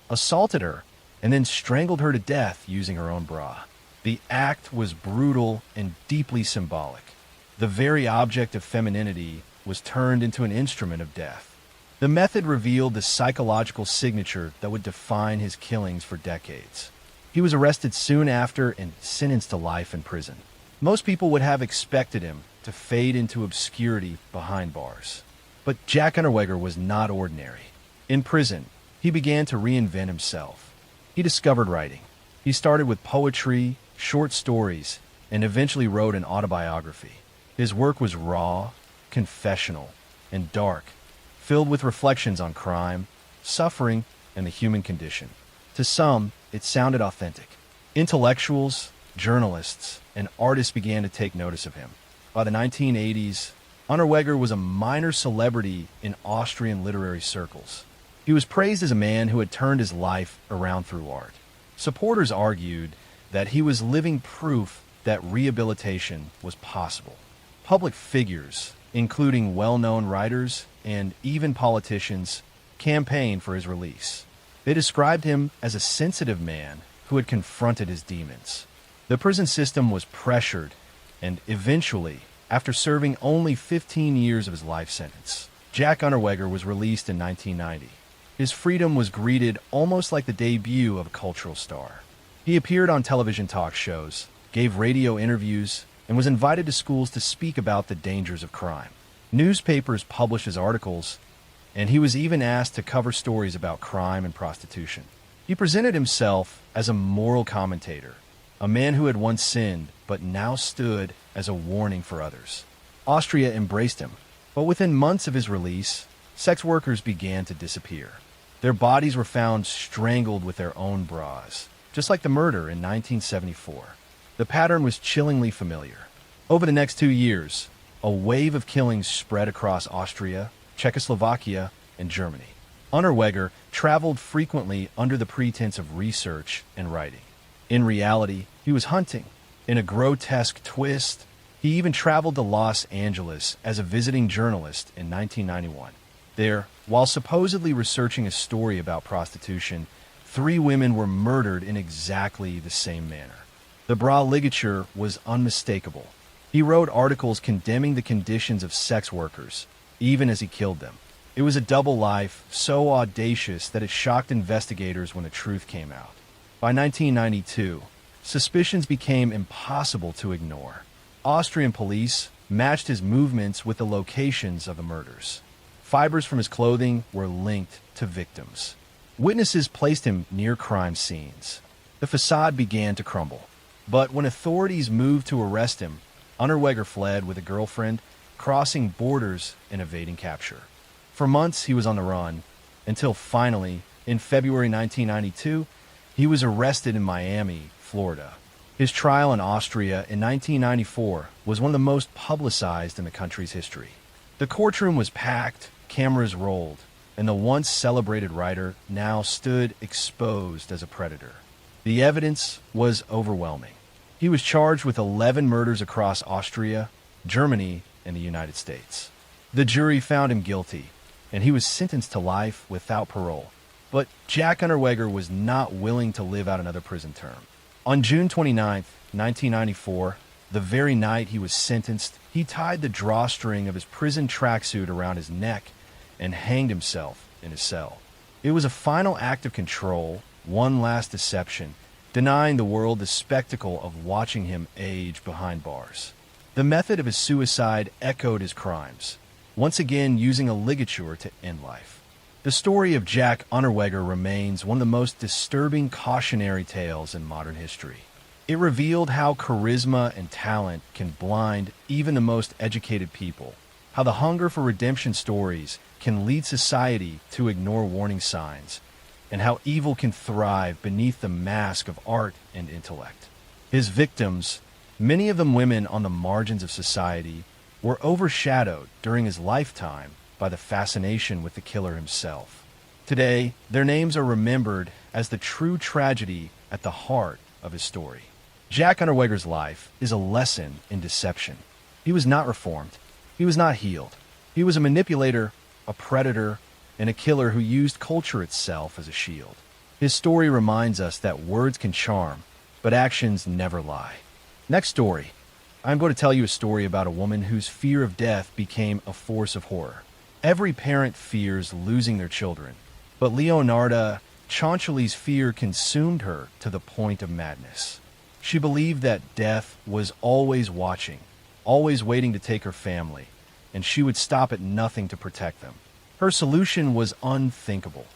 assaulted her, and then strangled her to death using her own bra. The act was brutal and deeply symbolic. The very object of femininity was turned into an instrument of death. The method revealed the psychological signature that would define his killings for decades. He was arrested soon after and sentenced to life in prison. Most people would have expected him to fade into obscurity behind bars. But Jack Unterweger was not ordinary. In prison, he began to reinvent himself. He discovered writing. He started with poetry, short stories, and eventually wrote an autobiography. His work was raw, confessional, and dark, filled with reflections on crime, suffering, and the human condition. To some, it sounded authentic. Intellectuals, journalists, and artists began to take notice of him. By the 1980s, Unterweger was a minor celebrity in Austrian literary circles. He was praised as a man who had turned his life around through art. Supporters argued that he was living proof that rehabilitation was possible. Public figures, including well-known writers and even politicians, campaigned for his release. They described him as a sensitive man who had confronted his demons. The prison system was pressured, and eventually, after serving only 15 years of his life sentence, Jack Unterweger was released in 1990. His freedom was greeted almost like the debut of a cultural star. He appeared on television talk shows, gave radio interviews, and was invited to schools to speak about the dangers of crime. Newspapers published his articles, and he was even asked to cover stories about crime and prostitution. He presented himself as a moral commentator, a man who had once sinned but now stood as a warning for others. Austria embraced him, but within months of his release, sex workers began to disappear. Their bodies were found strangled with their own bras, just like the murder in 1974. The pattern was chillingly familiar. Over the next 2 years, a wave of killings spread across Austria, Czechoslovakia, and Germany. Unterweger traveled frequently under the pretense of research and writing. In reality, he was hunting. In a grotesque twist, he even traveled to Los Angeles as a visiting journalist in 1991. There, while supposedly researching a story about prostitution, 3 women were murdered in exactly the same manner. The bra ligature was unmistakable. He wrote articles condemning the conditions of sex workers, even as he killed them. It was a double life so audacious that it shocked investigators when the truth came out. By 1992, suspicions became impossible to ignore. Austrian police matched his movements with the locations of the murders. Fibers from his clothing were linked to victims. Witnesses placed him near crime scenes. The facade began to crumble. But when authorities moved to arrest him, Unterweger fled with a girlfriend, crossing borders and evading capture. For months, he was on the run, until finally, in February 1992, he was arrested in Miami, Florida. His trial in Austria in 1994 was one of the most publicized in the country's history. The courtroom was packed, cameras rolled, and the once celebrated writer now stood exposed as a predator. The evidence was overwhelming. He was charged with 11 murders across Austria, Germany, and the United States. The jury found him guilty, and he was sentenced to life without parole. But Jack Unterweger was not willing to live out another prison term. On June 29, 1994, the very night he was sentenced, he tied the drawstring of his prison tracksuit around his neck and hanged himself in his cell. It was a final act of control, one last deception, denying the world the spectacle of watching him age behind bars. The method of his suicide echoed his crimes, once again using a ligature to end life. The story of Jack Unterweger remains one of the most disturbing cautionary tales in modern history. It revealed how charisma and talent can blind even the most educated people, how the hunger for redemption stories can lead society to ignore warning signs, and how evil can thrive beneath the mask of art and intellect. His victims, many of them women on the margins of society, were overshadowed during his lifetime by the fascination with the killer himself. Today, their names are remembered as the true tragedy at the heart of his story. Jack Unterweger's life is a lesson in deception. He was not reformed. He was not healed. He was a manipulator, a predator, and a killer who used culture itself as a shield. His story reminds us that words can charm, but actions never lie. Next story. I'm going to tell you a story about a woman whose fear of death became a force of horror. Every parent fears losing their children, but Leonarda Cianciulli's fear consumed her to the point of madness. She believed that death was always watching, always waiting to take her family, and she would stop at nothing to protect them. Her solution was unthinkable.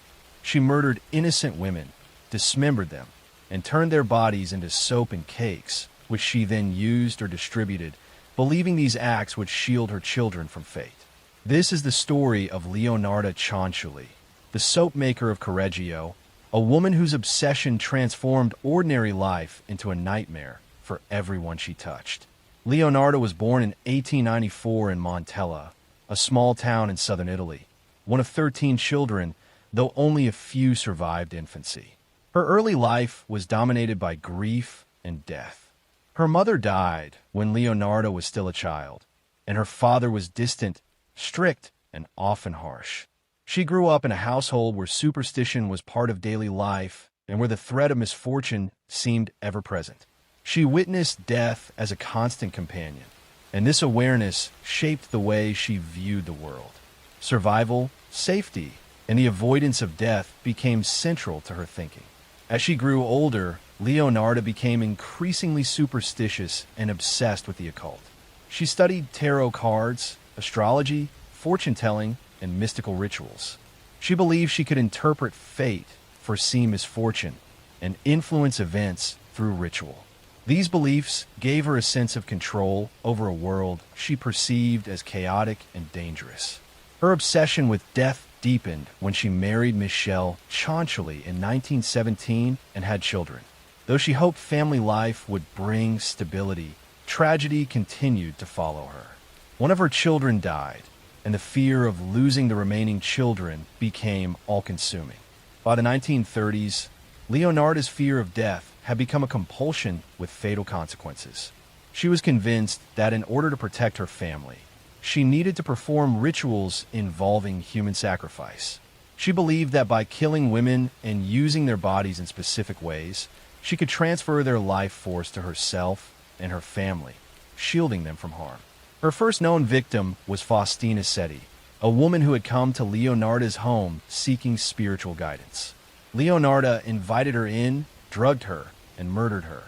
She murdered innocent women, dismembered them, and turned their bodies into soap and cakes, which she then used or distributed, believing these acts would shield her children from fate. This is the story of Leonarda Cianciulli, the soap maker of Correggio, a woman whose obsession transformed ordinary life into a nightmare for everyone she touched. Leonarda was born in 1894 in Montella, a small town in southern Italy, one of 13 children, though only a few survived infancy. Her early life was dominated by grief and death. Her mother died when Leonarda was still a child, and her father was distant, strict, and often harsh. She grew up in a household where superstition was part of daily life and where the threat of misfortune seemed ever present. She witnessed death as a constant companion, and this awareness shaped the way she viewed the world. Survival, safety, and the avoidance of death became central to her thinking. As she grew older, Leonarda became increasingly superstitious and obsessed with the occult. She studied tarot cards, astrology, fortune-telling, and mystical rituals. She believed she could interpret fate, foresee misfortune, and influence events through ritual. These beliefs gave her a sense of control over a world she perceived as chaotic and dangerous. Her obsession with death deepened when she married Michel Cianciulli in 1917 and had children. Though she hoped family life would bring stability, tragedy continued to follow her. One of her children died, and the fear of losing the remaining children became all-consuming. By the 1930s, Leonarda's fear of death had become a compulsion with fatal consequences. She was convinced that in order to protect her family, she needed to perform rituals involving human sacrifice. She believed that by killing women and using their bodies in specific ways, she could transfer their life force to herself and her family, shielding them from harm. Her first known victim was Faustina Setti, a woman who had come to Leonarda's home seeking spiritual guidance. Leonarda invited her in, drugged her, and murdered her.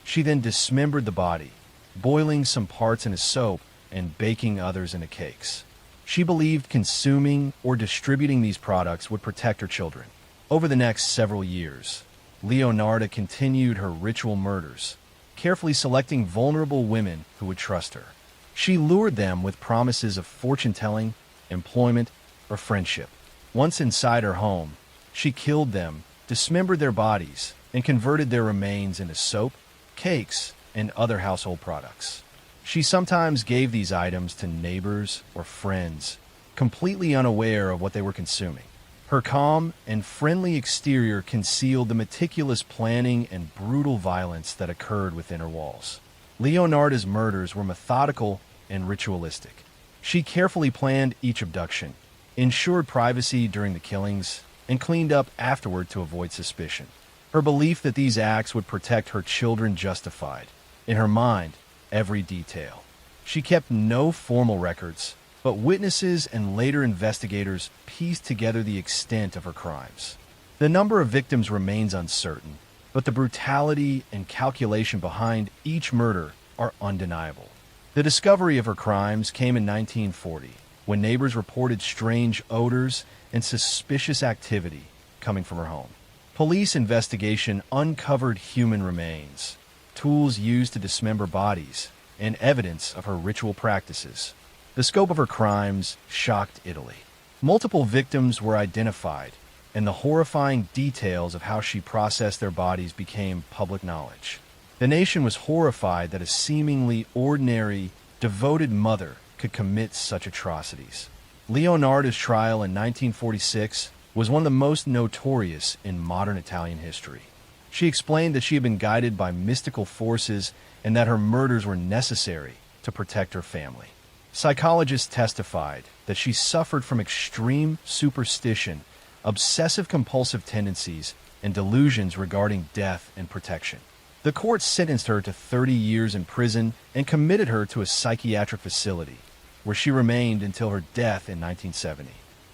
She then dismembered the body, boiling some parts in a soap and baking others into cakes. She believed consuming or distributing these products would protect her children. Over the next several years, Leonarda continued her ritual murders, carefully selecting vulnerable women who would trust her. She lured them with promises of fortune-telling, employment, or friendship. Once inside her home, she killed them, dismembered their bodies, and converted their remains into soap, cakes, and other household products. She sometimes gave these items to neighbors or friends, completely unaware of what they were consuming. Her calm and friendly exterior concealed the meticulous planning and brutal violence that occurred within her walls. Leonarda's murders were methodical and ritualistic. She carefully planned each abduction, ensured privacy during the killings, and cleaned up afterward to avoid suspicion. Her belief that these acts would protect her children justified, in her mind, every detail. She kept no formal records, but witnesses and later investigators pieced together the extent of her crimes. The number of victims remains uncertain, but the brutality and calculation behind each murder are undeniable. The discovery of her crimes came in 1940, when neighbors reported strange odors and suspicious activity coming from her home. Police investigation uncovered human remains, tools used to dismember bodies, and evidence of her ritual practices. The scope of her crimes shocked Italy. Multiple victims were identified, and the horrifying details of how she processed their bodies became public knowledge. The nation was horrified that a seemingly ordinary, devoted mother could commit such atrocities. Leonarda's trial in 1946 was one of the most notorious in modern Italian history. She explained that she had been guided by mystical forces and that her murders were necessary to protect her family. Psychologists testified that she suffered from extreme superstition, obsessive-compulsive tendencies, and delusions regarding death and protection. The court sentenced her to 30 years in prison and committed her to a psychiatric facility, where she remained until her death in 1970.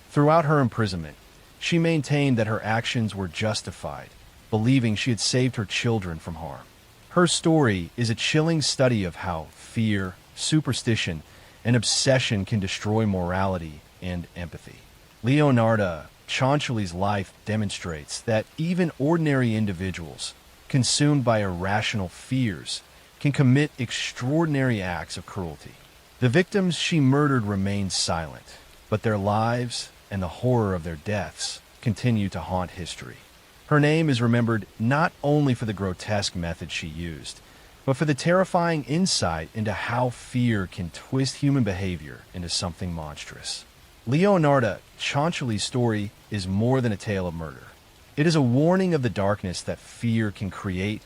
Throughout her imprisonment, she maintained that her actions were justified, believing she had saved her children from harm. Her story is a chilling study of how fear, superstition, and obsession can destroy morality and empathy. Leonarda Cianciulli's life demonstrates that even ordinary individuals, consumed by irrational fears, can commit extraordinary acts of cruelty. The victims she murdered remain silent, but their lives and the horror of their deaths continue to haunt history. Her name is remembered not only for the grotesque methods she used, but for the terrifying insight into how fear can twist human behavior into something monstrous. Leonarda Cianciulli's story is more than a tale of murder. It is a warning of the darkness that fear can create,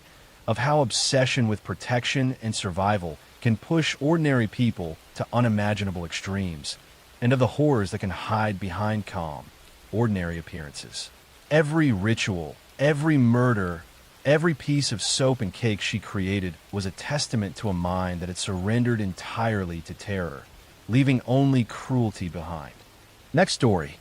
of how obsession with protection and survival can push ordinary people to unimaginable extremes, and of the horrors that can hide behind calm, ordinary appearances. Every ritual, every murder, every piece of soap and cake she created was a testament to a mind that had surrendered entirely to terror, leaving only cruelty behind. Next story.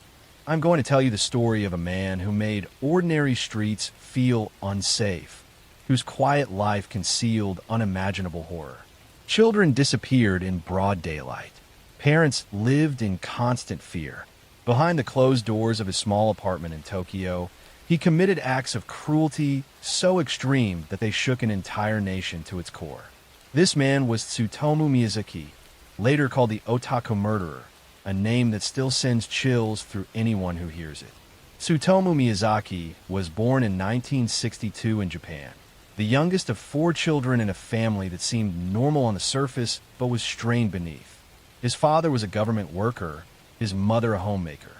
I'm going to tell you the story of a man who made ordinary streets feel unsafe, whose quiet life concealed unimaginable horror. Children disappeared in broad daylight. Parents lived in constant fear. Behind the closed doors of his small apartment in Tokyo, he committed acts of cruelty so extreme that they shook an entire nation to its core. This man was Tsutomu Miyazaki, later called the Otaku Murderer, a name that still sends chills through anyone who hears it. Tsutomu Miyazaki was born in 1962 in Japan, the youngest of 4 children in a family that seemed normal on the surface but was strained beneath. His father was a government worker, his mother a homemaker.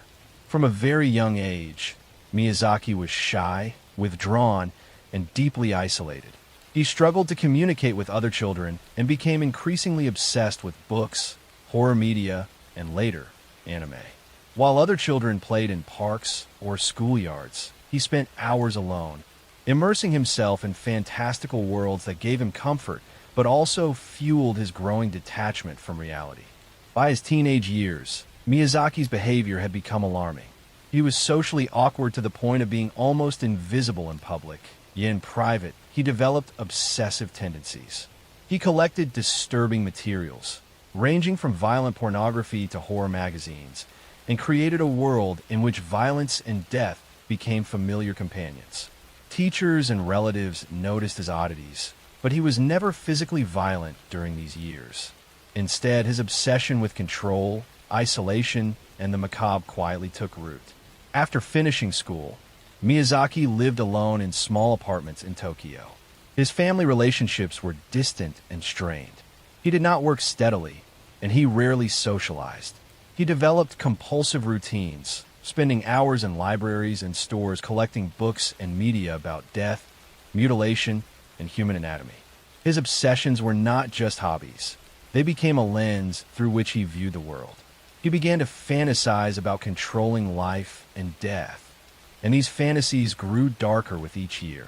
From a very young age, Miyazaki was shy, withdrawn, and deeply isolated. He struggled to communicate with other children and became increasingly obsessed with books, horror media, and later, anime. While other children played in parks or schoolyards, he spent hours alone, immersing himself in fantastical worlds that gave him comfort but also fueled his growing detachment from reality. By his teenage years, Miyazaki's behavior had become alarming. He was socially awkward to the point of being almost invisible in public, yet in private, he developed obsessive tendencies. He collected disturbing materials, ranging from violent pornography to horror magazines, and created a world in which violence and death became familiar companions. Teachers and relatives noticed his oddities, but he was never physically violent during these years. Instead, his obsession with control, isolation, and the macabre quietly took root. After finishing school, Miyazaki lived alone in small apartments in Tokyo. His family relationships were distant and strained. He did not work steadily, and he rarely socialized. He developed compulsive routines, spending hours in libraries and stores collecting books and media about death, mutilation, and human anatomy. His obsessions were not just hobbies. They became a lens through which he viewed the world. He began to fantasize about controlling life and death, and these fantasies grew darker with each year.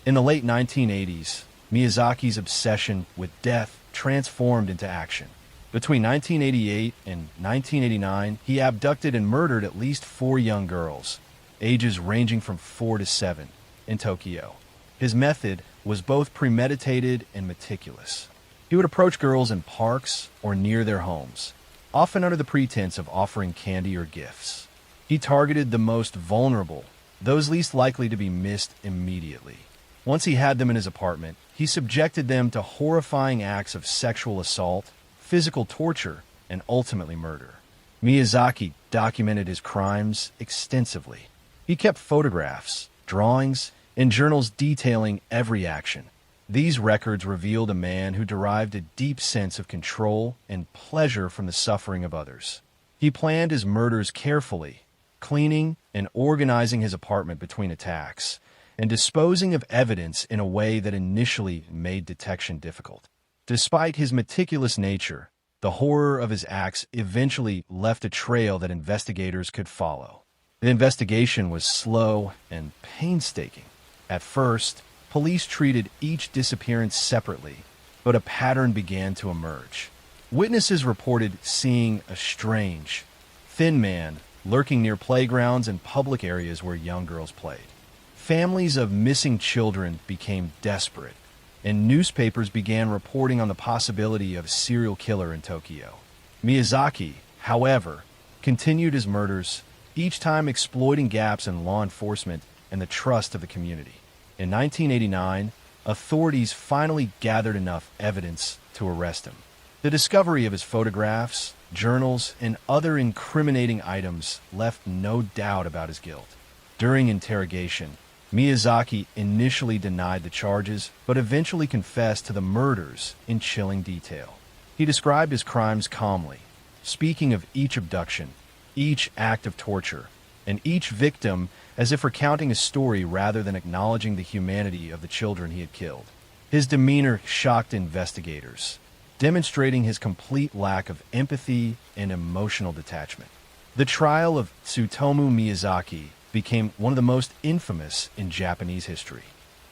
In the late 1980s, Miyazaki's obsession with death transformed into action. Between 1988 and 1989, he abducted and murdered at least 4 young girls, ages ranging from 4 to 7, in Tokyo. His method was both premeditated and meticulous. He would approach girls in parks or near their homes, often under the pretense of offering candy or gifts. He targeted the most vulnerable, those least likely to be missed immediately. Once he had them in his apartment, he subjected them to horrifying acts of sexual assault, physical torture, and ultimately murder. Miyazaki documented his crimes extensively. He kept photographs, drawings, and journals detailing every action. These records revealed a man who derived a deep sense of control and pleasure from the suffering of others. He planned his murders carefully, cleaning and organizing his apartment between attacks, and disposing of evidence in a way that initially made detection difficult. Despite his meticulous nature, the horror of his acts eventually left a trail that investigators could follow. The investigation was slow and painstaking. At first, Police treated each disappearance separately, but a pattern began to emerge. Witnesses reported seeing a strange, thin man lurking near playgrounds and public areas where young girls played. Families of missing children became desperate, and newspapers began reporting on the possibility of a serial killer in Tokyo. Miyazaki, however, continued his murders, each time exploiting gaps in law enforcement and the trust of the community. In 1989, authorities finally gathered enough evidence to arrest him. The discovery of his photographs, journals, and other incriminating items left no doubt about his guilt. During interrogation, Miyazaki initially denied the charges, but eventually confessed to the murders in chilling detail. He described his crimes calmly, speaking of each abduction, each act of torture, and each victim as if recounting a story rather than acknowledging the humanity of the children he had killed. His demeanor shocked investigators, demonstrating his complete lack of empathy and emotional detachment. The trial of Tsutomu Miyazaki became one of the most infamous in Japanese history.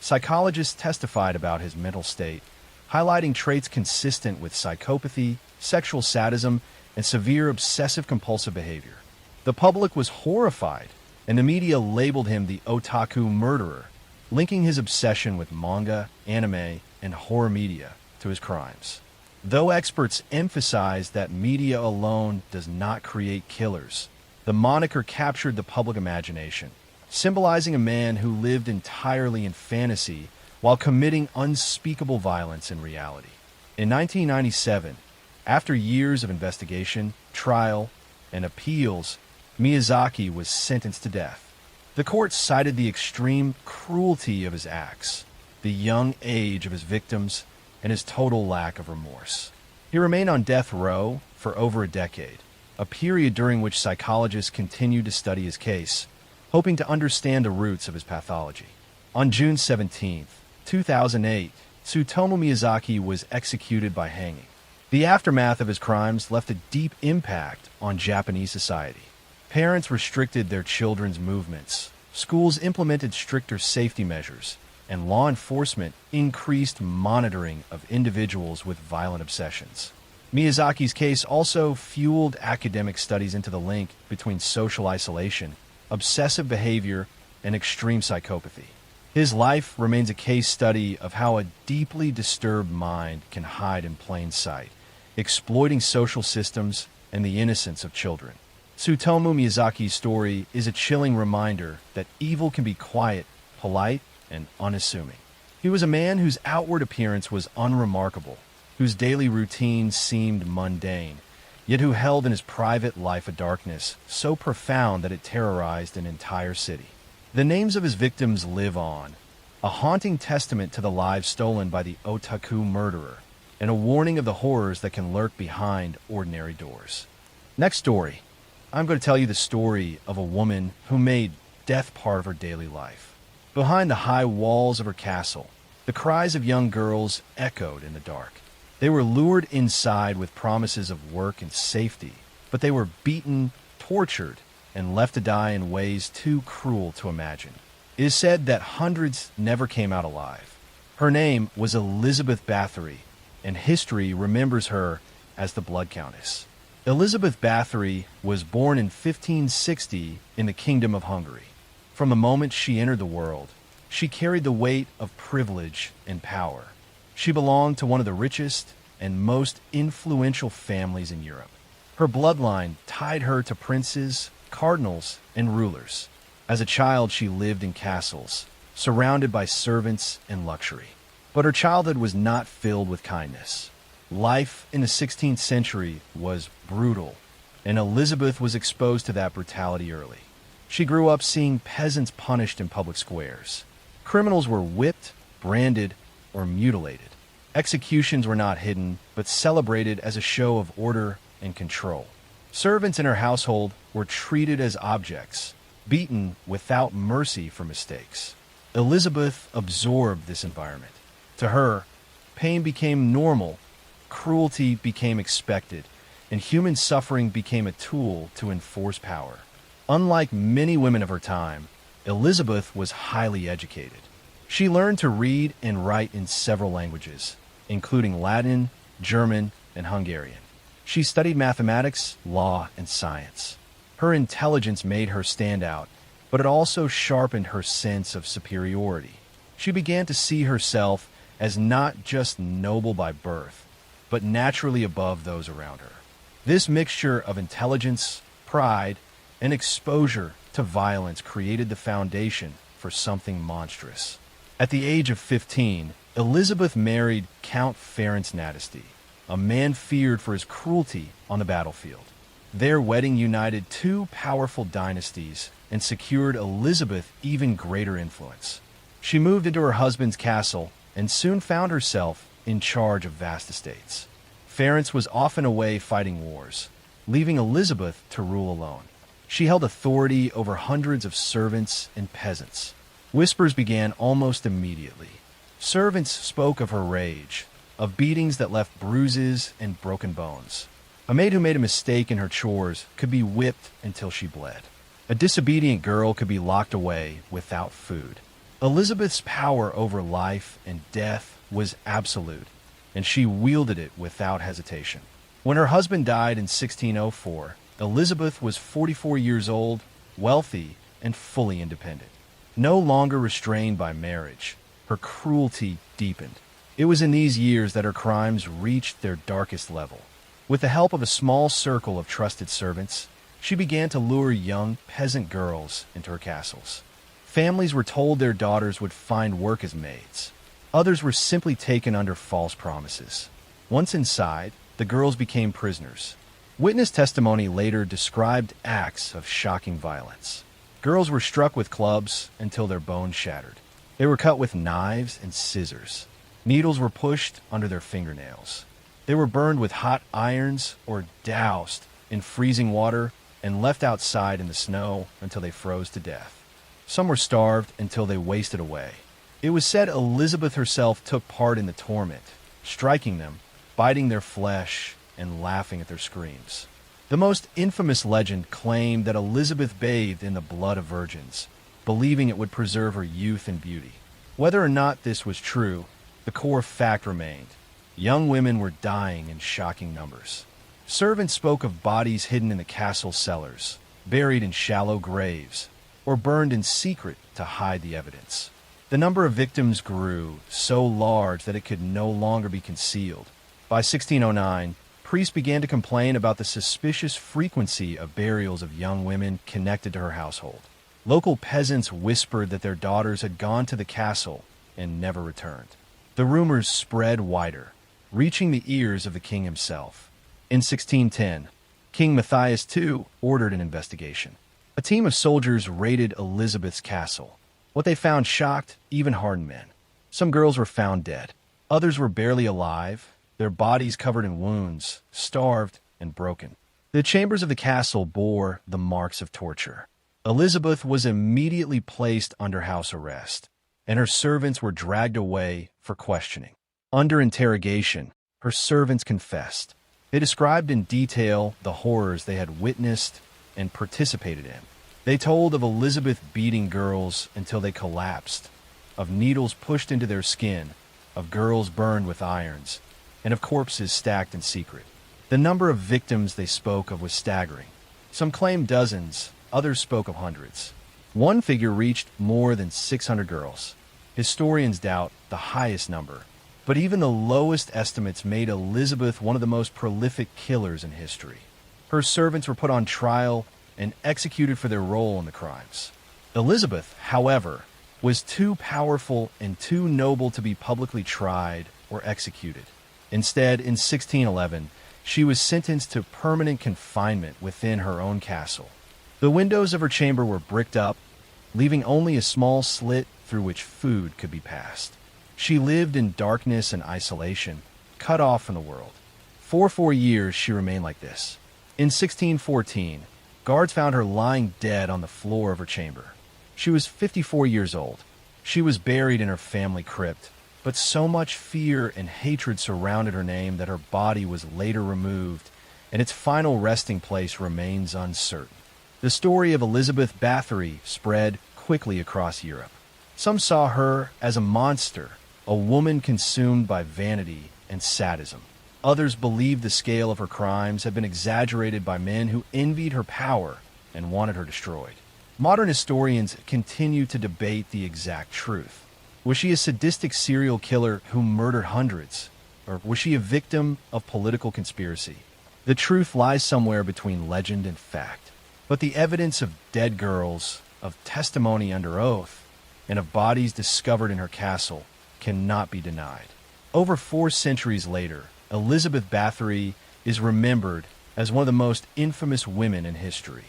Psychologists testified about his mental state, highlighting traits consistent with psychopathy, sexual sadism, and severe obsessive-compulsive behavior. The public was horrified, and the media labeled him the otaku murderer, linking his obsession with manga, anime, and horror media to his crimes. Though experts emphasize that media alone does not create killers, the moniker captured the public imagination, symbolizing a man who lived entirely in fantasy while committing unspeakable violence in reality. In 1997, after years of investigation, trial, and appeals, Miyazaki was sentenced to death. The court cited the extreme cruelty of his acts, the young age of his victims, and his total lack of remorse. He remained on death row for over a decade, a period during which psychologists continued to study his case, hoping to understand the roots of his pathology. On June 17, 2008, Tsutomu Miyazaki was executed by hanging. The aftermath of his crimes left a deep impact on Japanese society. Parents restricted their children's movements, schools implemented stricter safety measures, and law enforcement increased monitoring of individuals with violent obsessions. Miyazaki's case also fueled academic studies into the link between social isolation, obsessive behavior, and extreme psychopathy. His life remains a case study of how a deeply disturbed mind can hide in plain sight, exploiting social systems and the innocence of children. Tsutomu Miyazaki's story is a chilling reminder that evil can be quiet, polite, and unassuming. He was a man whose outward appearance was unremarkable, whose daily routines seemed mundane, yet who held in his private life a darkness so profound that it terrorized an entire city. The names of his victims live on, a haunting testament to the lives stolen by the otaku murderer, and a warning of the horrors that can lurk behind ordinary doors. Next story. I'm going to tell you the story of a woman who made death part of her daily life. Behind the high walls of her castle, the cries of young girls echoed in the dark. They were lured inside with promises of work and safety, but they were beaten, tortured, and left to die in ways too cruel to imagine. It is said that hundreds never came out alive. Her name was Elizabeth Bathory, and history remembers her as the Blood Countess. Elizabeth Bathory was born in 1560 in the Kingdom of Hungary. From the moment she entered the world, she carried the weight of privilege and power. She belonged to one of the richest and most influential families in Europe. Her bloodline tied her to princes, cardinals, and rulers. As a child, she lived in castles, surrounded by servants and luxury. But her childhood was not filled with kindness. Life in the 16th century was brutal, and Elizabeth was exposed to that brutality early. She grew up seeing peasants punished in public squares. Criminals were whipped, branded, or mutilated. Executions were not hidden, but celebrated as a show of order and control. Servants in her household were treated as objects, beaten without mercy for mistakes. Elizabeth absorbed this environment. To her, pain became normal, cruelty became expected, and human suffering became a tool to enforce power. Unlike many women of her time, Elizabeth was highly educated. She learned to read and write in several languages, including Latin, German, and Hungarian. She studied mathematics, law, and science. Her intelligence made her stand out, but it also sharpened her sense of superiority. She began to see herself as not just noble by birth, but naturally above those around her. This mixture of intelligence, pride, and exposure to violence created the foundation for something monstrous. At the age of 15, Elizabeth married Count Ferenc Nadasdy, a man feared for his cruelty on the battlefield. Their wedding united two powerful dynasties and secured Elizabeth even greater influence. She moved into her husband's castle and soon found herself in charge of vast estates. Ferenc was often away fighting wars, leaving Elizabeth to rule alone. She held authority over hundreds of servants and peasants. Whispers began almost immediately. Servants spoke of her rage, of beatings that left bruises and broken bones. A maid who made a mistake in her chores could be whipped until she bled. A disobedient girl could be locked away without food. Elizabeth's power over life and death was absolute, and she wielded it without hesitation. When her husband died in 1604, Elizabeth was 44 years old, wealthy, and fully independent. No longer restrained by marriage, her cruelty deepened. It was in these years that her crimes reached their darkest level. With the help of a small circle of trusted servants, she began to lure young peasant girls into her castles. Families were told their daughters would find work as maids. Others were simply taken under false promises. Once inside, the girls became prisoners. Witness testimony later described acts of shocking violence. Girls were struck with clubs until their bones shattered. They were cut with knives and scissors. Needles were pushed under their fingernails. They were burned with hot irons or doused in freezing water and left outside in the snow until they froze to death. Some were starved until they wasted away. It was said Elizabeth herself took part in the torment, striking them, biting their flesh, and laughing at their screams. The most infamous legend claimed that Elizabeth bathed in the blood of virgins, believing it would preserve her youth and beauty. Whether or not this was true, the core fact remained. Young women were dying in shocking numbers. Servants spoke of bodies hidden in the castle cellars, buried in shallow graves, or burned in secret to hide the evidence. The number of victims grew so large that it could no longer be concealed. By 1609, priests began to complain about the suspicious frequency of burials of young women connected to her household. Local peasants whispered that their daughters had gone to the castle and never returned. The rumors spread wider, reaching the ears of the king himself. In 1610, King Matthias II ordered an investigation. A team of soldiers raided Elizabeth's castle. What they found shocked even hardened men. Some girls were found dead. Others were barely alive, their bodies covered in wounds, starved, and broken. The chambers of the castle bore the marks of torture. Elizabeth was immediately placed under house arrest, and her servants were dragged away for questioning. Under interrogation, her servants confessed. They described in detail the horrors they had witnessed and participated in. They told of Elizabeth beating girls until they collapsed, of needles pushed into their skin, of girls burned with irons, and of corpses stacked in secret. The number of victims they spoke of was staggering. Some claimed dozens, others spoke of hundreds. One figure reached more than 600 girls. Historians doubt the highest number, but even the lowest estimates made Elizabeth one of the most prolific killers in history. Her servants were put on trial and executed for their role in the crimes. Elizabeth, however, was too powerful and too noble to be publicly tried or executed. Instead, in 1611, she was sentenced to permanent confinement within her own castle. The windows of her chamber were bricked up, leaving only a small slit through which food could be passed. She lived in darkness and isolation, cut off from the world. For 4 years, she remained like this. In 1614, guards found her lying dead on the floor of her chamber. She was 54 years old. She was buried in her family crypt, but so much fear and hatred surrounded her name that her body was later removed, and its final resting place remains uncertain. The story of Elizabeth Bathory spread quickly across Europe. Some saw her as a monster, a woman consumed by vanity and sadism. Others believed the scale of her crimes had been exaggerated by men who envied her power and wanted her destroyed. Modern historians continue to debate the exact truth. Was she a sadistic serial killer who murdered hundreds? Or was she a victim of political conspiracy? The truth lies somewhere between legend and fact. But the evidence of dead girls, of testimony under oath, and of bodies discovered in her castle cannot be denied. Over 4 centuries later, Elizabeth Bathory is remembered as one of the most infamous women in history.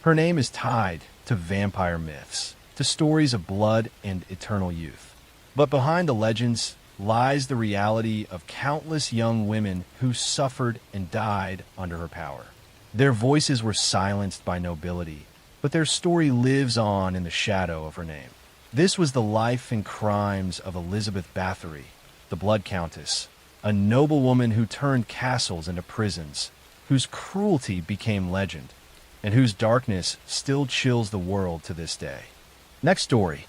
Her name is tied to vampire myths, to stories of blood and eternal youth. But behind the legends lies the reality of countless young women who suffered and died under her power. Their voices were silenced by nobility, but their story lives on in the shadow of her name. This was the life and crimes of Elizabeth Bathory, the Blood Countess, a noble woman who turned castles into prisons, whose cruelty became legend, and whose darkness still chills the world to this day. Next story,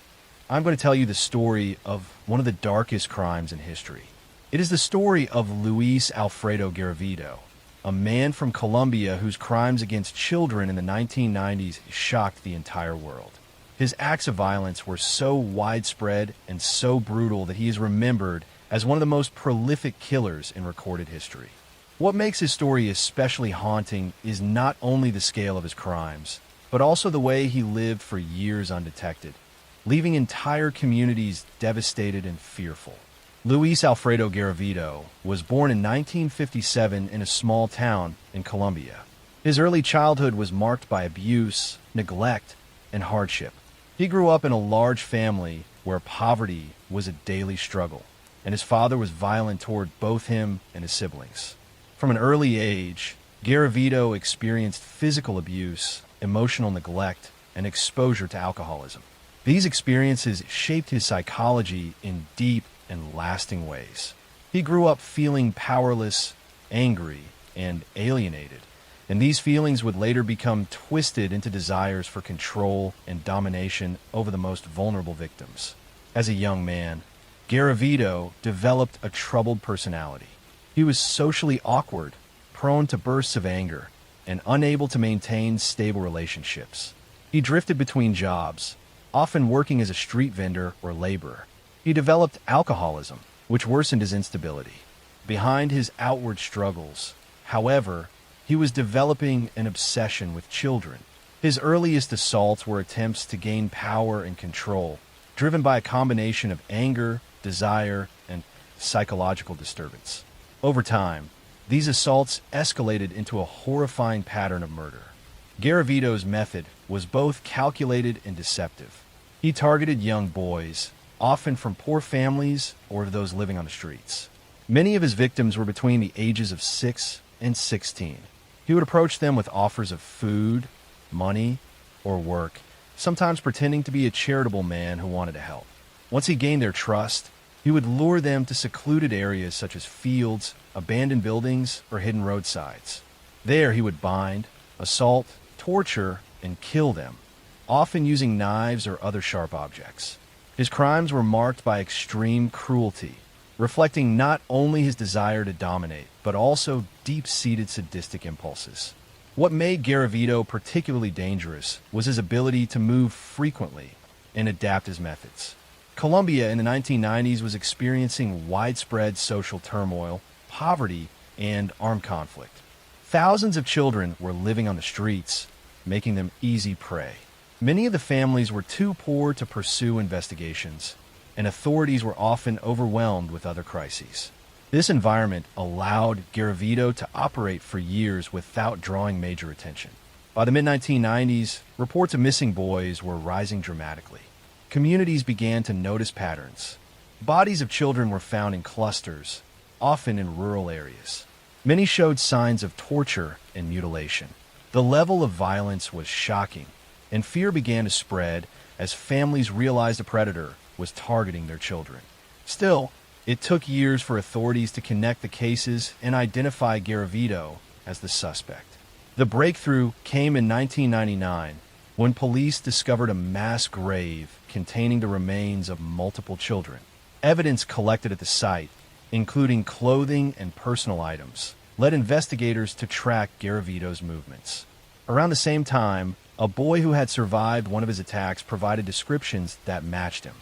I'm going to tell you the story of one of the darkest crimes in history. It is the story of Luis Alfredo Garavito, a man from Colombia whose crimes against children in the 1990s shocked the entire world. His acts of violence were so widespread and so brutal that he is remembered as one of the most prolific killers in recorded history. What makes his story especially haunting is not only the scale of his crimes, but also the way he lived for years undetected, leaving entire communities devastated and fearful. Luis Alfredo Garavito was born in 1957 in a small town in Colombia. His early childhood was marked by abuse, neglect, and hardship. He grew up in a large family where poverty was a daily struggle, and his father was violent toward both him and his siblings. From an early age, Garavito experienced physical abuse, emotional neglect, and exposure to alcoholism. These experiences shaped his psychology in deep and lasting ways. He grew up feeling powerless, angry, and alienated, and these feelings would later become twisted into desires for control and domination over the most vulnerable victims. As a young man, Garavito developed a troubled personality. He was socially awkward, prone to bursts of anger, and unable to maintain stable relationships. He drifted between jobs, often working as a street vendor or laborer. He developed alcoholism, which worsened his instability. Behind his outward struggles, however, he was developing an obsession with children. His earliest assaults were attempts to gain power and control, driven by a combination of anger, desire, and psychological disturbance. Over time, these assaults escalated into a horrifying pattern of murder. Garavito's method was both calculated and deceptive. He targeted young boys, often from poor families or those living on the streets. Many of his victims were between the ages of 6 and 16. He would approach them with offers of food, money, or work, sometimes pretending to be a charitable man who wanted to help. Once he gained their trust, he would lure them to secluded areas such as fields, abandoned buildings, or hidden roadsides. There he would bind, assault, torture, and kill them, often using knives or other sharp objects. His crimes were marked by extreme cruelty, reflecting not only his desire to dominate, but also deep-seated sadistic impulses. What made Garavito particularly dangerous was his ability to move frequently and adapt his methods. Colombia in the 1990s was experiencing widespread social turmoil, poverty, and armed conflict. Thousands of children were living on the streets, making them easy prey. Many of the families were too poor to pursue investigations, and authorities were often overwhelmed with other crises. This environment allowed Garavito to operate for years without drawing major attention. By the mid-1990s, reports of missing boys were rising dramatically. Communities began to notice patterns. Bodies of children were found in clusters, often in rural areas. Many showed signs of torture and mutilation. The level of violence was shocking, and fear began to spread as families realized a predator was targeting their children. Still, it took years for authorities to connect the cases and identify Garavito as the suspect. The breakthrough came in 1999 when police discovered a mass grave containing the remains of multiple children. Evidence collected at the site, including clothing and personal items, led investigators to track Garavito's movements. Around the same time, a boy who had survived one of his attacks provided descriptions that matched him.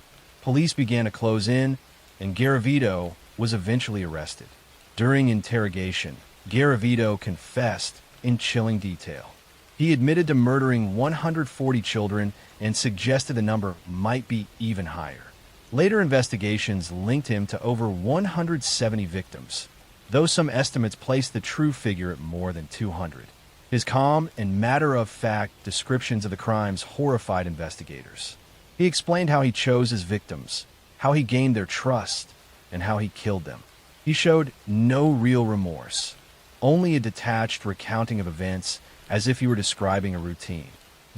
Police began to close in, and Garavito was eventually arrested. During interrogation, Garavito confessed in chilling detail. He admitted to murdering 140 children and suggested the number might be even higher. Later investigations linked him to over 170 victims, though some estimates placed the true figure at more than 200. His calm and matter-of-fact descriptions of the crimes horrified investigators. He explained how he chose his victims, how he gained their trust, and how he killed them. He showed no real remorse, only a detached recounting of events as if he were describing a routine.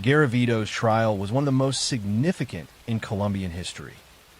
Garavito's trial was one of the most significant in Colombian history.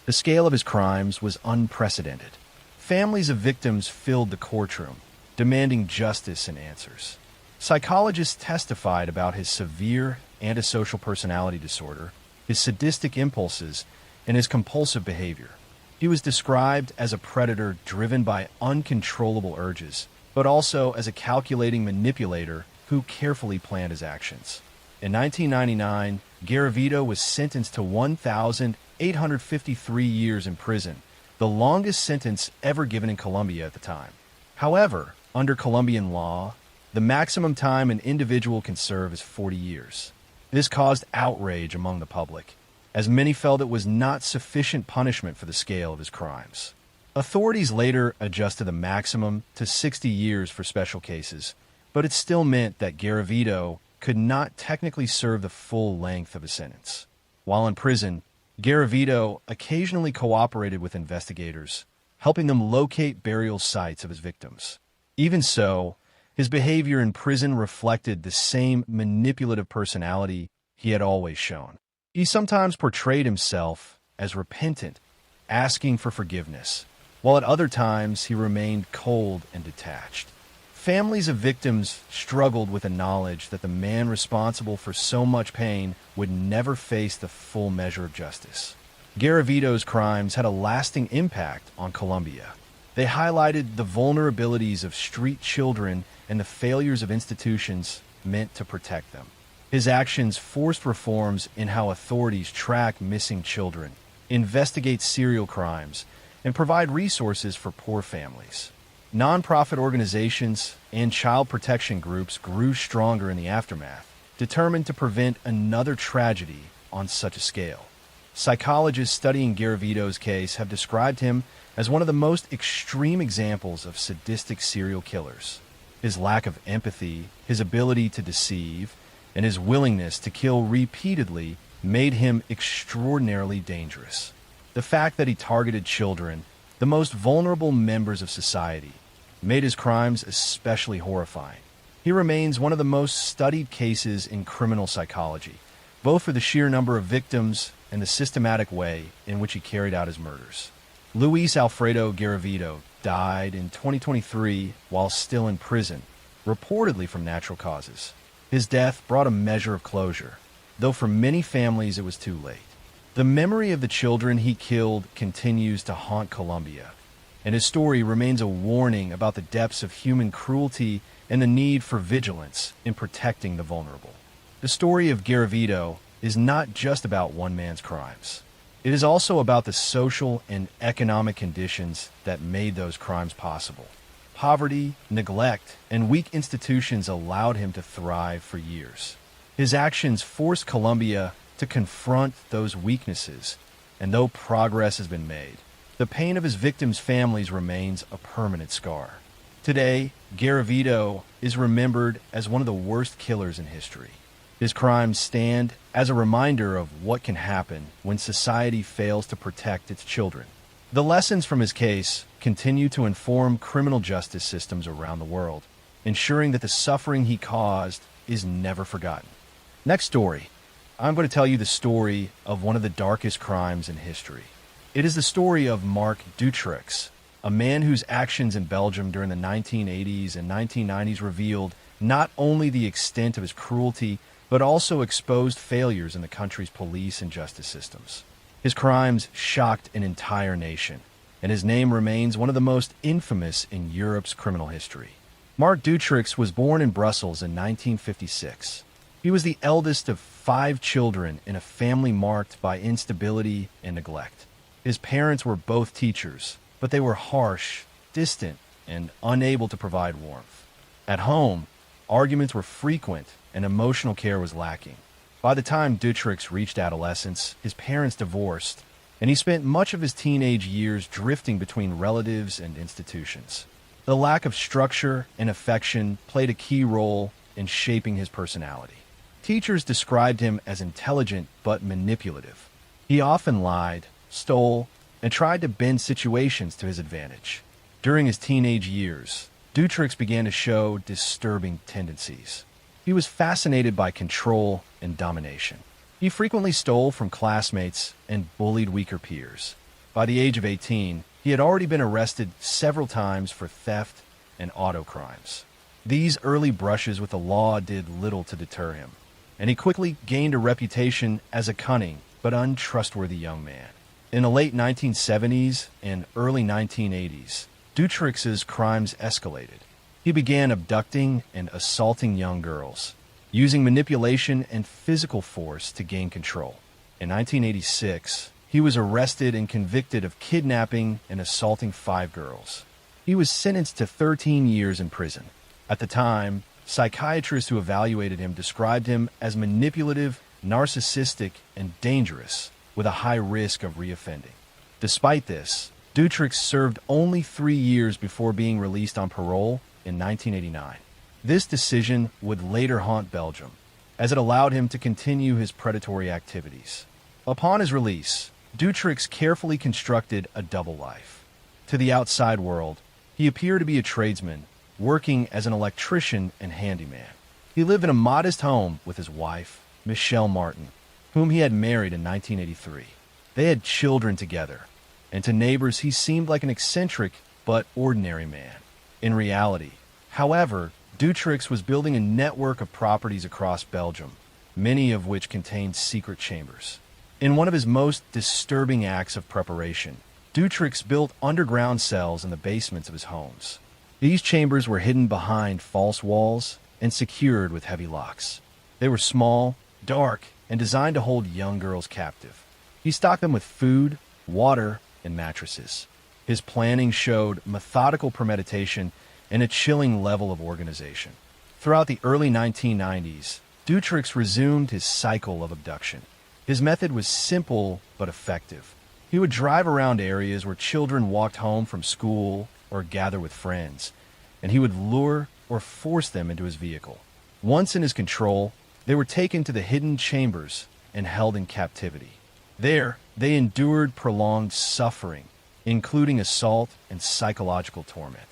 The scale of his crimes was unprecedented. Families of victims filled the courtroom, demanding justice and answers. Psychologists testified about his severe antisocial personality disorder, his sadistic impulses, and his compulsive behavior. He was described as a predator driven by uncontrollable urges, but also as a calculating manipulator who carefully planned his actions. In 1999, Garavito was sentenced to 1,853 years in prison, the longest sentence ever given in Colombia at the time. However, under Colombian law, the maximum time an individual can serve is 40 years. This caused outrage among the public, as many felt it was not sufficient punishment for the scale of his crimes. Authorities later adjusted the maximum to 60 years for special cases, but it still meant that Garavito could not technically serve the full length of his sentence. While in prison, Garavito occasionally cooperated with investigators, helping them locate burial sites of his victims. Even so, his behavior in prison reflected the same manipulative personality he had always shown. He sometimes portrayed himself as repentant, asking for forgiveness, while at other times he remained cold and detached. Families of victims struggled with the knowledge that the man responsible for so much pain would never face the full measure of justice. Garavito's crimes had a lasting impact on Colombia. They highlighted the vulnerabilities of street children and the failures of institutions meant to protect them. His actions forced reforms in how authorities track missing children, investigate serial crimes, and provide resources for poor families. Nonprofit organizations and child protection groups grew stronger in the aftermath, determined to prevent another tragedy on such a scale. Psychologists studying Garavito's case have described him as one of the most extreme examples of sadistic serial killers. His lack of empathy, his ability to deceive, and his willingness to kill repeatedly made him extraordinarily dangerous. The fact that he targeted children, the most vulnerable members of society, made his crimes especially horrifying. He remains one of the most studied cases in criminal psychology, both for the sheer number of victims and the systematic way in which he carried out his murders. Luis Alfredo Garavito died in 2023 while still in prison, reportedly from natural causes. His death brought a measure of closure, though for many families it was too late. The memory of the children he killed continues to haunt Colombia, and his story remains a warning about the depths of human cruelty and the need for vigilance in protecting the vulnerable. The story of Garavito is not just about one man's crimes. It is also about the social and economic conditions that made those crimes possible. Poverty, neglect, and weak institutions allowed him to thrive for years. His actions forced Colombia to confront those weaknesses, and though progress has been made, the pain of his victims' families remains a permanent scar. Today, Garavito is remembered as one of the worst killers in history. His crimes stand as a reminder of what can happen when society fails to protect its children. The lessons from his case continue to inform criminal justice systems around the world, ensuring that the suffering he caused is never forgotten. Next story. I'm going to tell you the story of one of the darkest crimes in history. It is the story of Marc Dutroux, a man whose actions in Belgium during the 1980s and 1990s revealed not only the extent of his cruelty, but also exposed failures in the country's police and justice systems. His crimes shocked an entire nation, and his name remains one of the most infamous in Europe's criminal history. Marc Dutroux was born in Brussels in 1956. He was the eldest of 5 children in a family marked by instability and neglect. His parents were both teachers, but they were harsh, distant, and unable to provide warmth. At home, arguments were frequent and emotional care was lacking. By the time Dutroux reached adolescence, his parents divorced, and he spent much of his teenage years drifting between relatives and institutions. The lack of structure and affection played a key role in shaping his personality. Teachers described him as intelligent but manipulative. He often lied, stole, and tried to bend situations to his advantage. During his teenage years, Dutroux began to show disturbing tendencies. He was fascinated by control and domination. He frequently stole from classmates and bullied weaker peers. By the age of 18, he had already been arrested several times for theft and auto crimes. These early brushes with the law did little to deter him, and he quickly gained a reputation as a cunning but untrustworthy young man. In the late 1970s and early 1980s, Dutroux's crimes escalated. He began abducting and assaulting young girls, using manipulation and physical force to gain control. In 1986, he was arrested and convicted of kidnapping and assaulting 5 girls. He was sentenced to 13 years in prison. At the time, psychiatrists who evaluated him described him as manipulative, narcissistic, and dangerous, with a high risk of reoffending. Despite this, Dutroux served only 3 years before being released on parole in 1989. This decision would later haunt Belgium, as it allowed him to continue his predatory activities. Upon his release, Dutroux carefully constructed a double life. To the outside world, he appeared to be a tradesman, working as an electrician and handyman. He lived in a modest home with his wife, Michelle Martin, whom he had married in 1983. They had children together, and to neighbors he seemed like an eccentric but ordinary man. In reality, however, Dutroux was building a network of properties across Belgium, many of which contained secret chambers. In one of his most disturbing acts of preparation, Dutroux built underground cells in the basements of his homes. These chambers were hidden behind false walls and secured with heavy locks. They were small, dark, and designed to hold young girls captive. He stocked them with food, water, and mattresses. His planning showed methodical premeditation and a chilling level of organization. Throughout the early 1990s, Dutroux resumed his cycle of abduction. His method was simple but effective. He would drive around areas where children walked home from school or gathered with friends, and he would lure or force them into his vehicle. Once in his control, they were taken to the hidden chambers and held in captivity. There, they endured prolonged suffering, including assault and psychological torment.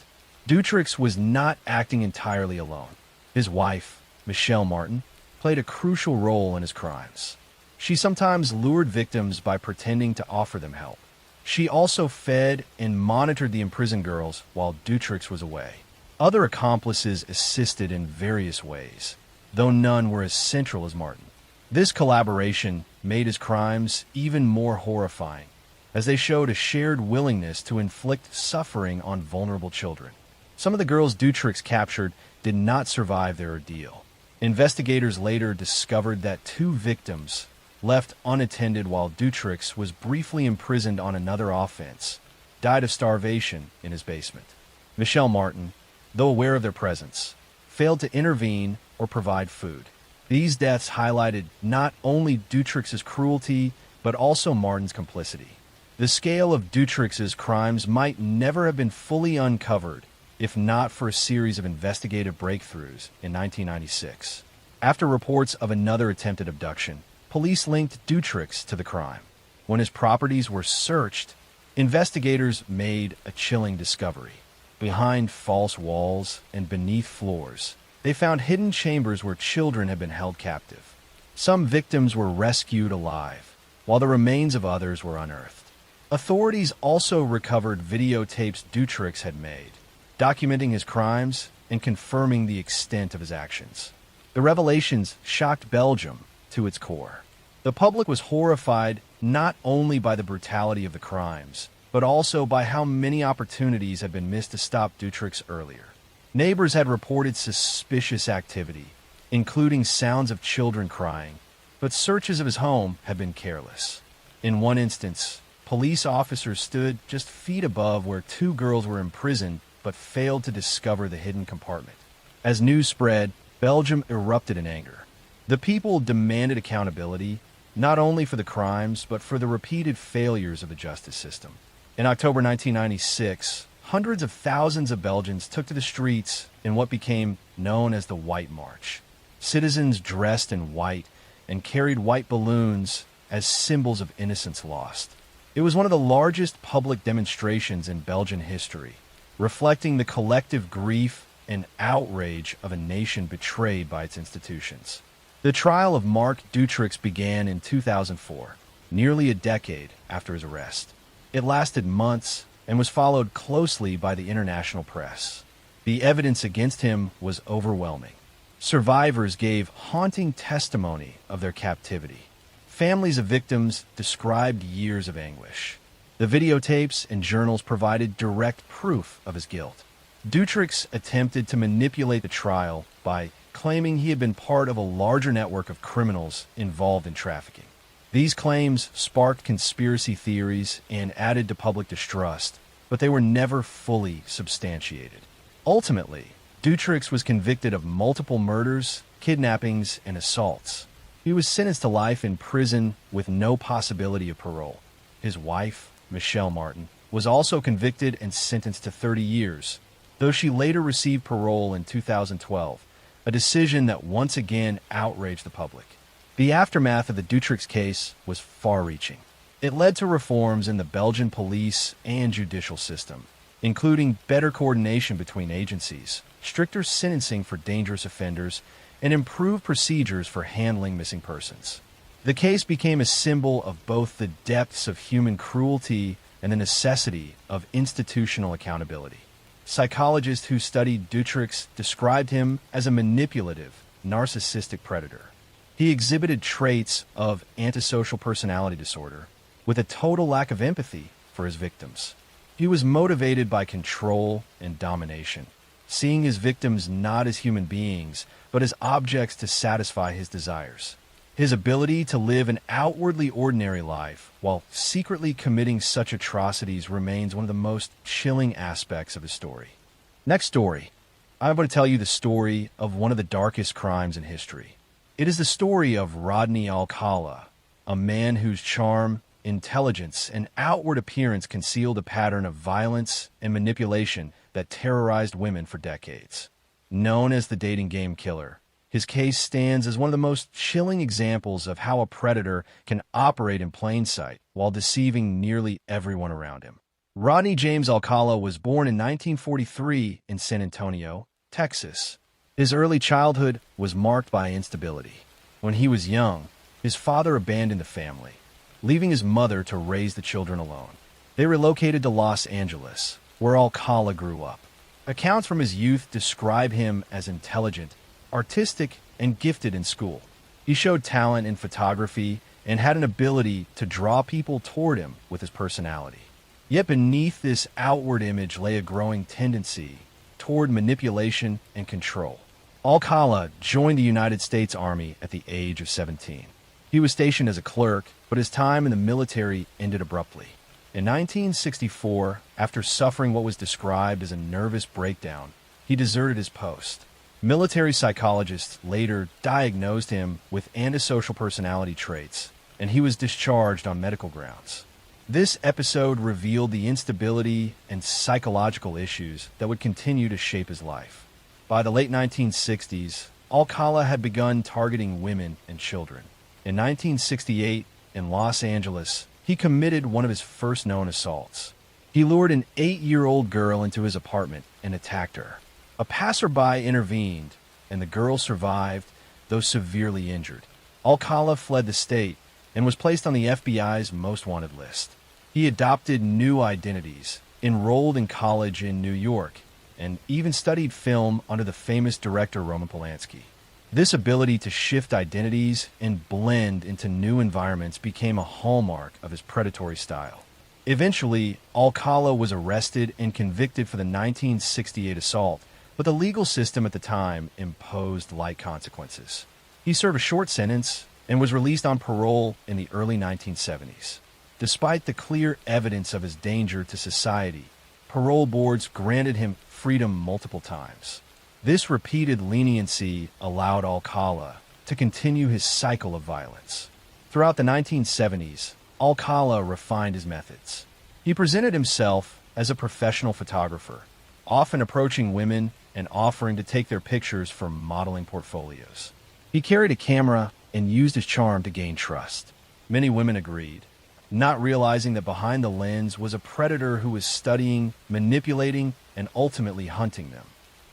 Dutroux was not acting entirely alone. His wife, Michelle Martin, played a crucial role in his crimes. She sometimes lured victims by pretending to offer them help. She also fed and monitored the imprisoned girls while Dutroux was away. Other accomplices assisted in various ways, though none were as central as Martin. This collaboration made his crimes even more horrifying, as they showed a shared willingness to inflict suffering on vulnerable children. Some of the girls Dutroux captured did not survive their ordeal. Investigators later discovered that 2 victims, left unattended while Dutroux was briefly imprisoned on another offense, died of starvation in his basement. Michelle Martin, though aware of their presence, failed to intervene or provide food. These deaths highlighted not only Dutroux's cruelty, but also Martin's complicity. The scale of Dutroux's crimes might never have been fully uncovered if not for a series of investigative breakthroughs in 1996. After reports of another attempted abduction, police linked Dutroux to the crime. When his properties were searched, investigators made a chilling discovery. Behind false walls and beneath floors, they found hidden chambers where children had been held captive. Some victims were rescued alive, while the remains of others were unearthed. Authorities also recovered videotapes Dutroux had made, documenting his crimes and confirming the extent of his actions. The revelations shocked Belgium to its core. The public was horrified not only by the brutality of the crimes, but also by how many opportunities had been missed to stop Dutrex earlier. Neighbors had reported suspicious activity, including sounds of children crying, but searches of his home had been careless. In one instance, police officers stood just feet above where two girls were imprisoned but failed to discover the hidden compartment. As news spread, Belgium erupted in anger. The people demanded accountability, not only for the crimes, but for the repeated failures of the justice system. In October 1996, hundreds of thousands of Belgians took to the streets in what became known as the White March. Citizens dressed in white and carried white balloons as symbols of innocence lost. It was one of the largest public demonstrations in Belgian history, reflecting the collective grief and outrage of a nation betrayed by its institutions. The trial of Marc Dutrex began in 2004, nearly a decade after his arrest. It lasted months and was followed closely by the international press. The evidence against him was overwhelming. Survivors gave haunting testimony of their captivity. Families of victims described years of anguish. The videotapes and journals provided direct proof of his guilt. Dutrex attempted to manipulate the trial by claiming he had been part of a larger network of criminals involved in trafficking. These claims sparked conspiracy theories and added to public distrust, but they were never fully substantiated. Ultimately, Dutrex was convicted of multiple murders, kidnappings, and assaults. He was sentenced to life in prison with no possibility of parole. His wife, Michelle Martin, was also convicted and sentenced to 30 years, though she later received parole in 2012, a decision that once again outraged the public. The aftermath of the Dutrex case was far-reaching. It led to reforms in the Belgian police and judicial system, including better coordination between agencies, stricter sentencing for dangerous offenders, and improved procedures for handling missing persons. The case became a symbol of both the depths of human cruelty and the necessity of institutional accountability. Psychologists who studied Dutrex described him as a manipulative, narcissistic predator. He exhibited traits of antisocial personality disorder, with a total lack of empathy for his victims. He was motivated by control and domination, seeing his victims not as human beings, but as objects to satisfy his desires. His ability to live an outwardly ordinary life while secretly committing such atrocities remains one of the most chilling aspects of his story. Next story. I'm going to tell you the story of one of the darkest crimes in history. It is the story of Rodney Alcala, a man whose charm, intelligence, and outward appearance concealed a pattern of violence and manipulation that terrorized women for decades. Known as the dating game killer, his case stands as one of the most chilling examples of how a predator can operate in plain sight while deceiving nearly everyone around him. Rodney James Alcala was born in 1943 in San Antonio, Texas. His early childhood was marked by instability. When he was young, his father abandoned the family, leaving his mother to raise the children alone. They relocated to Los Angeles, where Alcala grew up. Accounts from his youth describe him as intelligent, artistic, and gifted in school. He showed talent in photography and had an ability to draw people toward him with his personality. Yet beneath this outward image lay a growing tendency toward manipulation and control. Alcala joined the United States Army at the age of 17. He was stationed as a clerk, but his time in the military ended abruptly. In 1964, after suffering what was described as a nervous breakdown, he deserted his post. Military psychologists later diagnosed him with antisocial personality traits, and he was discharged on medical grounds. This episode revealed the instability and psychological issues that would continue to shape his life. By the late 1960s, Alcala had begun targeting women and children. In 1968, in Los Angeles, he committed one of his first known assaults. He lured an 8-year-old girl into his apartment and attacked her. A passerby intervened, and the girl survived, though severely injured. Alcala fled the state and was placed on the FBI's most wanted list. He adopted new identities, enrolled in college in New York, and even studied film under the famous director Roman Polanski. This ability to shift identities and blend into new environments became a hallmark of his predatory style. Eventually, Alcala was arrested and convicted for the 1968 assault, but the legal system at the time imposed light consequences. He served a short sentence and was released on parole in the early 1970s. Despite the clear evidence of his danger to society, parole boards granted him freedom multiple times. This repeated leniency allowed Alcala to continue his cycle of violence. Throughout the 1970s, Alcala refined his methods. He presented himself as a professional photographer, often approaching women and offering to take their pictures for modeling portfolios. He carried a camera and used his charm to gain trust. Many women agreed, not realizing that behind the lens was a predator who was studying, manipulating, and ultimately hunting them.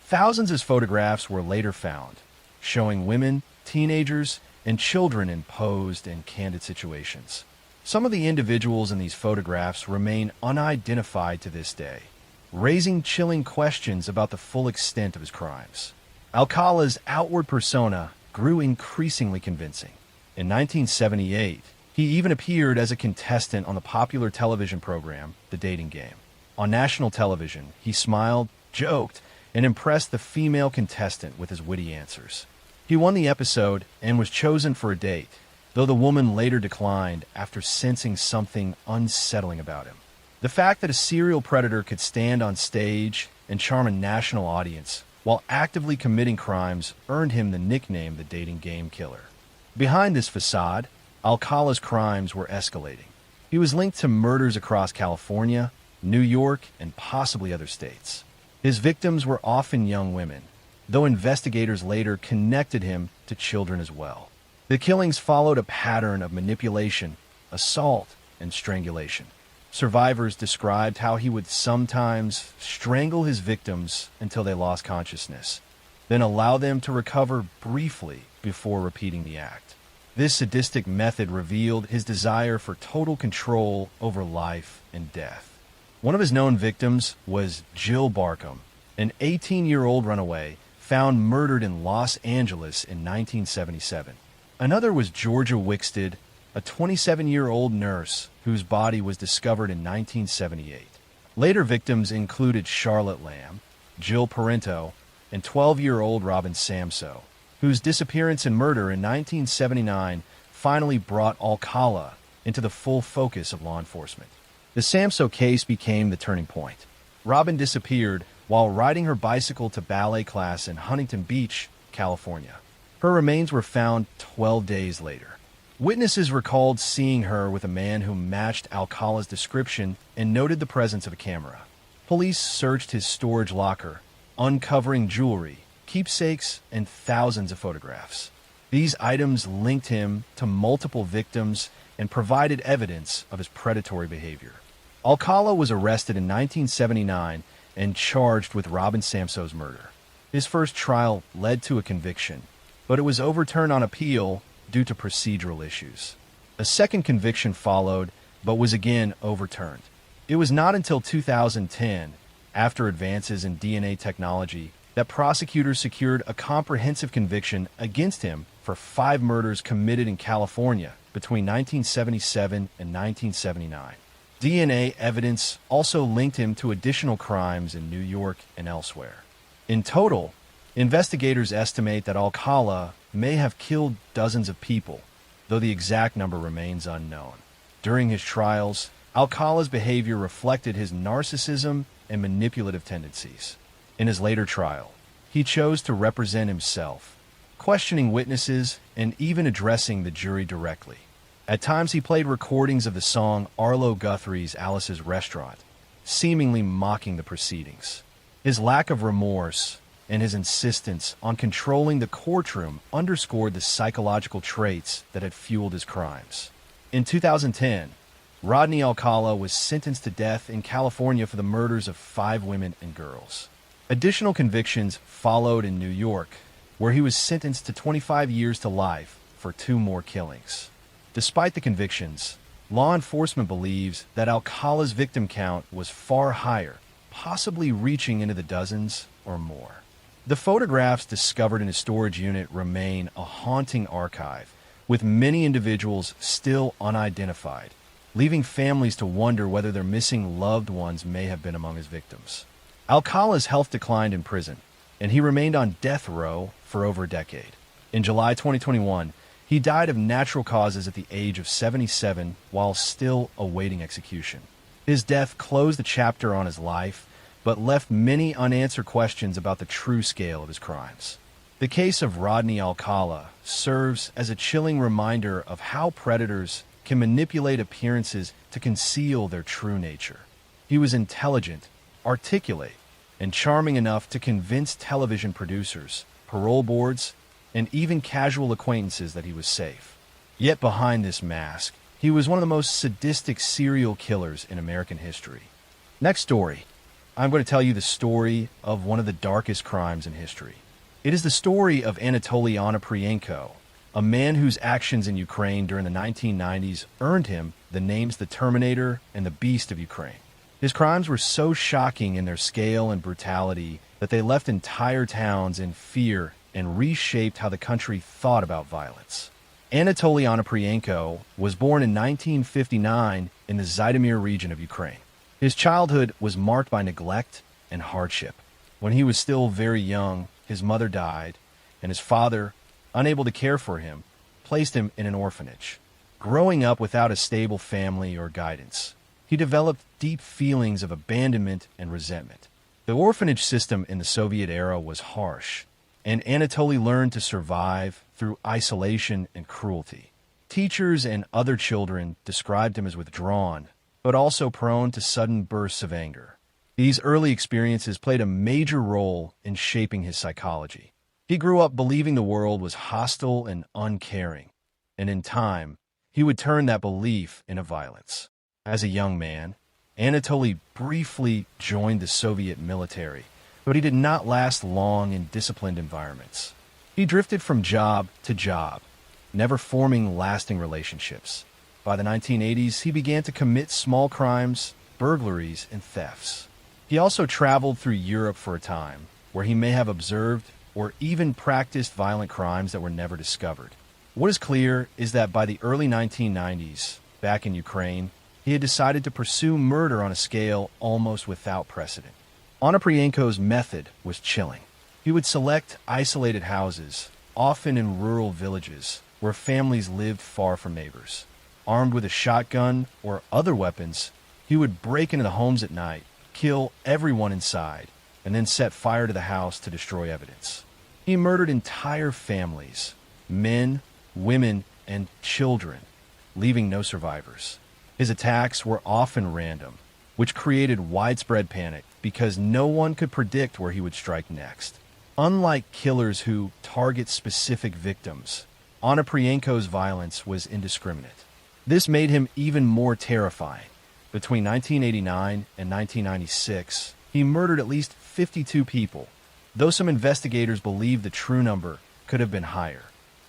Thousands of photographs were later found, showing women, teenagers, and children in posed and candid situations. Some of the individuals in these photographs remain unidentified to this day, raising chilling questions about the full extent of his crimes. Alcala's outward persona grew increasingly convincing. In 1978, he even appeared as a contestant on the popular television program, The Dating Game. On national television, he smiled, joked, and impressed the female contestant with his witty answers. He won the episode and was chosen for a date, though the woman later declined after sensing something unsettling about him. The fact that a serial predator could stand on stage and charm a national audience while actively committing crimes earned him the nickname the Dating Game Killer. Behind this facade, Alcala's crimes were escalating. He was linked to murders across California, New York, and possibly other states. His victims were often young women, though investigators later connected him to children as well. The killings followed a pattern of manipulation, assault, and strangulation. Survivors described how he would sometimes strangle his victims until they lost consciousness, then allow them to recover briefly before repeating the act. This sadistic method revealed his desire for total control over life and death. One of his known victims was Jill Barkham, an 18-year-old runaway found murdered in Los Angeles in 1977. Another was Georgia Wickstead, a 27-year-old nurse whose body was discovered in 1978. Later victims included Charlotte Lamb, Jill Parento, and 12-year-old Robin Samso, whose disappearance and murder in 1979 finally brought Alcala into the full focus of law enforcement. The Samso case became the turning point. Robin disappeared while riding her bicycle to ballet class in Huntington Beach, California. Her remains were found 12 days later. Witnesses recalled seeing her with a man who matched Alcala's description and noted the presence of a camera. Police searched his storage locker, uncovering jewelry, keepsakes, and thousands of photographs. These items linked him to multiple victims and provided evidence of his predatory behavior. Alcala was arrested in 1979 and charged with Robin Samso's murder. His first trial led to a conviction, but it was overturned on appeal due to procedural issues. A second conviction followed, but was again overturned. It was not until 2010, after advances in DNA technology, that prosecutors secured a comprehensive conviction against him for 5 murders committed in California between 1977 and 1979. DNA evidence also linked him to additional crimes in New York and elsewhere. In total, investigators estimate that Alcala may have killed dozens of people, though the exact number remains unknown. During his trials, Alcala's behavior reflected his narcissism and manipulative tendencies. In his later trial, he chose to represent himself, questioning witnesses and even addressing the jury directly. At times he played recordings of the song Arlo Guthrie's Alice's Restaurant, seemingly mocking the proceedings. His lack of remorse and his insistence on controlling the courtroom underscored the psychological traits that had fueled his crimes. In 2010, Rodney Alcala was sentenced to death in California for the murders of 5 women and girls. Additional convictions followed in New York, where he was sentenced to 25 years to life for 2 more killings. Despite the convictions, law enforcement believes that Alcala's victim count was far higher, possibly reaching into the dozens or more. The photographs discovered in his storage unit remain a haunting archive, with many individuals still unidentified, leaving families to wonder whether their missing loved ones may have been among his victims. Alcala's health declined in prison, and he remained on death row for over a decade. In July 2021, he died of natural causes at the age of 77 while still awaiting execution. His death closed the chapter on his life, but left many unanswered questions about the true scale of his crimes. The case of Rodney Alcala serves as a chilling reminder of how predators can manipulate appearances to conceal their true nature. He was intelligent, articulate, and charming enough to convince television producers, parole boards, and even casual acquaintances that he was safe. Yet behind this mask, he was one of the most sadistic serial killers in American history. Next story. I'm going to tell you the story of one of the darkest crimes in history. It is the story of Anatoly Onoprienko, a man whose actions in Ukraine during the 1990s earned him the names the Terminator and the Beast of Ukraine. His crimes were so shocking in their scale and brutality that they left entire towns in fear and reshaped how the country thought about violence. Anatoly Onoprienko was born in 1959 in the Zhytomyr region of Ukraine. His childhood was marked by neglect and hardship. When he was still very young, his mother died, and his father, unable to care for him, placed him in an orphanage. Growing up without a stable family or guidance, he developed deep feelings of abandonment and resentment. The orphanage system in the Soviet era was harsh, and Anatoly learned to survive through isolation and cruelty. Teachers and other children described him as withdrawn, but also prone to sudden bursts of anger. These early experiences played a major role in shaping his psychology. He grew up believing the world was hostile and uncaring, and in time, he would turn that belief into violence. As a young man, Anatoly briefly joined the Soviet military, but he did not last long in disciplined environments. He drifted from job to job, never forming lasting relationships. By the 1980s, he began to commit small crimes, burglaries, and thefts. He also traveled through Europe for a time, where he may have observed or even practiced violent crimes that were never discovered. What is clear is that by the early 1990s, back in Ukraine, he had decided to pursue murder on a scale almost without precedent. Onoprienko's method was chilling. He would select isolated houses, often in rural villages, where families lived far from neighbors. Armed with a shotgun or other weapons, he would break into the homes at night, kill everyone inside, and then set fire to the house to destroy evidence. He murdered entire families, men, women, and children, leaving no survivors. His attacks were often random, which created widespread panic because no one could predict where he would strike next. Unlike killers who target specific victims, Onoprienko's violence was indiscriminate. This made him even more terrifying. Between 1989 and 1996, he murdered at least 52 people, though some investigators believe the true number could have been higher.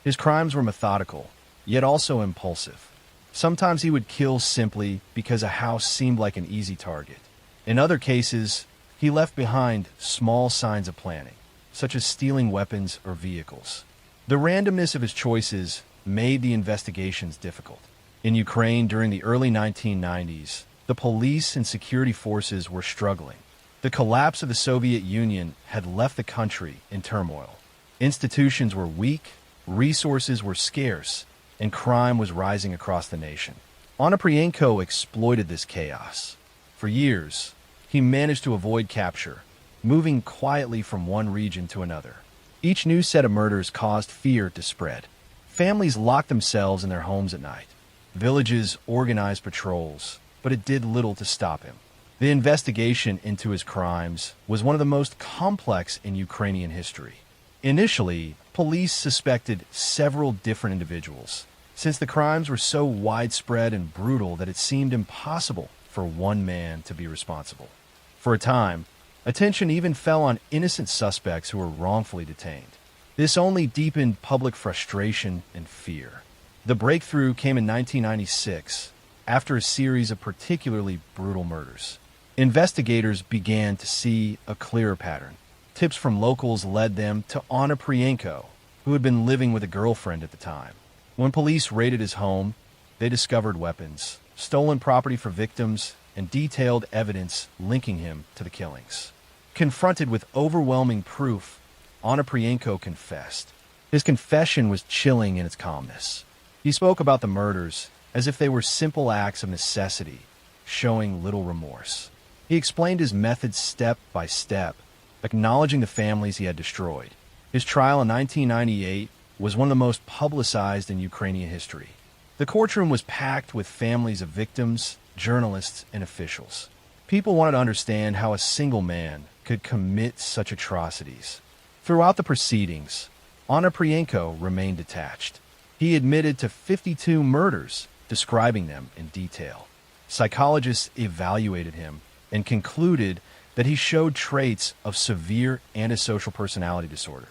His crimes were methodical, yet also impulsive. Sometimes he would kill simply because a house seemed like an easy target. In other cases, he left behind small signs of planning, such as stealing weapons or vehicles. The randomness of his choices made the investigations difficult. In Ukraine during the early 1990s, the police and security forces were struggling. The collapse of the Soviet Union had left the country in turmoil. Institutions were weak, resources were scarce, and crime was rising across the nation. Onoprienko exploited this chaos. For years, he managed to avoid capture, moving quietly from one region to another. Each new set of murders caused fear to spread. Families locked themselves in their homes at night. Villages organized patrols, but it did little to stop him. The investigation into his crimes was one of the most complex in Ukrainian history. Initially, police suspected several different individuals, since the crimes were so widespread and brutal that it seemed impossible for one man to be responsible. For a time, attention even fell on innocent suspects who were wrongfully detained. This only deepened public frustration and fear. The breakthrough came in 1996, after a series of particularly brutal murders. Investigators began to see a clearer pattern. Tips from locals led them to Anna Priyenko, who had been living with a girlfriend at the time. When police raided his home, they discovered weapons, stolen property for victims, and detailed evidence linking him to the killings. Confronted with overwhelming proof, Anna Priyenko confessed. His confession was chilling in its calmness. He spoke about the murders as if they were simple acts of necessity, showing little remorse. He explained his methods step by step, acknowledging the families he had destroyed. His trial in 1998 was one of the most publicized in Ukrainian history. The courtroom was packed with families of victims, journalists, and officials. People wanted to understand how a single man could commit such atrocities. Throughout the proceedings, Anna Priyenko remained detached. He admitted to 52 murders, describing them in detail. Psychologists evaluated him and concluded that he showed traits of severe antisocial personality disorder.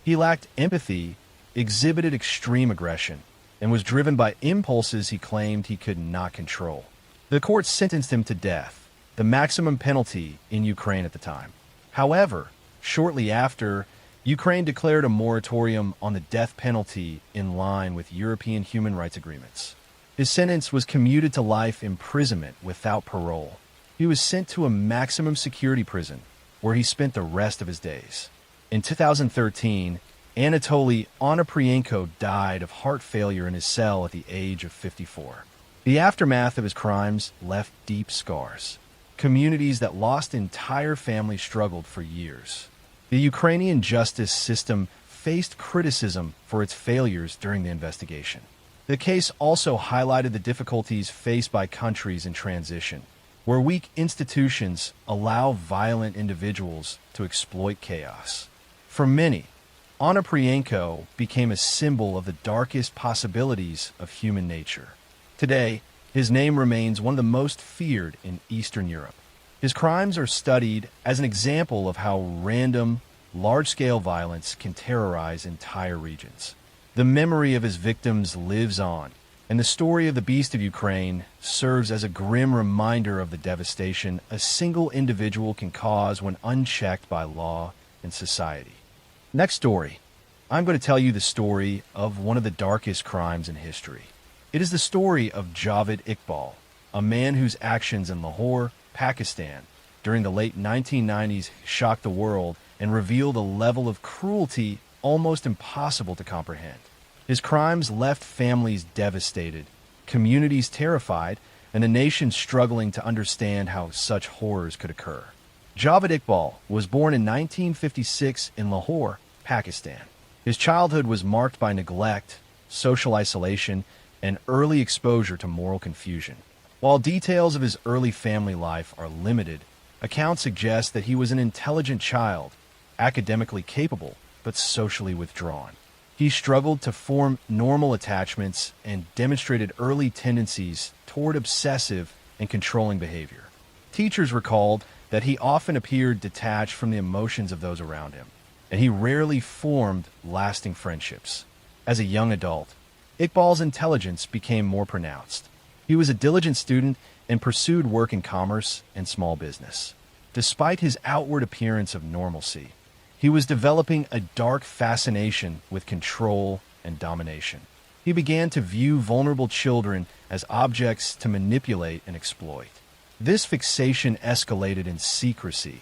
He lacked empathy, exhibited extreme aggression, and was driven by impulses he claimed he could not control. The court sentenced him to death, the maximum penalty in Ukraine at the time. However, shortly after, Ukraine declared a moratorium on the death penalty in line with European human rights agreements. His sentence was commuted to life imprisonment without parole. He was sent to a maximum security prison, where he spent the rest of his days. In 2013, Anatoly Onoprienko died of heart failure in his cell at the age of 54. The aftermath of his crimes left deep scars. Communities that lost entire families struggled for years. The Ukrainian justice system faced criticism for its failures during the investigation. The case also highlighted the difficulties faced by countries in transition, where weak institutions allow violent individuals to exploit chaos. For many, Onoprienko became a symbol of the darkest possibilities of human nature. Today, his name remains one of the most feared in Eastern Europe. His crimes are studied as an example of how random, large-scale violence can terrorize entire regions. The memory of his victims lives on, and the story of the Beast of Ukraine serves as a grim reminder of the devastation a single individual can cause when unchecked by law and society. Next story. I'm going to tell you the story of one of the darkest crimes in history. It is the story of Javed Iqbal, a man whose actions in Lahore, Pakistan, during the late 1990s shocked the world and revealed a level of cruelty almost impossible to comprehend. His crimes left families devastated, communities terrified, and a nation struggling to understand how such horrors could occur. Javed Iqbal was born in 1956 in Lahore, Pakistan. His childhood was marked by neglect, social isolation, and early exposure to moral confusion. While details of his early family life are limited, accounts suggest that he was an intelligent child, academically capable, but socially withdrawn. He struggled to form normal attachments and demonstrated early tendencies toward obsessive and controlling behavior. Teachers recalled that he often appeared detached from the emotions of those around him, and he rarely formed lasting friendships. As a young adult, Iqbal's intelligence became more pronounced. He was a diligent student and pursued work in commerce and small business. Despite his outward appearance of normalcy, he was developing a dark fascination with control and domination. He began to view vulnerable children as objects to manipulate and exploit. This fixation escalated in secrecy,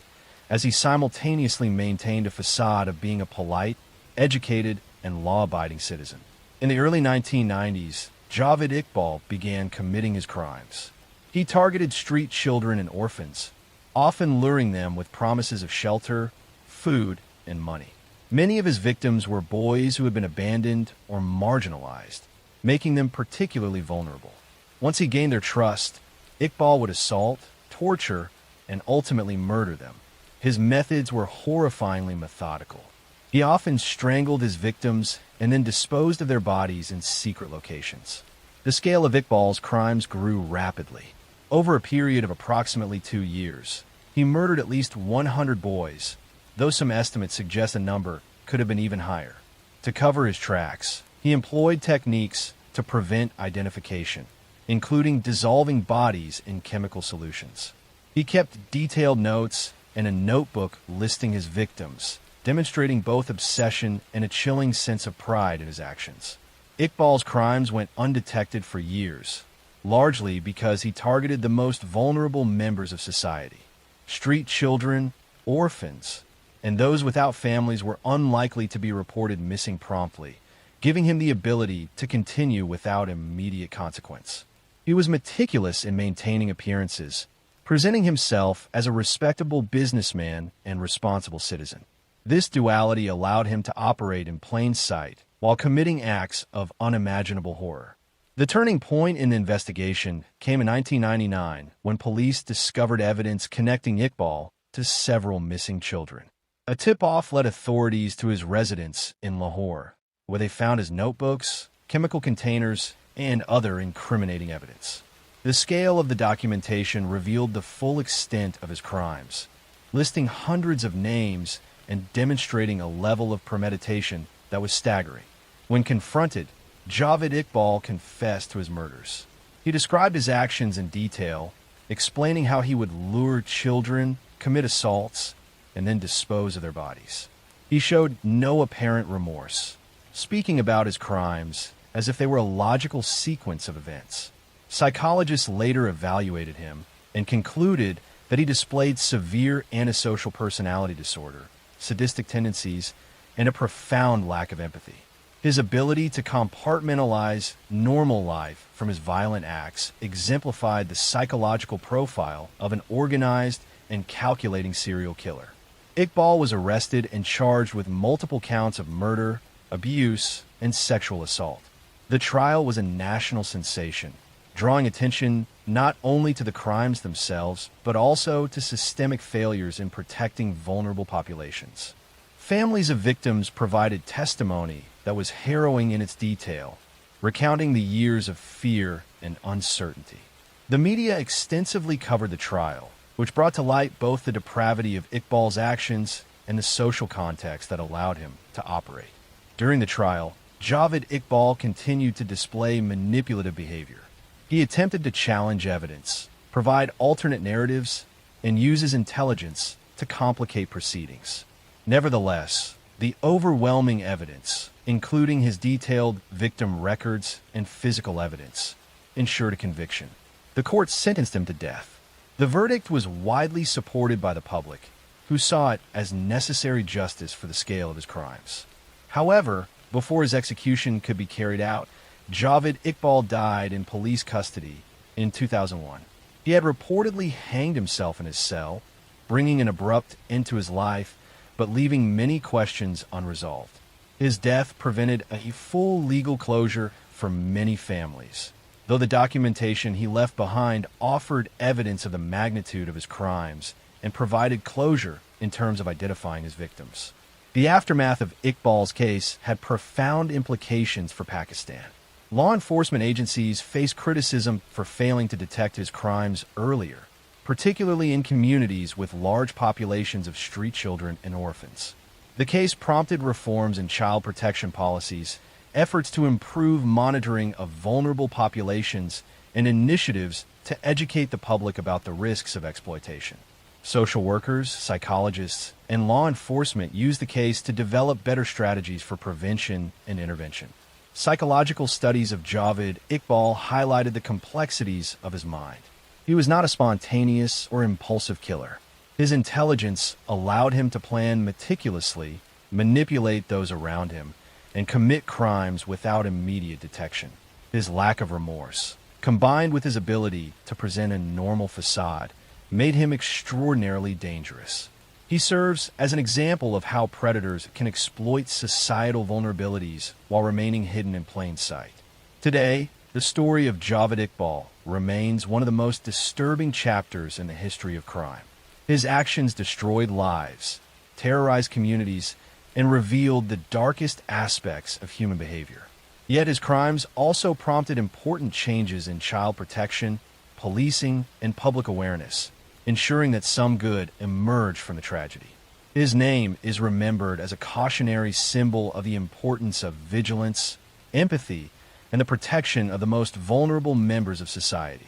as he simultaneously maintained a facade of being a polite, educated, and law-abiding citizen. In the early 1990s, Javed Iqbal began committing his crimes. He targeted street children and orphans, often luring them with promises of shelter, food, and money. Many of his victims were boys who had been abandoned or marginalized, making them particularly vulnerable. Once he gained their trust, Iqbal would assault, torture, and ultimately murder them. His methods were horrifyingly methodical. He often strangled his victims and then disposed of their bodies in secret locations. The scale of Iqbal's crimes grew rapidly. Over a period of approximately 2 years, he murdered at least 100 boys, though some estimates suggest the number could have been even higher. To cover his tracks, he employed techniques to prevent identification, including dissolving bodies in chemical solutions. He kept detailed notes and a notebook listing his victims, demonstrating both obsession and a chilling sense of pride in his actions. Iqbal's crimes went undetected for years, largely because he targeted the most vulnerable members of society. Street children, orphans, and those without families were unlikely to be reported missing promptly, giving him the ability to continue without immediate consequence. He was meticulous in maintaining appearances, presenting himself as a respectable businessman and responsible citizen. This duality allowed him to operate in plain sight while committing acts of unimaginable horror. The turning point in the investigation came in 1999 when police discovered evidence connecting Iqbal to several missing children. A tip-off led authorities to his residence in Lahore, where they found his notebooks, chemical containers, and other incriminating evidence. The scale of the documentation revealed the full extent of his crimes, listing hundreds of names and demonstrating a level of premeditation that was staggering. When confronted, Javed Iqbal confessed to his murders. He described his actions in detail, explaining how he would lure children, commit assaults, and then dispose of their bodies. He showed no apparent remorse, speaking about his crimes as if they were a logical sequence of events. Psychologists later evaluated him and concluded that he displayed severe antisocial personality disorder, sadistic tendencies, and a profound lack of empathy. His ability to compartmentalize normal life from his violent acts exemplified the psychological profile of an organized and calculating serial killer. Iqbal was arrested and charged with multiple counts of murder, abuse, and sexual assault. The trial was a national sensation, drawing attention not only to the crimes themselves, but also to systemic failures in protecting vulnerable populations. Families of victims provided testimony that was harrowing in its detail, recounting the years of fear and uncertainty. The media extensively covered the trial, which brought to light both the depravity of Iqbal's actions and the social context that allowed him to operate. During the trial, Javed Iqbal continued to display manipulative behavior. He attempted to challenge evidence, provide alternate narratives, and use his intelligence to complicate proceedings. Nevertheless, the overwhelming evidence, including his detailed victim records and physical evidence, ensured a conviction. The court sentenced him to death. The verdict was widely supported by the public, who saw it as necessary justice for the scale of his crimes. However, before his execution could be carried out, Javed Iqbal died in police custody in 2001. He had reportedly hanged himself in his cell, bringing an abrupt end to his life, but leaving many questions unresolved. His death prevented a full legal closure for many families, though the documentation he left behind offered evidence of the magnitude of his crimes and provided closure in terms of identifying his victims. The aftermath of Iqbal's case had profound implications for Pakistan. Law enforcement agencies faced criticism for failing to detect his crimes earlier, particularly in communities with large populations of street children and orphans. The case prompted reforms in child protection policies, efforts to improve monitoring of vulnerable populations, and initiatives to educate the public about the risks of exploitation. Social workers, psychologists, and law enforcement used the case to develop better strategies for prevention and intervention. Psychological studies of Javed Iqbal highlighted the complexities of his mind. He was not a spontaneous or impulsive killer. His intelligence allowed him to plan meticulously, manipulate those around him, and commit crimes without immediate detection. His lack of remorse, combined with his ability to present a normal facade, made him extraordinarily dangerous. He serves as an example of how predators can exploit societal vulnerabilities while remaining hidden in plain sight. Today, the story of Javed Iqbal remains one of the most disturbing chapters in the history of crime. His actions destroyed lives, terrorized communities, and revealed the darkest aspects of human behavior. Yet his crimes also prompted important changes in child protection, policing, and public awareness, ensuring that some good emerged from the tragedy. His name is remembered as a cautionary symbol of the importance of vigilance, empathy, and the protection of the most vulnerable members of society.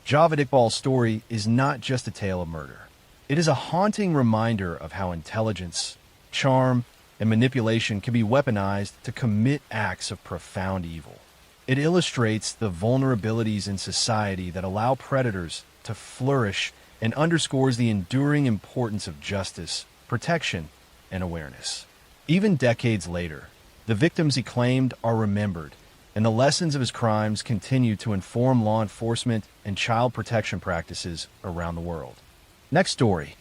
Javed Iqbal's story is not just a tale of murder. It is a haunting reminder of how intelligence, charm, and manipulation can be weaponized to commit acts of profound evil. It illustrates the vulnerabilities in society that allow predators to flourish and underscores the enduring importance of justice, protection, and awareness. Even decades later, the victims he claimed are remembered, and the lessons of his crimes continue to inform law enforcement and child protection practices around the world. Next story.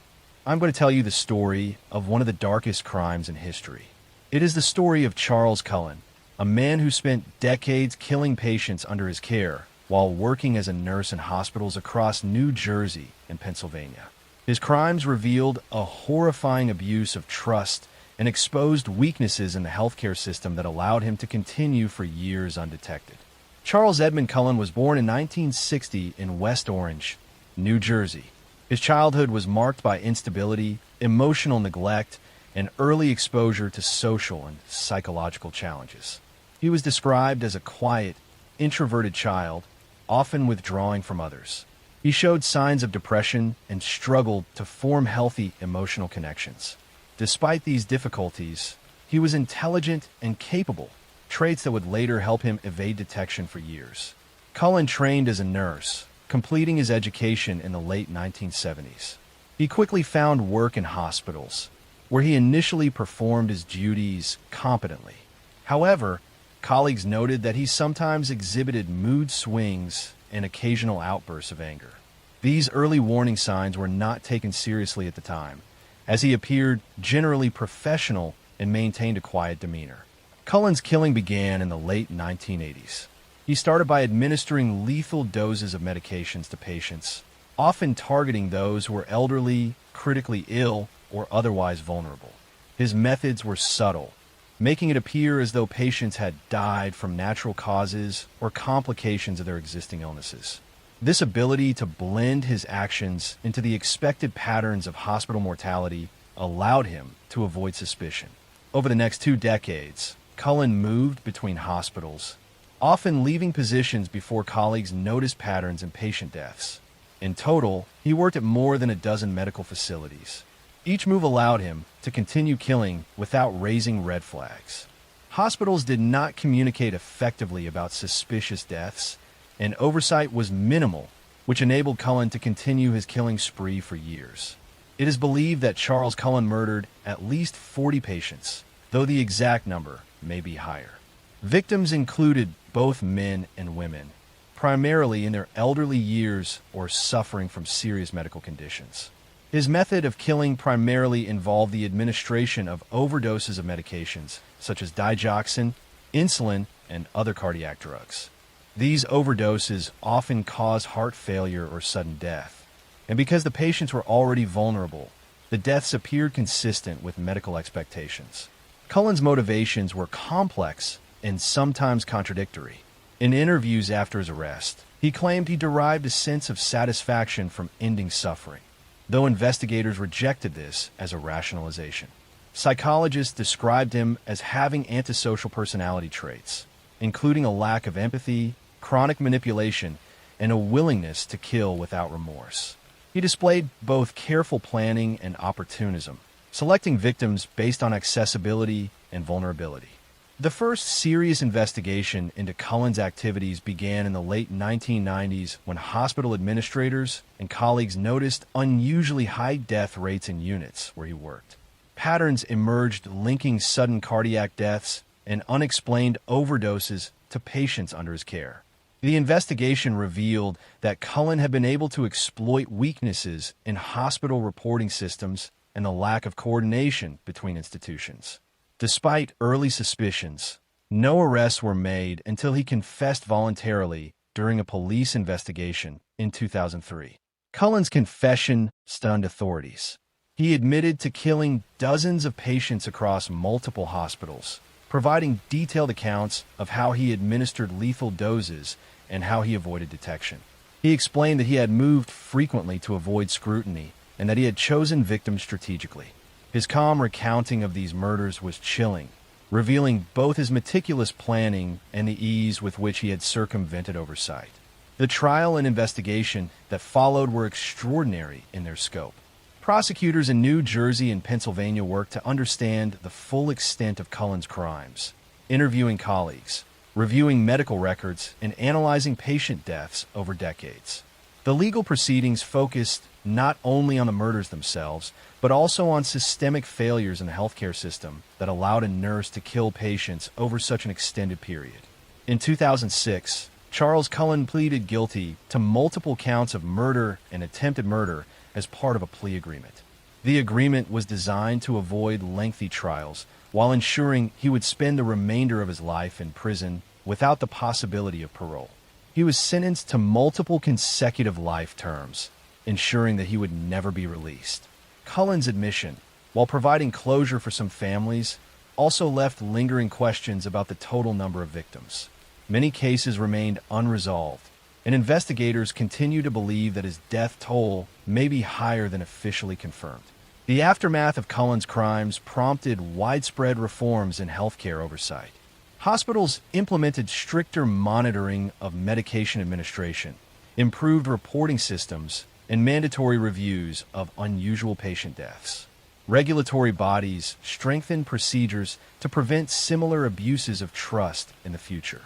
I'm going to tell you the story of one of the darkest crimes in history. It is the story of Charles Cullen, a man who spent decades killing patients under his care while working as a nurse in hospitals across New Jersey and Pennsylvania. His crimes revealed a horrifying abuse of trust and exposed weaknesses in the healthcare system that allowed him to continue for years undetected. Charles Edmund Cullen was born in 1960 in West Orange, New Jersey. His childhood was marked by instability, emotional neglect, and early exposure to social and psychological challenges. He was described as a quiet, introverted child, often withdrawing from others. He showed signs of depression and struggled to form healthy emotional connections. Despite these difficulties, he was intelligent and capable, traits that would later help him evade detection for years. Cullen trained as a nurse, completing his education in the late 1970s. He quickly found work in hospitals, where he initially performed his duties competently. However, colleagues noted that he sometimes exhibited mood swings and occasional outbursts of anger. These early warning signs were not taken seriously at the time, as he appeared generally professional and maintained a quiet demeanor. Cullen's killing began in the late 1980s. He started by administering lethal doses of medications to patients, often targeting those who were elderly, critically ill, or otherwise vulnerable. His methods were subtle, making it appear as though patients had died from natural causes or complications of their existing illnesses. This ability to blend his actions into the expected patterns of hospital mortality allowed him to avoid suspicion. Over the next 2 decades, Cullen moved between hospitals, often leaving positions before colleagues noticed patterns in patient deaths. In total, he worked at more than a dozen medical facilities. Each move allowed him to continue killing without raising red flags. Hospitals did not communicate effectively about suspicious deaths, and oversight was minimal, which enabled Cullen to continue his killing spree for years. It is believed that Charles Cullen murdered at least 40 patients, though the exact number may be higher. Victims included both men and women, primarily in their elderly years or suffering from serious medical conditions. His method of killing primarily involved the administration of overdoses of medications, such as digoxin, insulin, and other cardiac drugs. These overdoses often caused heart failure or sudden death, and because the patients were already vulnerable, the deaths appeared consistent with medical expectations. Cullen's motivations were complex and sometimes contradictory. In interviews after his arrest, he claimed he derived a sense of satisfaction from ending suffering, though investigators rejected this as a rationalization. Psychologists described him as having antisocial personality traits, including a lack of empathy, chronic manipulation, and a willingness to kill without remorse. He displayed both careful planning and opportunism, selecting victims based on accessibility and vulnerability. The first serious investigation into Cullen's activities began in the late 1990s when hospital administrators and colleagues noticed unusually high death rates in units where he worked. Patterns emerged linking sudden cardiac deaths and unexplained overdoses to patients under his care. The investigation revealed that Cullen had been able to exploit weaknesses in hospital reporting systems and the lack of coordination between institutions. Despite early suspicions, no arrests were made until he confessed voluntarily during a police investigation in 2003. Cullen's confession stunned authorities. He admitted to killing dozens of patients across multiple hospitals, providing detailed accounts of how he administered lethal doses and how he avoided detection. He explained that he had moved frequently to avoid scrutiny and that he had chosen victims strategically. His calm recounting of these murders was chilling, revealing both his meticulous planning and the ease with which he had circumvented oversight. The trial and investigation that followed were extraordinary in their scope. Prosecutors in New Jersey and Pennsylvania worked to understand the full extent of Cullen's crimes, interviewing colleagues, reviewing medical records, and analyzing patient deaths over decades. The legal proceedings focused not only on the murders themselves, but also on systemic failures in the healthcare system that allowed a nurse to kill patients over such an extended period. In 2006, Charles Cullen pleaded guilty to multiple counts of murder and attempted murder as part of a plea agreement. The agreement was designed to avoid lengthy trials while ensuring he would spend the remainder of his life in prison without the possibility of parole. He was sentenced to multiple consecutive life terms, ensuring that he would never be released. Cullen's admission, while providing closure for some families, also left lingering questions about the total number of victims. Many cases remained unresolved, and investigators continue to believe that his death toll may be higher than officially confirmed. The aftermath of Cullen's crimes prompted widespread reforms in healthcare oversight. Hospitals implemented stricter monitoring of medication administration, improved reporting systems, and mandatory reviews of unusual patient deaths. Regulatory bodies strengthened procedures to prevent similar abuses of trust in the future.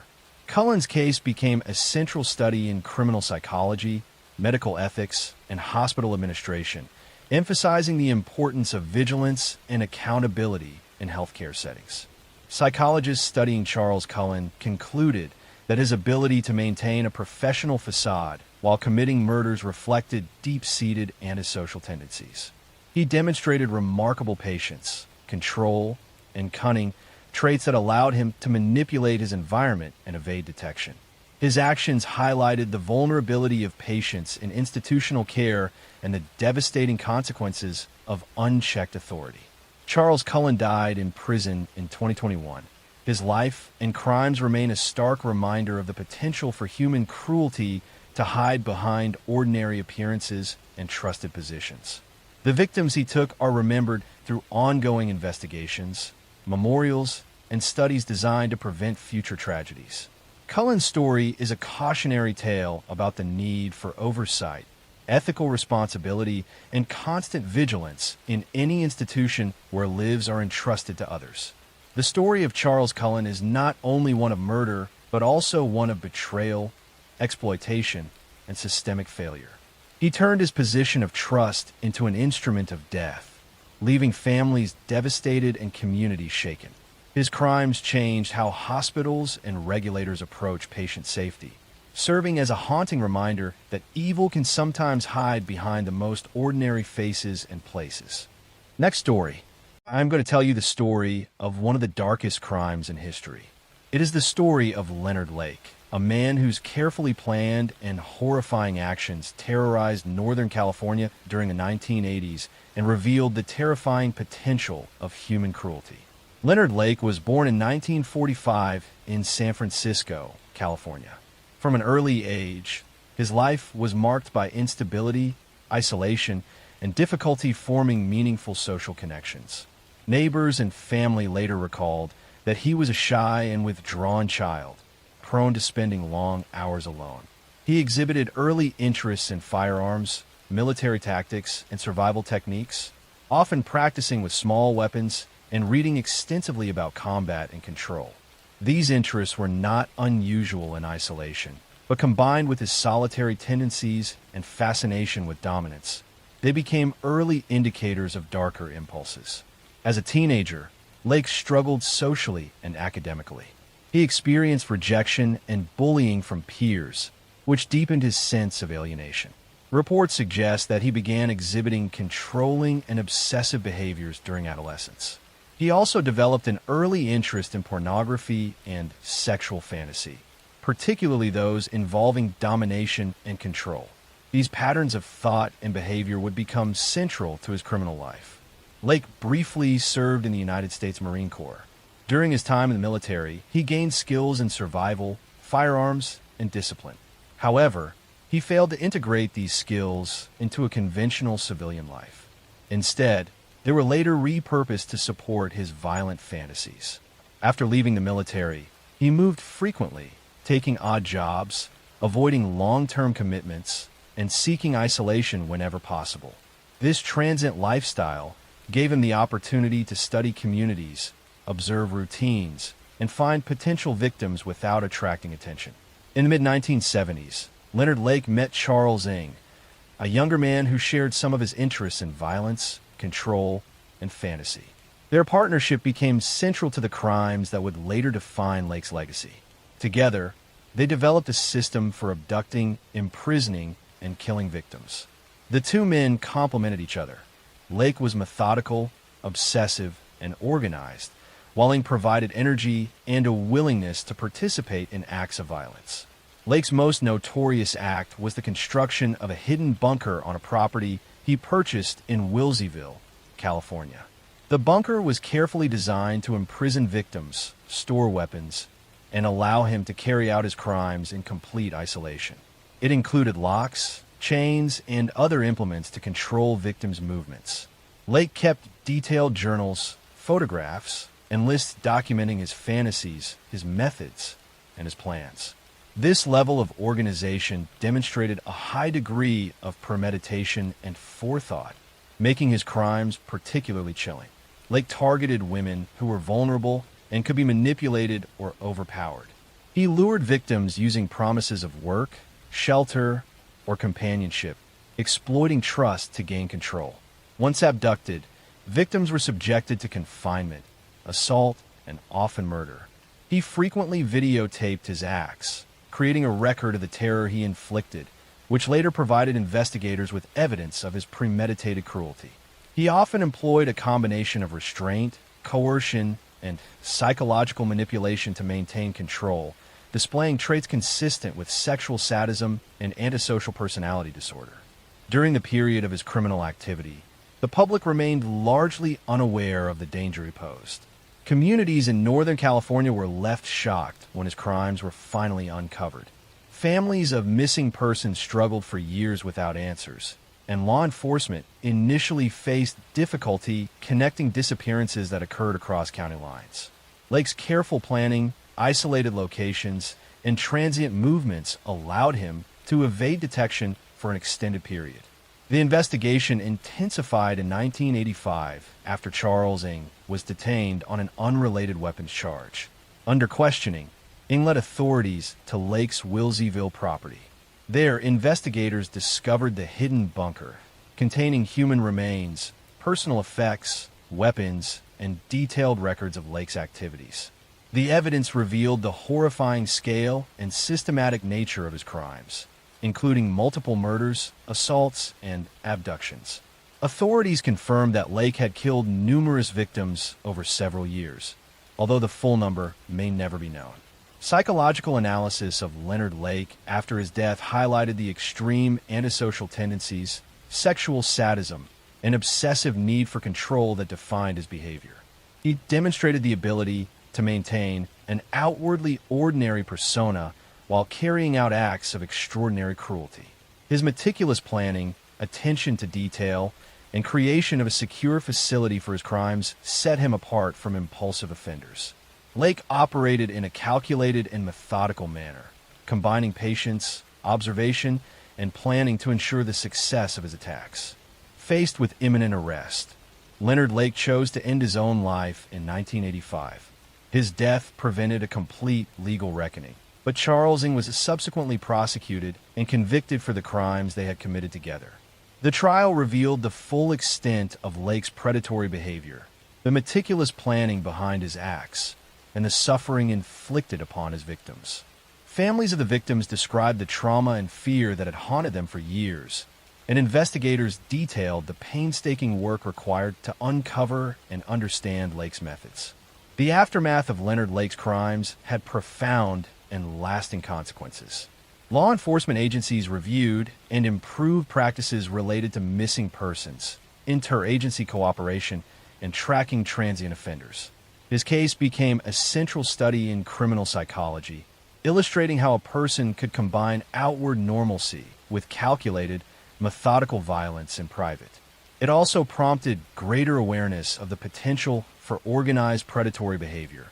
Cullen's case became a central study in criminal psychology, medical ethics, and hospital administration, emphasizing the importance of vigilance and accountability in healthcare settings. Psychologists studying Charles Cullen concluded that his ability to maintain a professional facade while committing murders reflected deep-seated antisocial tendencies. He demonstrated remarkable patience, control, and cunning, traits that allowed him to manipulate his environment and evade detection. His actions highlighted the vulnerability of patients in institutional care and the devastating consequences of unchecked authority. Charles Cullen died in prison in 2021. His life and crimes remain a stark reminder of the potential for human cruelty to hide behind ordinary appearances and trusted positions. The victims he took are remembered through ongoing investigations, memorials, and studies designed to prevent future tragedies. Cullen's story is a cautionary tale about the need for oversight, ethical responsibility, and constant vigilance in any institution where lives are entrusted to others. The story of Charles Cullen is not only one of murder, but also one of betrayal, exploitation, and systemic failure. He turned his position of trust into an instrument of death, leaving families devastated and communities shaken. His crimes changed how hospitals and regulators approach patient safety, serving as a haunting reminder that evil can sometimes hide behind the most ordinary faces and places. Next story. I'm going to tell you the story of one of the darkest crimes in history. It is the story of Leonard Lake, a man whose carefully planned and horrifying actions terrorized Northern California during the 1980s and revealed the terrifying potential of human cruelty. Leonard Lake was born in 1945 in San Francisco, California. From an early age, his life was marked by instability, isolation, and difficulty forming meaningful social connections. Neighbors and family later recalled that he was a shy and withdrawn child, prone to spending long hours alone. He exhibited early interests in firearms, military tactics, and survival techniques, often practicing with small weapons and reading extensively about combat and control. These interests were not unusual in isolation, but combined with his solitary tendencies and fascination with dominance, they became early indicators of darker impulses. As a teenager, Lake struggled socially and academically. He experienced rejection and bullying from peers, which deepened his sense of alienation. Reports suggest that he began exhibiting controlling and obsessive behaviors during adolescence. He also developed an early interest in pornography and sexual fantasy, particularly those involving domination and control. These patterns of thought and behavior would become central to his criminal life. Lake briefly served in the United States Marine Corps. During his time in the military, he gained skills in survival, firearms, and discipline. However, he failed to integrate these skills into a conventional civilian life. Instead, they were later repurposed to support his violent fantasies. After leaving the military, he moved frequently, taking odd jobs, avoiding long-term commitments, and seeking isolation whenever possible. This transient lifestyle gave him the opportunity to study communities, observe routines, and find potential victims without attracting attention. In the mid-1970s, Leonard Lake met Charles Ng, a younger man who shared some of his interests in violence, control, and fantasy. Their partnership became central to the crimes that would later define Lake's legacy. Together, they developed a system for abducting, imprisoning, and killing victims. The two men complemented each other. Lake was methodical, obsessive, and organized, while Ng provided energy and a willingness to participate in acts of violence. Lake's most notorious act was the construction of a hidden bunker on a property he purchased in Wilseyville, California. The bunker was carefully designed to imprison victims, store weapons, and allow him to carry out his crimes in complete isolation. It included locks, chains, and other implements to control victims' movements. Lake kept detailed journals, photographs, and lists documenting his fantasies, his methods, and his plans. This level of organization demonstrated a high degree of premeditation and forethought, making his crimes particularly chilling. Lake targeted women who were vulnerable and could be manipulated or overpowered. He lured victims using promises of work, shelter, or companionship, exploiting trust to gain control. Once abducted, victims were subjected to confinement, assault, and often murder. He frequently videotaped his acts, creating a record of the terror he inflicted, which later provided investigators with evidence of his premeditated cruelty. He often employed a combination of restraint, coercion, and psychological manipulation to maintain control, displaying traits consistent with sexual sadism and antisocial personality disorder. During the period of his criminal activity, the public remained largely unaware of the danger he posed. Communities in Northern California were left shocked when his crimes were finally uncovered. Families of missing persons struggled for years without answers, and law enforcement initially faced difficulty connecting disappearances that occurred across county lines. Lake's careful planning, isolated locations, and transient movements allowed him to evade detection for an extended period. The investigation intensified in 1985 after Charles Ng was detained on an unrelated weapons charge. Under questioning, Ng led authorities to Lake's Wilseyville property. There, investigators discovered the hidden bunker, containing human remains, personal effects, weapons, and detailed records of Lake's activities. The evidence revealed the horrifying scale and systematic nature of his crimes, including multiple murders, assaults, and abductions. Authorities confirmed that Lake had killed numerous victims over several years, although the full number may never be known. Psychological analysis of Leonard Lake after his death highlighted the extreme antisocial tendencies, sexual sadism, and obsessive need for control that defined his behavior. He demonstrated the ability to maintain an outwardly ordinary persona while carrying out acts of extraordinary cruelty. His meticulous planning, attention to detail, and creation of a secure facility for his crimes set him apart from impulsive offenders. Lake operated in a calculated and methodical manner, combining patience, observation, and planning to ensure the success of his attacks. Faced with imminent arrest, Leonard Lake chose to end his own life in 1985. His death prevented a complete legal reckoning, but Charles Ng was subsequently prosecuted and convicted for the crimes they had committed together. The trial revealed the full extent of Lake's predatory behavior, the meticulous planning behind his acts, and the suffering inflicted upon his victims. Families of the victims described the trauma and fear that had haunted them for years, and investigators detailed the painstaking work required to uncover and understand Lake's methods. The aftermath of Leonard Lake's crimes had profound and lasting consequences. Law enforcement agencies reviewed and improved practices related to missing persons, interagency cooperation, and tracking transient offenders. His case became a central study in criminal psychology, illustrating how a person could combine outward normalcy with calculated, methodical violence in private. It also prompted greater awareness of the potential for organized predatory behavior,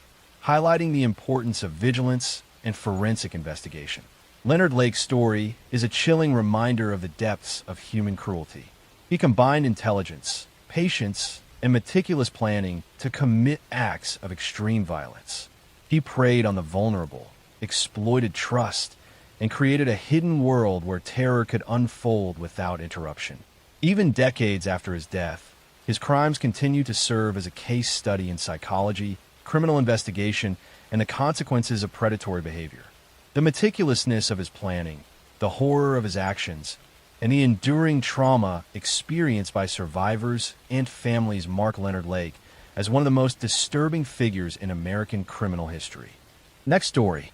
highlighting the importance of vigilance and forensic investigation. Leonard Lake's story is a chilling reminder of the depths of human cruelty. He combined intelligence, patience, and meticulous planning to commit acts of extreme violence. He preyed on the vulnerable, exploited trust, and created a hidden world where terror could unfold without interruption. Even decades after his death, his crimes continue to serve as a case study in psychology, criminal investigation, and the consequences of predatory behavior. The meticulousness of his planning, the horror of his actions, and the enduring trauma experienced by survivors and families mark Leonard Lake as one of the most disturbing figures in American criminal history. Next story.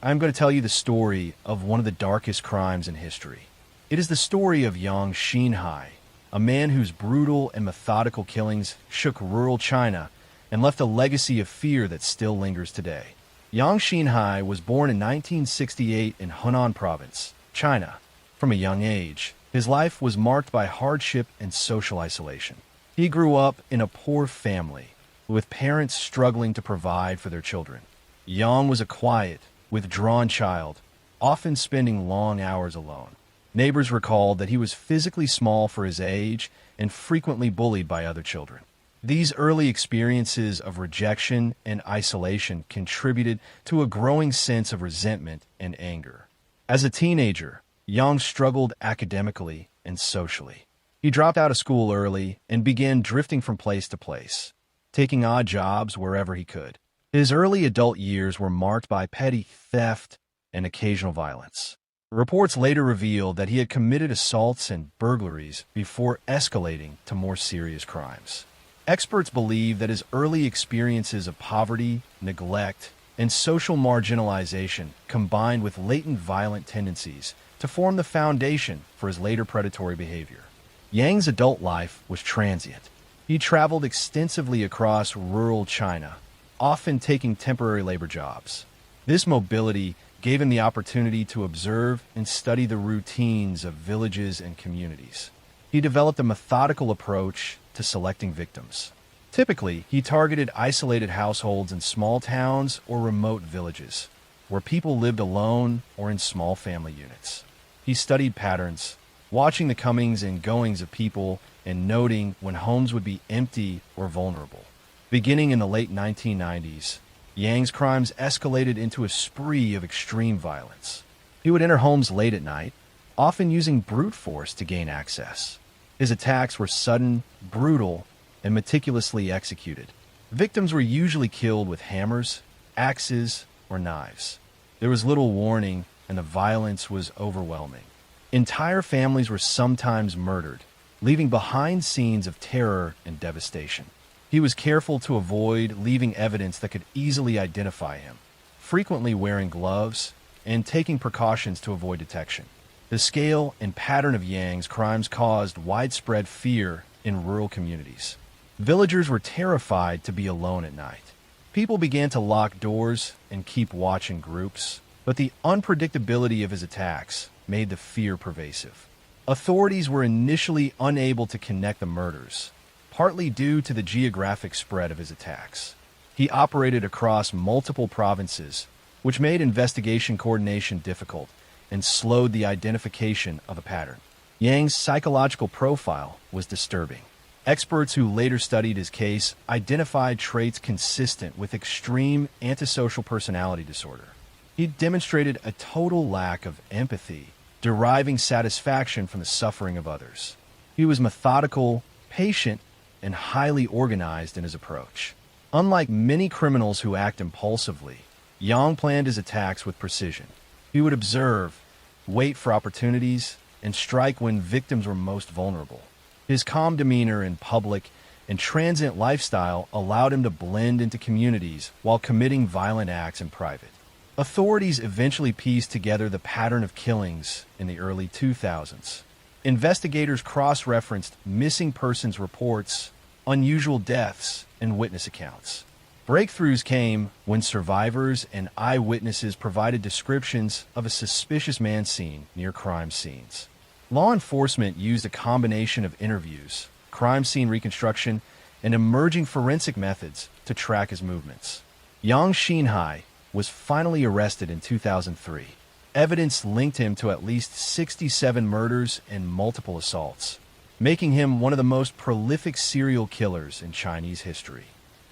I'm going to tell you the story of one of the darkest crimes in history. It is the story of Yang Xinhai, a man whose brutal and methodical killings shook rural China and left a legacy of fear that still lingers today. Yang Xinhai was born in 1968 in Hunan Province, China. From a young age, his life was marked by hardship and social isolation. He grew up in a poor family, with parents struggling to provide for their children. Yang was a quiet, withdrawn child, often spending long hours alone. Neighbors recalled that he was physically small for his age and frequently bullied by other children. These early experiences of rejection and isolation contributed to a growing sense of resentment and anger. As a teenager, Yang struggled academically and socially. He dropped out of school early and began drifting from place to place, taking odd jobs wherever he could. His early adult years were marked by petty theft and occasional violence. Reports later revealed that he had committed assaults and burglaries before escalating to more serious crimes. Experts believe that his early experiences of poverty, neglect, and social marginalization combined with latent violent tendencies to form the foundation for his later predatory behavior. Yang's adult life was transient. He traveled extensively across rural China, often taking temporary labor jobs. This mobility gave him the opportunity to observe and study the routines of villages and communities. He developed a methodical approach to selecting victims. Typically, he targeted isolated households in small towns or remote villages, where people lived alone or in small family units. He studied patterns, watching the comings and goings of people and noting when homes would be empty or vulnerable. Beginning in the late 1990s, Yang's crimes escalated into a spree of extreme violence. He would enter homes late at night, often using brute force to gain access. His attacks were sudden, brutal, and meticulously executed. Victims were usually killed with hammers, axes, or knives. There was little warning, and the violence was overwhelming. Entire families were sometimes murdered, leaving behind scenes of terror and devastation. He was careful to avoid leaving evidence that could easily identify him, frequently wearing gloves and taking precautions to avoid detection. The scale and pattern of Yang's crimes caused widespread fear in rural communities. Villagers were terrified to be alone at night. People began to lock doors and keep watch in groups, but the unpredictability of his attacks made the fear pervasive. Authorities were initially unable to connect the murders, partly due to the geographic spread of his attacks. He operated across multiple provinces, which made investigation coordination difficult and slowed the identification of a pattern. Yang's psychological profile was disturbing. Experts who later studied his case identified traits consistent with extreme antisocial personality disorder. He demonstrated a total lack of empathy, deriving satisfaction from the suffering of others. He was methodical, patient, and highly organized in his approach. Unlike many criminals who act impulsively, Yang planned his attacks with precision. He would observe, wait for opportunities, and strike when victims were most vulnerable. His calm demeanor in public and transient lifestyle allowed him to blend into communities while committing violent acts in private. Authorities eventually pieced together the pattern of killings in the early 2000s. Investigators cross-referenced missing persons reports, unusual deaths, and witness accounts. Breakthroughs came when survivors and eyewitnesses provided descriptions of a suspicious man seen near crime scenes. Law enforcement used a combination of interviews, crime scene reconstruction, and emerging forensic methods to track his movements. Yang Xinhai was finally arrested in 2003. Evidence linked him to at least 67 murders and multiple assaults. making him one of the most prolific serial killers in Chinese history.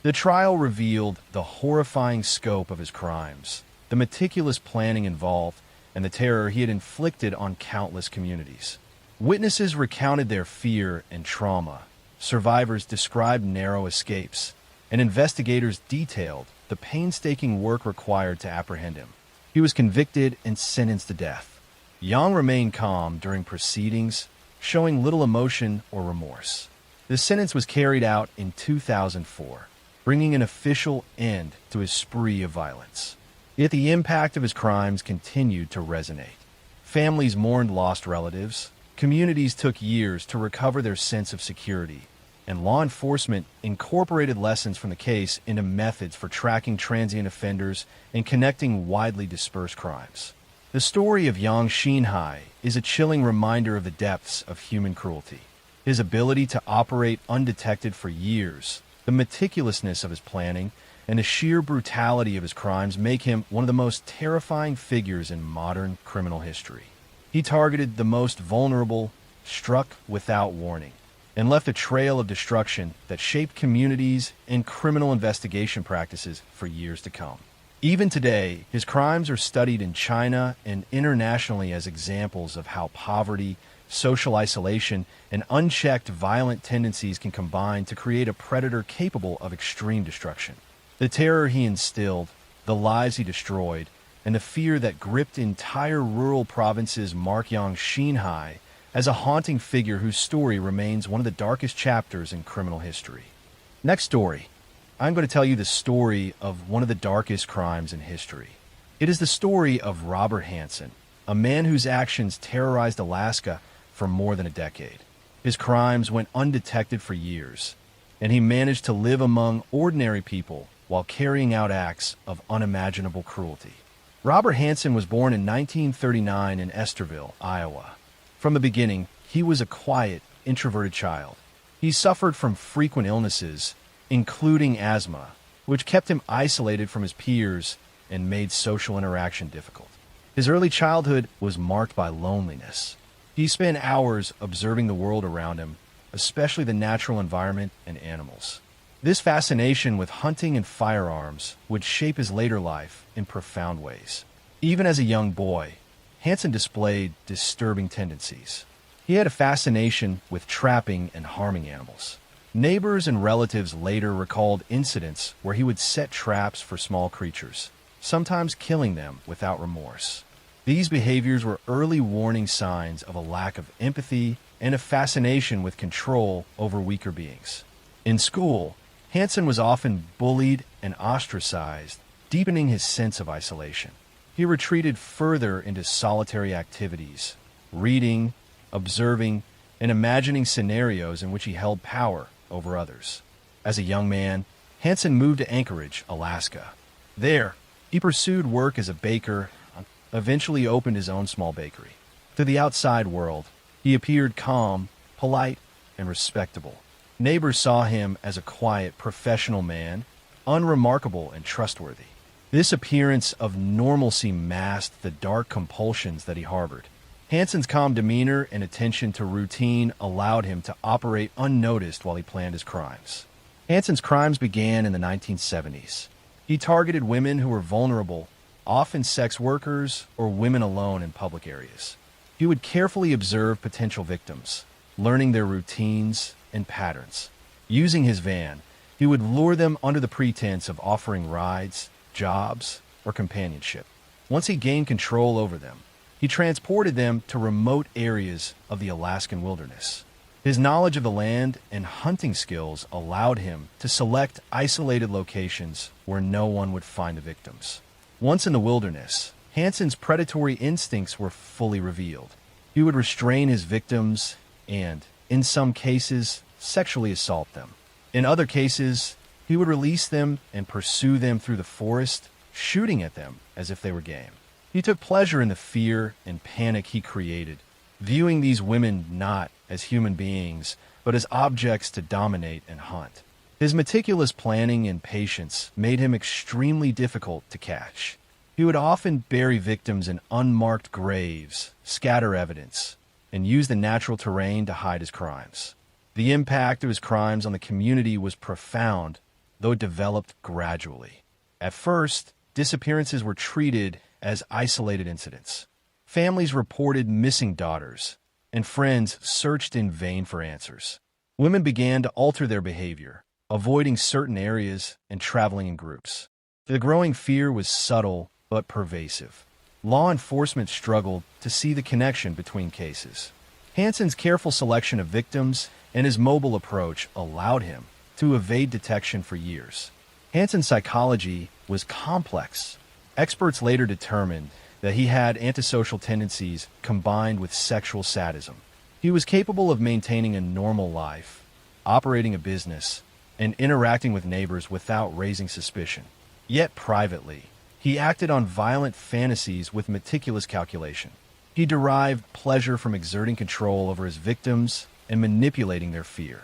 The trial revealed the horrifying scope of his crimes, the meticulous planning involved, and the terror he had inflicted on countless communities. Witnesses recounted their fear and trauma, survivors described narrow escapes, and investigators detailed the painstaking work required to apprehend him. He was convicted and sentenced to death. Yang remained calm during proceedings, showing little emotion or remorse. The sentence was carried out in 2004, bringing an official end to his spree of violence. Yet the impact of his crimes continued to resonate. Families mourned lost relatives, communities took years to recover their sense of security, and law enforcement incorporated lessons from the case into methods for tracking transient offenders and connecting widely dispersed crimes. The story of Yang Xinhai is a chilling reminder of the depths of human cruelty. His ability to operate undetected for years, the meticulousness of his planning, and the sheer brutality of his crimes make him one of the most terrifying figures in modern criminal history. He targeted the most vulnerable, struck without warning, and left a trail of destruction that shaped communities and criminal investigation practices for years to come. Even today, his crimes are studied in China and internationally as examples of how poverty, social isolation, and unchecked violent tendencies can combine to create a predator capable of extreme destruction. The terror he instilled, the lives he destroyed, and the fear that gripped entire rural provinces mark Yang Xinhai as a haunting figure whose story remains one of the darkest chapters in criminal history. Next story. I'm going to tell you the story of one of the darkest crimes in history. It is the story of Robert Hansen, a man whose actions terrorized Alaska for more than a decade. His crimes went undetected for years, and he managed to live among ordinary people while carrying out acts of unimaginable cruelty. Robert Hansen was born in 1939 in Esterville, Iowa. From the beginning, he was a quiet, introverted child. He suffered from frequent illnesses, including asthma, which kept him isolated from his peers and made social interaction difficult. His early childhood was marked by loneliness. He spent hours observing the world around him, especially the natural environment and animals. This fascination with hunting and firearms would shape his later life in profound ways. Even as a young boy, Hansen displayed disturbing tendencies. He had a fascination with trapping and harming animals. Neighbors and relatives later recalled incidents where he would set traps for small creatures, sometimes killing them without remorse. These behaviors were early warning signs of a lack of empathy and a fascination with control over weaker beings. In school, Hansen was often bullied and ostracized, deepening his sense of isolation. He retreated further into solitary activities, reading, observing, and imagining scenarios in which he held power over others. As a young man, Hansen moved to Anchorage, Alaska. There, he pursued work as a baker, eventually opened his own small bakery. To the outside world, he appeared calm, polite, and respectable. Neighbors saw him as a quiet, professional man, unremarkable and trustworthy. This appearance of normalcy masked the dark compulsions that he harbored. Hansen's calm demeanor and attention to routine allowed him to operate unnoticed while he planned his crimes. Hansen's crimes began in the 1970s. He targeted women who were vulnerable, often sex workers or women alone in public areas. He would carefully observe potential victims, learning their routines and patterns. Using his van, he would lure them under the pretense of offering rides, jobs, or companionship. Once he gained control over them, he transported them to remote areas of the Alaskan wilderness. His knowledge of the land and hunting skills allowed him to select isolated locations where no one would find the victims. Once in the wilderness, Hansen's predatory instincts were fully revealed. He would restrain his victims and, in some cases, sexually assault them. In other cases, he would release them and pursue them through the forest, shooting at them as if they were game. He took pleasure in the fear and panic he created, viewing these women not as human beings, but as objects to dominate and hunt. His meticulous planning and patience made him extremely difficult to catch. He would often bury victims in unmarked graves, scatter evidence, and used the natural terrain to hide his crimes. The impact of his crimes on the community was profound, though it developed gradually. At first, disappearances were treated as isolated incidents. Families reported missing daughters, and friends searched in vain for answers. Women began to alter their behavior, avoiding certain areas and traveling in groups. The growing fear was subtle but pervasive. Law enforcement struggled to see the connection between cases. Hansen's careful selection of victims and his mobile approach allowed him to evade detection for years. Hansen's psychology was complex. Experts later determined that he had antisocial tendencies combined with sexual sadism. He was capable of maintaining a normal life, operating a business, and interacting with neighbors without raising suspicion. Yet privately, he acted on violent fantasies with meticulous calculation. He derived pleasure from exerting control over his victims and manipulating their fear.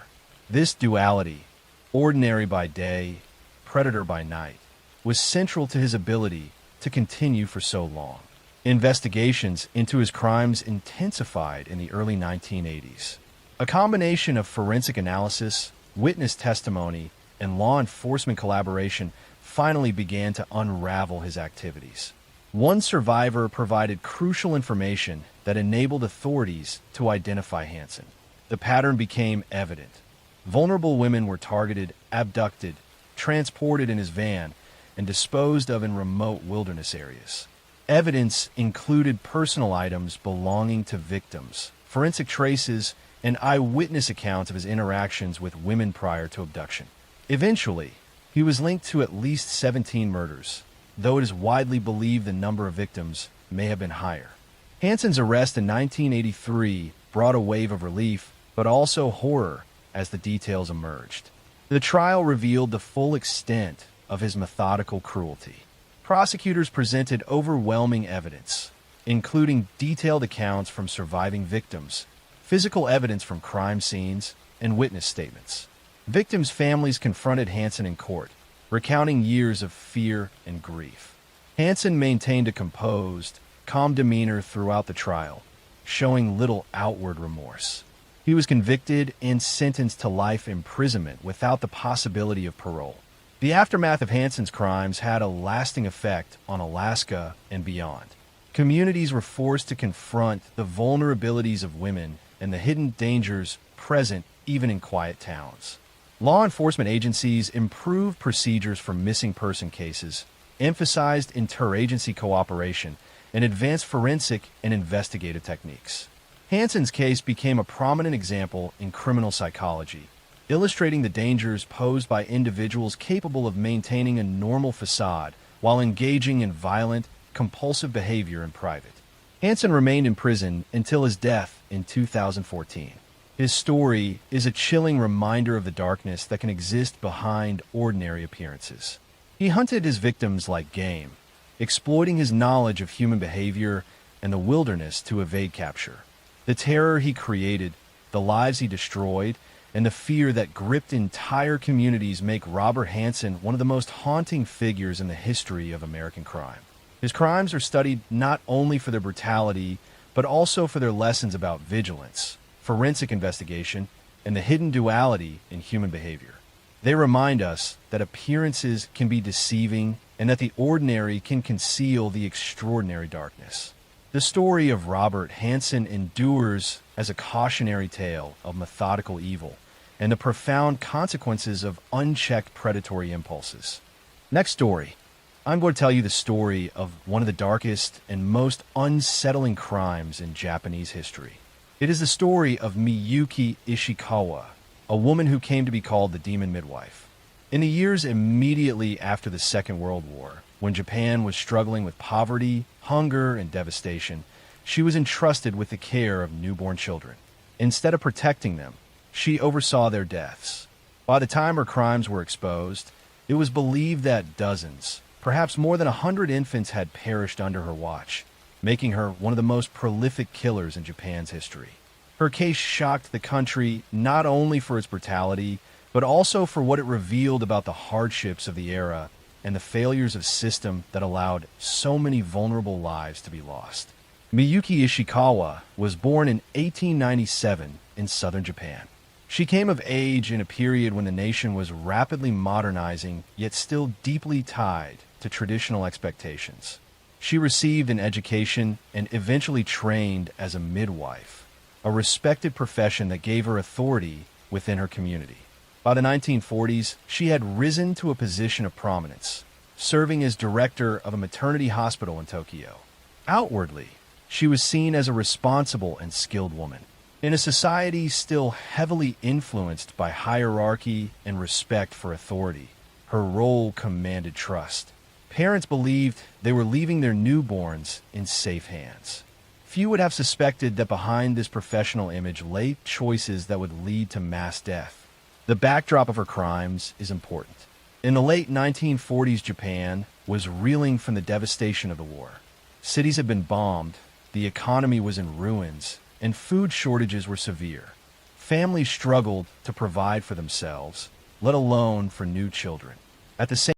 This duality, ordinary by day, predator by night, was central to his ability to continue for so long. Investigations into his crimes intensified in the early 1980s. A combination of forensic analysis, witness testimony, and law enforcement collaboration finally began to unravel his activities. One survivor provided crucial information that enabled authorities to identify Hansen. The pattern became evident. Vulnerable women were targeted, abducted, transported in his van, and disposed of in remote wilderness areas. Evidence included personal items belonging to victims, forensic traces, and eyewitness accounts of his interactions with women prior to abduction. Eventually, he was linked to at least 17 murders, though it is widely believed the number of victims may have been higher. Hansen's arrest in 1983 brought a wave of relief, but also horror as the details emerged. The trial revealed the full extent of his methodical cruelty. Prosecutors presented overwhelming evidence, including detailed accounts from surviving victims, physical evidence from crime scenes, and witness statements. Victims' families confronted Hansen in court, recounting years of fear and grief. Hansen maintained a composed, calm demeanor throughout the trial, showing little outward remorse. He was convicted and sentenced to life imprisonment without the possibility of parole. The aftermath of Hansen's crimes had a lasting effect on Alaska and beyond. Communities were forced to confront the vulnerabilities of women and the hidden dangers present even in quiet towns. Law enforcement agencies improved procedures for missing person cases, emphasized interagency cooperation, and advanced forensic and investigative techniques. Hansen's case became a prominent example in criminal psychology, illustrating the dangers posed by individuals capable of maintaining a normal facade while engaging in violent, compulsive behavior in private. Hansen remained in prison until his death in 2014. His story is a chilling reminder of the darkness that can exist behind ordinary appearances. He hunted his victims like game, exploiting his knowledge of human behavior and the wilderness to evade capture. The terror he created, the lives he destroyed, and the fear that gripped entire communities make Robert Hansen one of the most haunting figures in the history of American crime. His crimes are studied not only for their brutality, but also for their lessons about vigilance, forensic investigation, and the hidden duality in human behavior. They remind us that appearances can be deceiving and that the ordinary can conceal the extraordinary darkness. The story of Robert Hansen endures as a cautionary tale of methodical evil and the profound consequences of unchecked predatory impulses. Next story. I'm going to tell you the story of one of the darkest and most unsettling crimes in Japanese history. It is the story of Miyuki Ishikawa, a woman who came to be called the Demon Midwife. In the years immediately after the Second World War, when Japan was struggling with poverty, hunger, and devastation, she was entrusted with the care of newborn children. Instead of protecting them, she oversaw their deaths. By the time her crimes were exposed, it was believed that dozens, perhaps more than 100 infants had perished under her watch, making her one of the most prolific killers in Japan's history. Her case shocked the country not only for its brutality, but also for what it revealed about the hardships of the era and the failures of a system that allowed so many vulnerable lives to be lost. Miyuki Ishikawa was born in 1897 in southern Japan. She came of age in a period when the nation was rapidly modernizing, yet still deeply tied to traditional expectations. She received an education and eventually trained as a midwife, a respected profession that gave her authority within her community. By the 1940s, she had risen to a position of prominence, serving as director of a maternity hospital in Tokyo. Outwardly, she was seen as a responsible and skilled woman. In a society still heavily influenced by hierarchy and respect for authority, her role commanded trust. Parents believed they were leaving their newborns in safe hands. Few would have suspected that behind this professional image lay choices that would lead to mass death. The backdrop of her crimes is important. In the late 1940s, Japan was reeling from the devastation of the war. Cities had been bombed, the economy was in ruins, and food shortages were severe. Families struggled to provide for themselves, let alone for new children. At the same